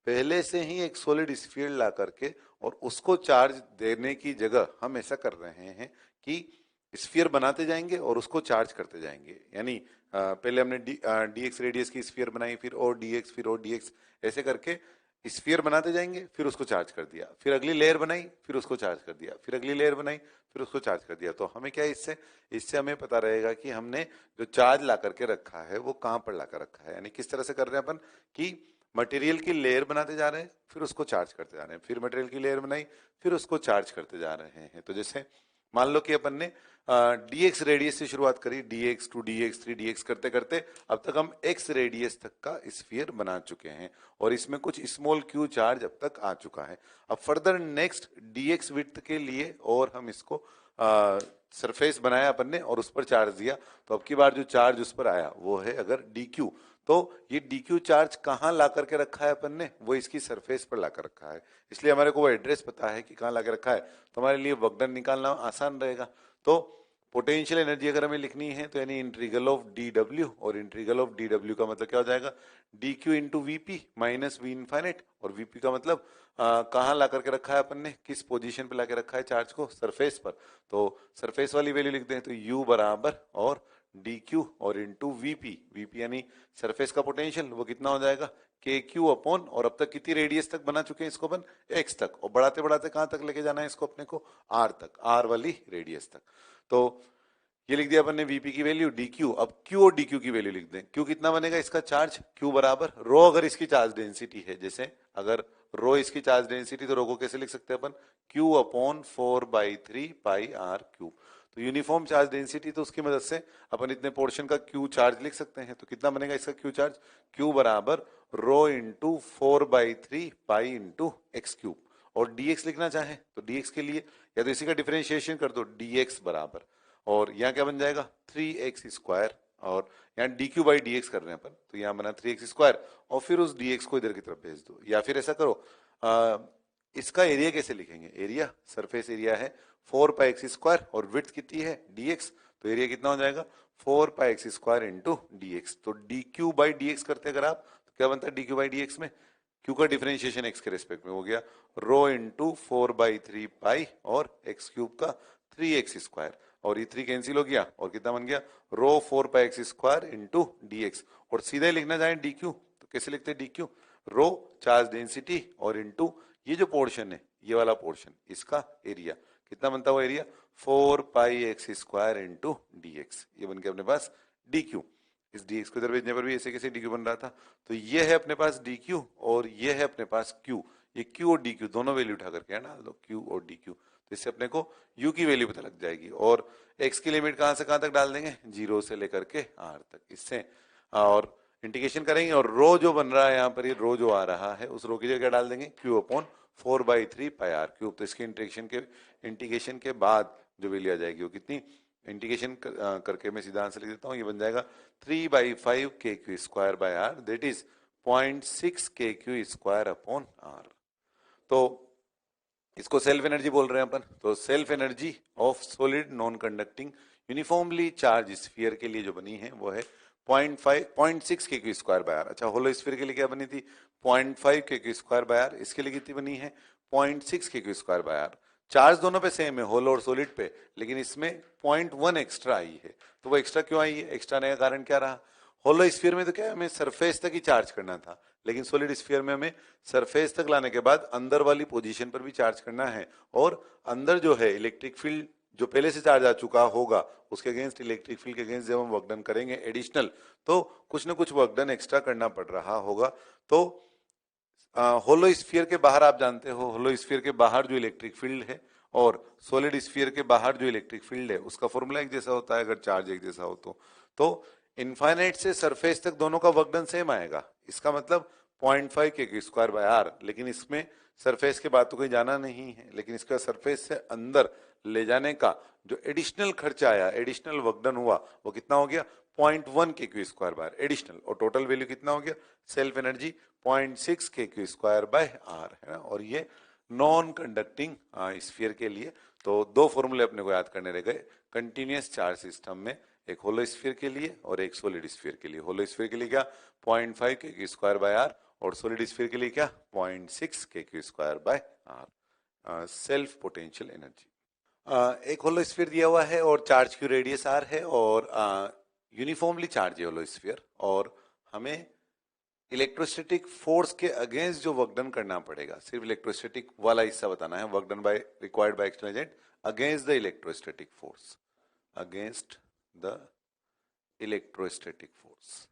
पहले से ही एक सॉलिड स्फीयर ला करके और उसको चार्ज देने की जगह हम ऐसा कर रहे हैं कि स्फीयर बनाते जाएंगे और उसको चार्ज करते जाएंगे। यानी पहले हमने डीएक्स रेडियस की स्फीयर बनाई, फिर और डीएक्स, फिर और डीएक्स, ऐसे करके स्फीयर बनाते जाएंगे, फिर उसको चार्ज कर दिया, फिर अगली लेयर बनाई, फिर उसको चार्ज कर दिया, फिर अगली लेयर बनाई, फिर उसको चार्ज कर दिया। तो हमें क्या है, इससे इससे हमें पता रहेगा कि हमने जो चार्ज ला करके रखा है वो कहाँ पर ला कर रखा है। यानी किस तरह से कर रहे हैं अपन कि मटेरियल की लेयर बनाते जा रहे हैं, फिर उसको चार्ज करते जा रहे हैं, फिर मटेरियल की लेयर बनाई, फिर उसको चार्ज करते जा रहे हैं। तो जैसे मान लो कि अपन ने डीएक्स रेडियस से शुरुआत करी, DX two DX three DX करते करते अब तक हम एक्स रेडियस तक का स्फीयर बना चुके हैं और इसमें कुछ स्मॉल क्यू चार्ज अब तक आ चुका है। अब फर्दर नेक्स्ट डीएक्स विड्थ के लिए और हम इसको सरफेस बनाया अपन ने और उस पर चार्ज दिया, तो अब की बार जो चार्ज उस पर आया वो है अगर डीक्यू, तो ये डीक्यू चार्ज कहाँ ला करके रखा है अपन ने, वो इसकी सरफेस पर ला कर रखा है, इसलिए हमारे को वो एड्रेस पता है कि कहाँ ला के रखा है, तो हमारे लिए वर्क डन निकालना आसान रहेगा। तो पोटेंशियल एनर्जी अगर हमें लिखनी है तो यानी इंटीग्रल ऑफ डी डब्ल्यू, और इंटीग्रल ऑफ डी डब्ल्यू का मतलब क्या हो जाएगा, D Q into VP minus V infinite, और वीपी का मतलब कहाँ ला करके रखा है अपन ने, किस पोजीशन पे ला के रखा है चार्ज को, सरफेस पर। तो सरफेस वाली वैल्यू लिखते हैं तो यू बराबर और डी क्यू और इंटू वीपी, वीपी यानी सरफेस का पोटेंशियल, वो कितना हो जाएगा के क्यू अपॉन, और अब तक कितनी रेडियस तक बना चुके हैं इसको अपन, एक्स तक, और बढ़ाते बढ़ाते कहां तक लेके जाना है इसको अपने को, आर तक, आर वाली रेडियस तक। तो ये लिख दिया अपन ने वीपी की वैल्यू, डी क्यू, अब क्यू और डी क्यू की वैल्यू लिख दें। क्यू कितना बनेगा इसका चार्ज, क्यू बराबर रो, अगर इसकी चार्ज डेंसिटी है, जैसे अगर रो इसकी चार्ज डेंसिटी, तो रो को कैसे लिख सकते हैं अपन, q upon 4/3 pi are cube. तो यूनिफॉर्म चार्ज डेंसिटी, तो उसकी मदद से अपन इतने पोर्शन का क्यू चार्ज लिख सकते हैं। तो कितना बनेगा इसका क्यू चार्ज, क्यू बराबर rho into 4/3 pi into x cube. और dx लिखना चाहें तो dx के लिए या तो इसी का डिफरेंशिएशन कर दो, dx बराबर, और यहाँ क्या बन जाएगा 3x स्क्वायर, और यहाँ dq बाई dx कर रहे हैं अपन, तो यहाँ बना 3x स्क्वायर, और फिर उस dx को इधर की तरफ भेज दो। या फिर ऐसा करो, इसका एरिया कैसे लिखेंगे, एरिया सरफेस एरिया है 4πx स्क्वायर और विड्थ कितनी है dx, तो एरिया कितना हो जाएगा 4πx स्क्वायर इंटू dx। तो dq बाई dx करते अगर आप, तो क्या बनता है dq बाई dx में, q का डिफरेंशिएशन x के रेस्पेक्ट में हो गया रो इंटू 4/3 पाई और x क्यूब का 3x स्क्वायर, और ये 3 कैंसिल हो गया और कितना बन गया रो 4πx स्क्वायर इंटू dx। और सीधे लिखना चाहें dq तो कैसे लिखते हैं dq, रो चार्ज डेंसिटी और इंटू ये जो पोर्शन है ये वाला पोर्शन, इसका एरिया कितना बनता हुआ area 4πx square into dx, ये बन गया अपने पास dq। इस dx को इधर भेजने पर भी ऐसे कैसे dq बन रहा था, तो ये है अपने पास dq और ये है अपने पास q, ये q और dq दोनों वैल्यू उठा करके डाल दो q और dq, तो इससे अपने को u की वैल्यू पता लग जाएगी। और x की लिमिट कहां से कहां तक डाल देंगे, 0 से लेकर के r तक, इससे और इंटीग्रेशन करेंगे, और रो जो बन रहा है यहाँ पर, ये रो जो आ रहा है उस रो की जगह क्या डाल देंगे q upon 4/3 pi are cube. तो इसके इंटीग्रेशन के बाद जो वैल्यू आ जाएगी वो कितनी, इंटीग्रेशन करके मैं सीधा आंसर लिख देता हूँ, ये बन जाएगा 3/5 K Q square by R, that is 0.6 kq square upon r। तो इसको सेल्फ एनर्जी बोल रहे हैं अपन। तो self energy of solid non conducting uniformly charge sphere के लिए जो बनी है वो है 0.6 kq स्क्वायर बाय r। अच्छा, होलो स्फीयर के लिए क्या बनी थी? 0.5 kq स्क्वायर बाय r। इसके लिए कितनी बनी है? 0.6 kq square by r। Charge दोनों पे सेम है, होलो और सॉलिड पे, लेकिन इसमें 0.1 एक्स्ट्रा आई है। तो वो एक्स्ट्रा क्यों आई है? एक्स्ट्रा आने का कारण क्या रहा? होलो स्फीयर में तो क्या है, हमें सरफेस तक ही चार्ज करना था, लेकिन सॉलिड स्फीयर में हमें सरफेस तक लाने के बाद अंदर वाली पोजीशन पर भी चार्ज करना है। और अंदर जो है इलेक्ट्रिक फील्ड जो पहले से चार्ज आ चुका होगा उसके अगेंस्ट, इलेक्ट्रिक फील्ड के अगेंस्ट जब हम वर्क डन करेंगे एडिशनल, तो कुछ ना कुछ वर्क डन एक्स्ट्रा करना पड़ रहा होगा। तो होलो स्फीयर के बाहर आप जानते हो, होलो स्फीयर के बाहर जो इलेक्ट्रिक फील्ड है और सॉलिड स्फीयर के बाहर जो इलेक्ट्रिक फील्ड है उसका फॉर्मूला एक जैसा होता है अगर चार्ज एक जैसा हो तो इनफाइनाइट से सरफेस तक दोनों का वर्क डन सेम आएगा। इसका मतलब 0.5 kq स्क्वायर बाय r। लेकिन इसमें सरफेस के बाद तो कहीं जाना नहीं है, लेकिन इसका सरफेस से अंदर ले जाने का जो एडिशनल खर्चा आया, एडिशनल वर्क डन हुआ, वो कितना हो गया? 0.1 kq स्क्वायर बाय एडिशनल। और टोटल वैल्यू कितना हो गया? Self energy 0.6 kq square by r है ना। और ये नॉन कंडक्टिंग स्फीयर के लिए तो दो फॉर्मूले अपने को याद करने रह गए कंटिन्यूअस चार्ज सिस्टम में, एक होलो स्फीयर के लिए और एक सॉलिड स्फीयर के लिए। होलो स्फीयर के लिए क्या? 0.5 kq स्क्वायर बाय r, और सॉलिड स्फीयर के लिए क्या? 0.6 kq square by r self potential energy. एक होलो स्फीयर दिया हुआ है और चार्ज की रेडियस r है और यूनिफॉर्मली चार्ज है होलो स्फीयर, और हमें इलेक्ट्रोस्टैटिक फोर्स के अगेंस्ट जो वर्क डन करना पड़ेगा, सिर्फ इलेक्ट्रोस्टैटिक वाला हिस्सा बताना है, work done bye required by external agent against the electrostatic force, against the electrostatic force,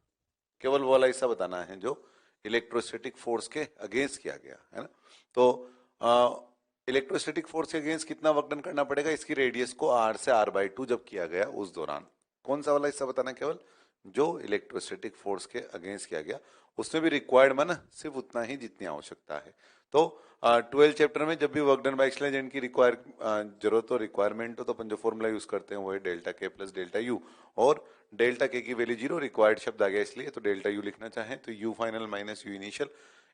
केवल वो वाला हिस्सा बताना है जो इलेक्ट्रोस्टैटिक फोर्स के अगेंस्ट किया गया है ना। तो इलेक्ट्रोस्टैटिक फोर्स के अगेंस्ट कितना वर्क डन करना पड़ेगा, इसकी रेडियस को r से r/2 जब किया गया उस दौरान, कौन सा वाला हिस्सा बताना है? केवल जो इलेक्ट्रोस्टैटिक फोर्स के अगेंस्ट किया गया, उसमें भी रिक्वायर्ड माना सिर्फ उतना ही जितनी आवश्यकता है। तो 12 चैप्टर में जब भी work done by external agent की जरूरत हो, रिक्वायरमेंट हो, तो अपन जो फॉर्मूला यूज करते हैं वो है delta K plus delta U, और डेल्टा के की वैल्यू 0, रिक्वायर्ड शब्द आ गया इसलिए तो डेल्टा यू लिखना चाहें तो you final minus U initial.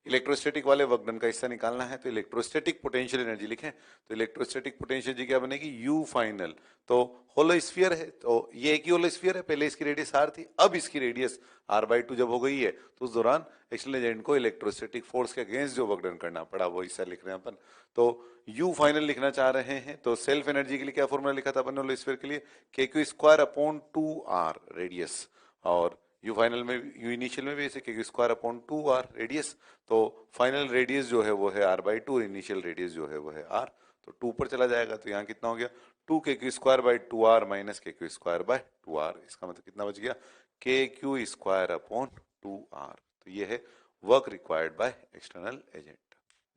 Electrostatic वाले वर्क डन का हिस्सा निकालना है तो इलेक्ट्रोस्टैटिक पोटेंशियल एनर्जी लिखें, तो इलेक्ट्रोस्टैटिक पोटेंशियल एनर्जी क्या बनेगी? You final. तो होलो स्फीयर है तो ये एक ही होलो स्फीयर है, पहले इसकी रेडियस r थी, अब इसकी रेडियस r/2 जब हो गई है तो उस दौरान एक्सटर्नल एजेंट को इलेक्ट्रोस्टैटिक फोर्स के अगेंस्ट जो वर्क डन करना पड़ा वो हिस्सा लिख रहे हैं अपन। तो यू फाइनल लिखना चाह रहे हैं तो सेल्फ एनर्जी के लिए क्या फॉर्मूला लिखा था अपन होलो स्फीयर के लिए? kq square upon 2r radius, और यू फाइनल में, यू इनिशियल में भी ऐसे kq square upon 2r radius. तो फाइनल रेडियस जो है वो है r/2, इनिशियल रेडियस जो है वो है r, तो 2 पर चला जाएगा तो यहाँ कितना हो गया? 2 kq square by 2r minus kq square by 2r। इसका मतलब कितना बच गया? kq square upon 2r। तो ये है work required by external agent.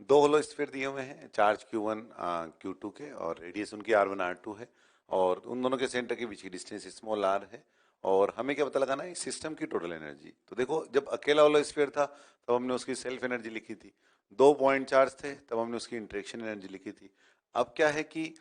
दो होलो स्फीयर दिए हुए हैं, चार्ज Q1 Q2 के, और रेडियस उनकी R1 R2 है, और उन दोनों के सेंटर के बीच की डिस्टेंस स्मॉल r है, और हमें क्या पता लगाना है? सिस्टम की टोटल एनर्जी। तो देखो, जब अकेला होलो स्फीयर था तब हमने उसकी सेल्फ एनर्जी लिखी थी, 2 पॉइंट चार्ज थे तब हमने उसकी इंटरेक्शन एनर्जी लिखी थी। अब क्या है कि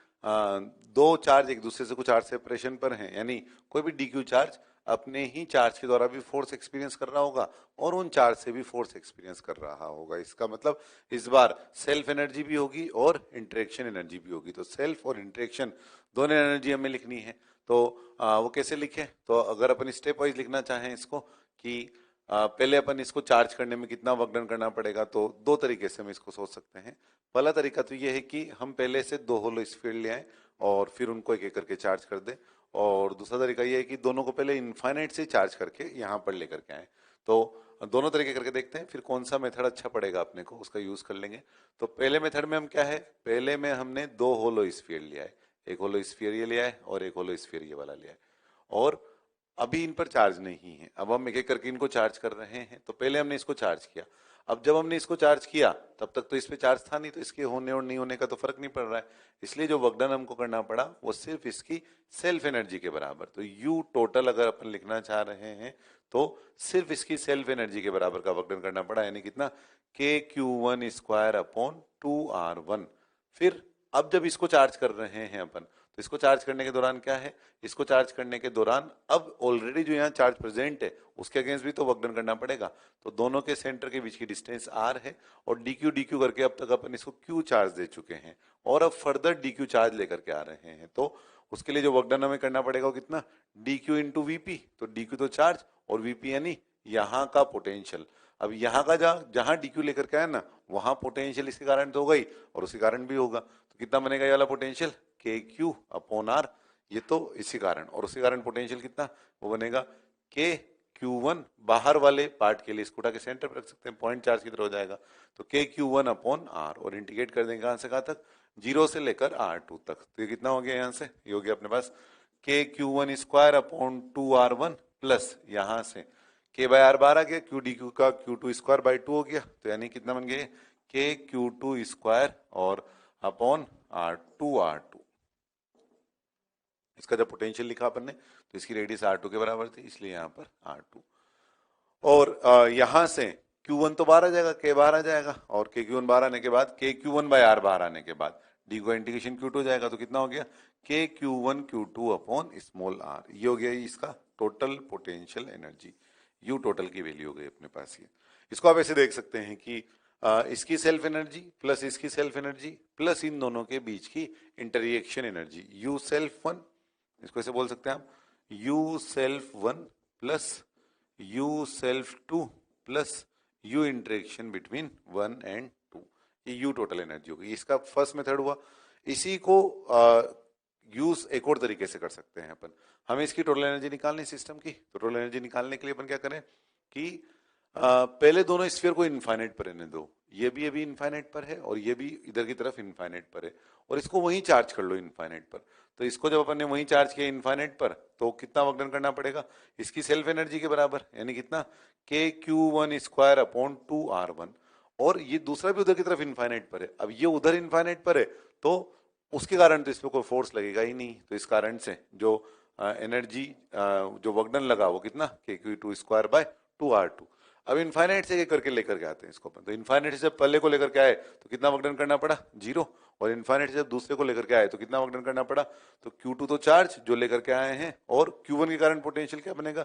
दो चार्ज एक दूसरे से कुछ r सेपरेशन पर हैं, यानी कोई भी dq चार्ज अपने ही चार्ज के द्वारा भी फोर्स एक्सपीरियंस कर रहा होगा और उन चार्ज से भी फोर्स एक्सपीरियंस कर रहा होगा। इसका मतलब इस बार सेल्फ एनर्जी भी होगी और इंटरेक्शन एनर्जी भी होगी। तो सेल्फ और इंटरेक्शन दोनों एनर्जी हमें लिखनी है। तो वो कैसे लिखें? तो अगर अपन स्टेप वाइज लिखना चाहें इसको कि पहले अपन इसको चार्ज करने में कितना वर्क डन करना पड़ेगा, तो दो तरीके से हम इसको सोच सकते हैं। पहला तरीका तो ये है कि हम पहले से दो होलो स्फीयर ले आए और फिर उनको एक एक करके चार्ज कर दें, और दूसरा तरीका ये है कि दोनों को पहले इनफाइनाइट से चार्ज करके यहाँ पर लेकर के आए। तो दोनों तरीके करके देखते हैं, फिर कौन सा मेथड अच्छा पड़ेगा अपने को उसका यूज कर लेंगे। तो पहले मेथड में हम क्या है, पहले में हमने दो होलो स्फीयर लिया है, एक होलो स्फीयर ये लिया है और एक होलो स्फीयर ये वाला लिया है, और अभी इन पर चार्ज नहीं है। अब हम एक एक करके इनको चार्ज कर रहे हैं। तो पहले हमने इसको चार्ज किया, अब जब हमने इसको चार्ज किया तब तक तो इस पे चार्ज था नहीं, तो इसके होने और नहीं होने का तो फर्क नहीं पड़ रहा है, इसलिए जो वर्क डन हमको करना पड़ा वो सिर्फ इसकी सेल्फ एनर्जी के बराबर। तो यू टोटल अगर अपन लिखना चाह रहे हैं तो सिर्फ इसकी सेल्फ एनर्जी के बराबर का वर्क डन करना पड़ा, यानी कितना? kq1 square upon 2r1। फिर अब जब इसको चार्ज कर रहे हैं अपन तो इसको चार्ज करने के दौरान क्या है, इसको चार्ज करने के दौरान अब ऑलरेडी जो यहाँ चार्ज प्रेजेंट है उसके अगेंस्ट भी तो वर्क डन करना पड़ेगा। तो दोनों के सेंटर के बीच की डिस्टेंस r है और dq dq करके अब तक अपन इसको q चार्ज दे चुके हैं और अब फर्दर dq चार्ज लेकर के आ रहे हैं। तो उसके लिए जो वर्क डन हमें करना पड़ेगा वो कितना, dq इंटू वीपी। तो dq तो चार्ज और vp यानी यहाँ का पोटेंशियल। अब यहाँ का जहां dq लेकर के आया ना वहां पोटेंशियल इसके कारण तो होगा ही और उसके कारण भी होगा। तो कितना बनेगा ये वाला पोटेंशियल, के क्यू अपॉन आर। ये तो इसी कारण और उसी कारण पोटेंशियल कितना वो बनेगा के क्यू वन। बाहर वाले पार्ट के लिए इसको उठा के सेंटर पर रख सकते हैं, पॉइंट चार्ज की तरह हो जाएगा। तो के क्यू वन अपॉन आर और इंटीग्रेट कर देंगे कहां से कहां तक, 0 से लेकर R2 तक। तो ये कितना हो गया यहाँ से, ये हो गया अपने पास के Q one square upon 2R1 plus यहाँ से के बाय आर बार आ गया, क्यू डी क्यू का क्यू टू स्क्वायर बाई 2 हो गया। तो यानी कितना बन गया के क्यू टू स्क्वायर और अपॉन R2 इसका जब पोटेंशियल लिखा अपन ने तो इसकी रेडियस R2 के बराबर थी इसलिए यहाँ पर R2 और यहाँ से Q1 तो बाहर आ जाएगा, K बाहर आ जाएगा और के Q1 बाहर आने के बाद के Q1 बाय R बाहर आने के बाद डी को इंटीग्रेशन Q2 हो जाएगा। तो कितना हो गया के Q1 Q2 upon small r। ये हो गया इसका total potential energy, you total की वैल्यू हो गई अपने पास। ये इसको आप ऐसे देख सकते हैं कि इसकी सेल्फ एनर्जी प्लस इसकी सेल्फ एनर्जी प्लस इन दोनों के बीच की इंटररिएक्शन एनर्जी यू सेल्फ वन, इसको ऐसे बोल सकते हैं आप you self one plus you self two plus you interaction between 1 and 2, ये यू टोटल एनर्जी होगी। इसका फर्स्ट मेथड हुआ। इसी को यूज एक और तरीके से कर सकते हैं अपन, हमें इसकी टोटल एनर्जी निकालनी सिस्टम की। तो टोटल एनर्जी निकालने के लिए अपन क्या करें कि पहले दोनों स्फीयर को इनफाइनाइट पर रहने दो, ये भी इनफाइनाइट पर है और ये भी इधर की तरफ इनफाइनाइट पर है और इसको वहीं चार्ज कर लो इनफाइनाइट पर। तो इसको जब अपन ने वहीं चार्ज किया इनफाइनाइट पर तो कितना वर्क डन करना पड़ेगा, इसकी सेल्फ एनर्जी के बराबर यानी कितना के Q one square upon 2R1 और ये दूसरा भी उधर की तरफ इनफाइनाइट पर है। अब ये उधर इनफाइनाइट पर है तो उसके कारण तो इस पर कोई फोर्स लगेगा ही नहीं। तो इस कारण से जो एनर्जी जो वर्क डन लगा वो कितना के Q to square by 2R2। अब इनफाइनाइट से करके लेकर के आते हैं इसको अपन। तो इनफाइनाइट से जब पहले को लेकर के आए तो कितना वर्क डन करना पड़ा 0 और इनफाइनाइट से जब दूसरे को लेकर के आए तो कितना वर्क डन करना पड़ा, तो Q2 तो चार्ज जो लेकर के आए हैं और Q1 के कारण पोटेंशियल क्या बनेगा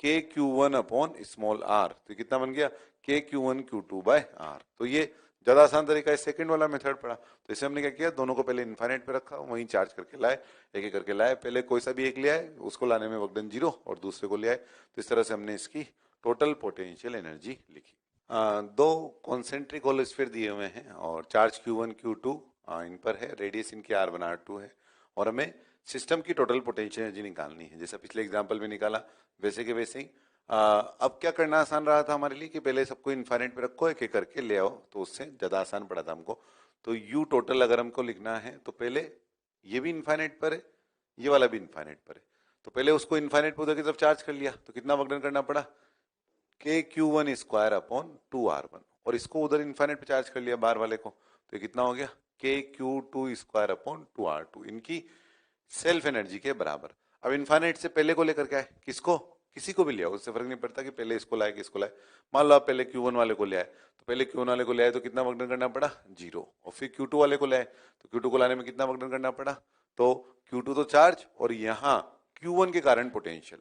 के Q1 अपॉन स्मॉल r। तो कितना बन गया के Q1 Q2 बाय r। तो ये ज्यादा आसान तरीका है, सेकंड वाला मेथड पड़ा। तो इसे हमने क्या किया, दोनों को पहले इनफाइनाइट पे रखा वहीं चार्ज करके लाए, एक एक करके लाए, पहले कोई सा भी एक ले आए उसको लाने में वर्क डन 0 और दूसरे को ले आए। तो इस तरह से हमने इसकी टोटल पोटेंशियल एनर्जी लिखी। दो कॉन्सेंट्रिक होल स्फीयर दिए हुए हैं और चार्ज Q1 Q2 इन पर है, रेडियस इनकी R1 R2 है और हमें सिस्टम की टोटल पोटेंशियल एनर्जी निकालनी है। जैसा पिछले एग्जांपल में निकाला वैसे के वैसे ही अब क्या करना आसान रहा था हमारे लिए कि पहले सबको इनफाइनाइट पे रखो, एक एक करके ले आओ, तो उससे ज्यादा आसान पड़ा था हमको। तो यू टोटल अगर हमको लिखना है तो पहले ये भी इनफाइनाइट पर है, ये वाला भी इनफाइनाइट पर है, तो पहले उसको इनफाइनाइट पर उधर की तरफ चार्ज कर लिया तो कितना वर्क डन करना पड़ा के Q1 स्क्वायर अपॉन 2R1 और इसको उधर इनफाइनाइट पे चार्ज कर लिया बाहर वाले को। तो ये कितना हो गया के Q2 स्क्वायर अपॉन 2R2 इनकी सेल्फ एनर्जी के बराबर। अब इनफाइनाइट से पहले को लेकर के आए, किसको, किसी को भी लिया, उससे फर्क नहीं पड़ता कि पहले इसको लाए कि इसको लाए। मान लो आप पहले Q1 वाले को ले आए तो पहले Q1 वाले को ले आए तो कितना वर्क डन करना पड़ा 0 और फिर Q2 वाले को ले आए तो Q2 को लाने में कितना वर्क डन करना पड़ा, तो Q2 तो चार्ज और यहाँ Q1 के कारण पोटेंशियल,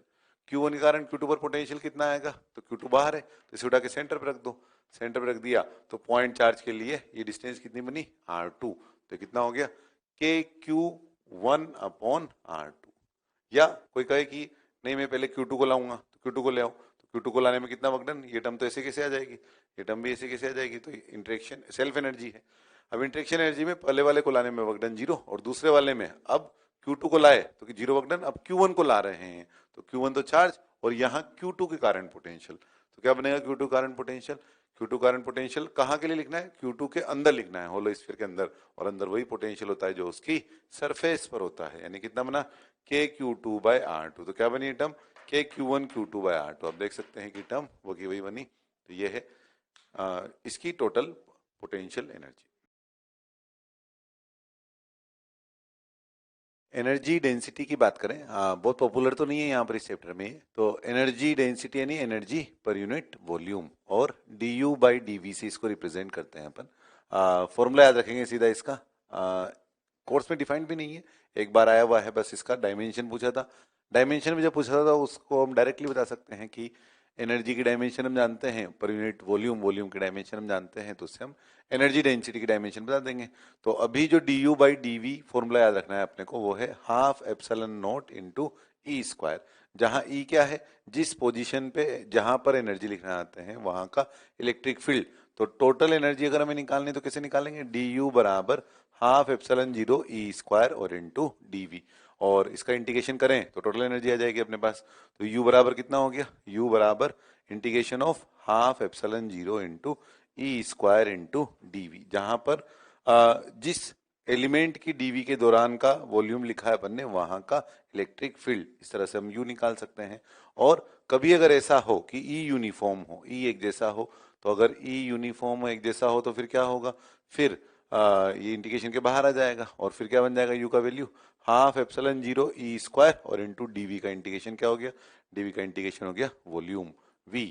Q1 के कारण Q2 पर पोटेंशियल कितना आएगा, तो Q2 बाहर है तो इसे उठा के सेंटर पर रख दो, सेंटर पर रख दिया तो पॉइंट चार्ज के लिए ये डिस्टेंस कितनी बनी R2। तो कितना हो गया के Q1 अपॉन R2। या कोई कहे कि नहीं मैं पहले Q2 को लाऊंगा तो Q2 को ले आऊं, तो Q2 को लाने में कितना वर्क डन, ये टर्म तो ऐसे कैसे आ जाएगी, ये टर्म भी ऐसे कैसे आ जाएगी, तो इंटरेक्शन सेल्फ एनर्जी है। अब इंटरेक्शन एनर्जी में पहले वाले को लाने में वर्क डन 0 और दूसरे वाले में अब Q2 को लाए तो 0 वर्क डन, अब Q1 को ला रहे हैं तो Q1 तो चार्ज और यहाँ Q2 के कारण पोटेंशियल। तो क्या बनेगा Q2 कारण पोटेंशियल, Q2 कारण पोटेंशियल कहाँ के लिए लिखना है, Q2 के अंदर लिखना है, होलो स्फीयर के अंदर, और अंदर वही पोटेंशियल होता है जो उसकी सरफेस पर होता है। यानी कितना बना के Q2 बाय R2। तो क्या बनी टर्म के Q1 Q2 बाय R2। आप देख सकते हैं कि टर्म वो की वही बनी। तो ये है इसकी total potential energy. Energy density की बात करें, बहुत पॉपुलर तो नहीं है यहाँ पर इस चैप्टर में, तो एनर्जी डेंसिटी यानी एनर्जी पर यूनिट वॉल्यूम और du बाई dv से इसको रिप्रेजेंट करते हैं अपन। फॉर्मूला याद रखेंगे सीधा इसका, कोर्स में डिफाइंड भी नहीं है, एक बार आया हुआ है, बस इसका डायमेंशन पूछा था। डायमेंशन में जब पूछा था उसको हम डायरेक्टली बता सकते हैं कि एनर्जी की डायमेंशन हम जानते हैं, पर यूनिट वॉल्यूम, वॉल्यूम की डायमेंशन हम जानते हैं, तो उससे हम एनर्जी डेंसिटी की डायमेंशन बता देंगे। तो अभी जो D U by D V formula याद रखना है अपने को, वो है half epsilon naught into E square, जहां ई क्या है, जिस पोजीशन पे जहां पर एनर्जी लिखना आते हैं वहां का इलेक्ट्रिक फील्ड। तो टोटल एनर्जी अगर हमें निकालनी तो कैसे निकालेंगे, डी यू बराबर half epsilon zero E square और इंटू डी वी, और इसका इंटीग्रेशन करें तो टोटल एनर्जी आ जाएगी अपने पास। तो u बराबर कितना हो गया, u बराबर integration of half epsilon zero into E square into DV, जहां पर जिस एलिमेंट की डीवी के दौरान का वॉल्यूम लिखा है अपन ने वहां का इलेक्ट्रिक फील्ड, इस तरह से हम u निकाल सकते हैं। और कभी अगर ऐसा हो कि E यूनिफॉर्म हो, E एक जैसा हो, तो अगर E यूनिफॉर्म हो, एक जैसा हो, तो फिर क्या होगा, फिर ये इंटीग्रेशन के बाहर आ जाएगा और फिर क्या बन जाएगा, u का value half epsilon zero E square और इंटू डीवी का इंटीग्रेशन क्या हो गया, डीवी का इंटीग्रेशन हो गया वॉल्यूम v।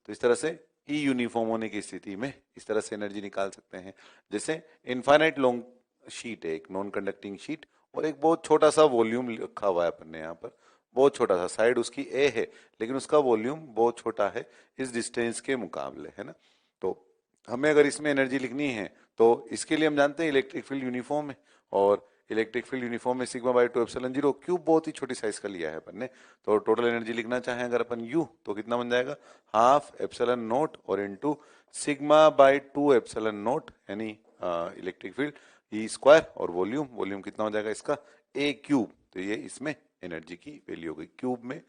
तो इस तरह से ई यूनिफॉर्म होने की स्थिति में इस तरह से एनर्जी निकाल सकते हैं। जैसे इनफाइनाइट लॉन्ग शीट है, एक नॉन कंडक्टिंग शीट, और एक बहुत छोटा सा वॉल्यूम लिखा हुआ है अपन ने यहाँ पर, बहुत छोटा सा, साइड उसकी ए है लेकिन उसका वॉल्यूम बहुत छोटा है इस डिस्टेंस के मुकाबले, है ना। तो हमें अगर इसमें एनर्जी लिखनी है तो इसके लिए हम जानते हैं इलेक्ट्रिक फील्ड यूनिफॉर्म है, और इलेक्ट्रिक फील्ड यूनिफॉर्म में sigma by two epsilon zero, cube बहुत ही छोटी साइज का लिया है अपन ने। तो टोटल एनर्जी लिखना चाहें अगर अपन यू, तो कितना बन जाएगा, हाफ एप्सिलॉन नोट और into sigma by two epsilon note, यानी इलेक्ट्रिक फील्ड ई स्क्वायर, और वॉल्यूम, वॉल्यूम कितना हो जाएगा इसका, ए क्यूब। तो ये इसमें एनर्जी की वैल्यू हो गई, क्यूब में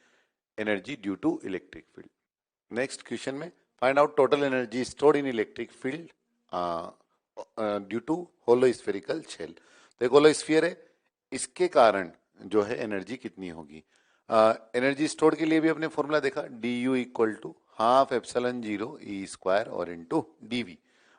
energy due to electric field. Next question में find out total energy stored in electric field due to hollow spherical shell. तो एक होलो स्फीयर है, इसके कारण जो है एनर्जी कितनी होगी। एनर्जी स्टोर्ड के लिए भी अपने फॉर्मूला देखा, D U equal to half epsilon zero E square और इनटू डीवी,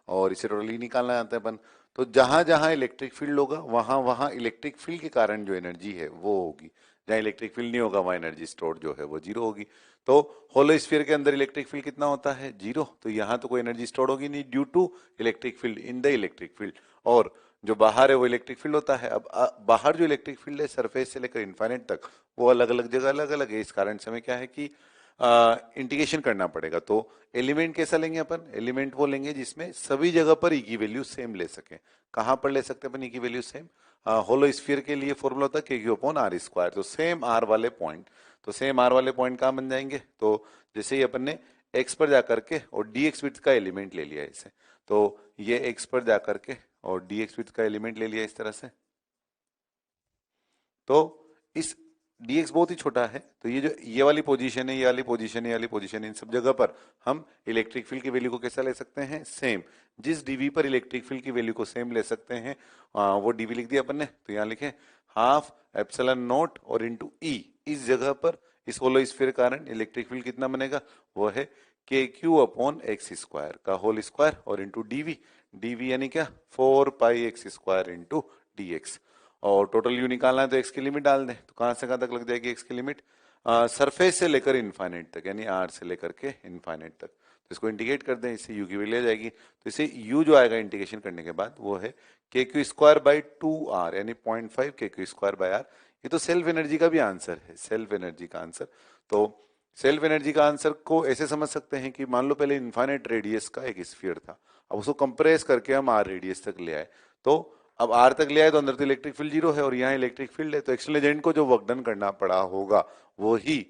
और इसे टोटली निकालना आता है अपन। तो जहां जहां इलेक्ट्रिक फील्ड होगा वहां वहां इलेक्ट्रिक फील्ड के कारण जो एनर्जी है वो होगी, जहां इलेक्ट्रिक फील्ड नहीं होगा वहां एनर्जी स्टोर्ड जो है वो जीरो होगी। तो होलो स्फीयर के अंदर इलेक्ट्रिक फील्ड कितना होता है, जीरो, तो यहाँ तो कोई एनर्जी स्टोर होगी नहीं due to electric field in the electric field, और जो बाहर है वो इलेक्ट्रिक फील्ड होता है। अब बाहर जो इलेक्ट्रिक फील्ड है सरफेस से लेकर इनफाइनाइट तक वो अलग अलग जगह अलग अलग है, इस कारण से हमें क्या है कि इंटीग्रेशन करना पड़ेगा। तो एलिमेंट कैसा लेंगे अपन, एलिमेंट वो लेंगे जिसमें सभी जगह पर ई की वैल्यू सेम ले सके। कहां पर ले सकते हैं अपन ई की वैल्यू सेम, होलो स्फीयर के लिए फॉर्मूला होता है के क्यू अपॉन आर स्क्वायर, तो सेम आर वाले पॉइंट, तो सेम आर वाले पॉइंट कहां बन जाएंगे, तो जैसे ही अपन ने एक्स पर जाकर के और डी एक्स विड्थ का एलिमेंट ले लिया इसे, तो ये एक्स पर जाकर के और डी एक्स विड्थ का एलिमेंट ले लिया इस तरह से, तो इस dx बहुत ही छोटा है, तो ये जो ये वाली पोजीशन है, ये वाली पोजीशन है, ये वाली पोजीशन है, इन सब जगह पर हम इलेक्ट्रिक फील्ड की वैल्यू को कैसा ले सकते हैं, सेम। जिस dv पर इलेक्ट्रिक फील्ड की वैल्यू को सेम ले सकते हैं वो dv लिख दिया अपन ने, तो यहाँ लिखे हाफ एप्सिलॉन नॉट और इनटू ई, इस जगह पर इस होलो स्फीयर के कारण इलेक्ट्रिक फील्ड कितना बनेगा, वो है के क्यू अपॉन एक्स स्क्वायर का होल स्क्वायर और इंटू डीवी, डीवी यानी क्या, 4 pi x square into d x, और टोटल यू निकालना है तो एक्स की लिमिट डाल दें, तो कहां से कहां तक लग जाएगी एक्स की लिमिट, सरफेस से लेकर इनफाइनाइट तक, यानी आर से लेकर के इनफाइनाइट तक, तो इसको इंटीग्रेट कर दें, इससे यू की वैल्यू आ जाएगी। तो इसे यू जो आएगा इंटीग्रेशन करने के बाद वो है के Q square by two R, यानी 0.5 के क्यू स्क्वायर बाई आर। ये तो सेल्फ एनर्जी का भी आंसर है, सेल्फ एनर्जी का आंसर। तो सेल्फ एनर्जी का आंसर को ऐसे समझ सकते हैं कि मान लो पहले इनफाइनाइट रेडियस का एक स्फीयर था, अब उसको कंप्रेस करके हम आर रेडियस तक ले आए, तो अब आर तक ले आए तो अंदर तो इलेक्ट्रिक फील्ड जीरो है और यहाँ इलेक्ट्रिक फील्ड है, तो एक्सटर्नल एजेंट को जो वर्क डन करना पड़ा होगा वो ही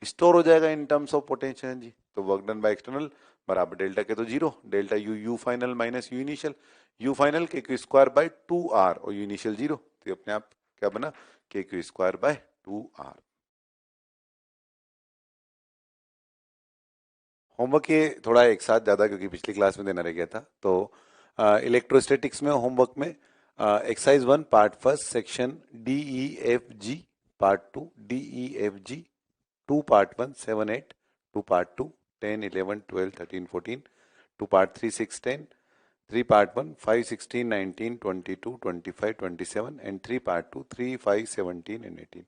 स्टोर हो जाएगा in terms of potential energy. तो वर्क डन बाय एक्सटर्नल बराबर डेल्टा के तो zero, delta U, U final minus U initial, U final k Q square by two R और यू इनिशियल जीरो, तो अपने आप क्या बना, k Q square by two R. Homework ये थोड़ा एक साथ ज्यादा क्योंकि पिछली क्लास में देना रह गया था, तो इलेक्ट्रोस्टैटिक्स में होमवर्क में exercise 1 part first section D E F G, part 2 D E F G, 2 part 1 7 8, 2 part 2 10 11 12 13 14, 2 part 3 6 10, 3 part 1 5 16 19 22 25 27 and 3 part 2 3 5 17 and 18।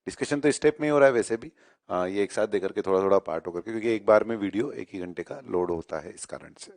Discussion तो स्टेप में ही हो रहा है वैसे भी, ये एक साथ देकर के थोड़ा थोड़ा पार्ट होकर के, क्योंकि एक बार में वीडियो 1 ही घंटे का लोड होता है इस कारण से।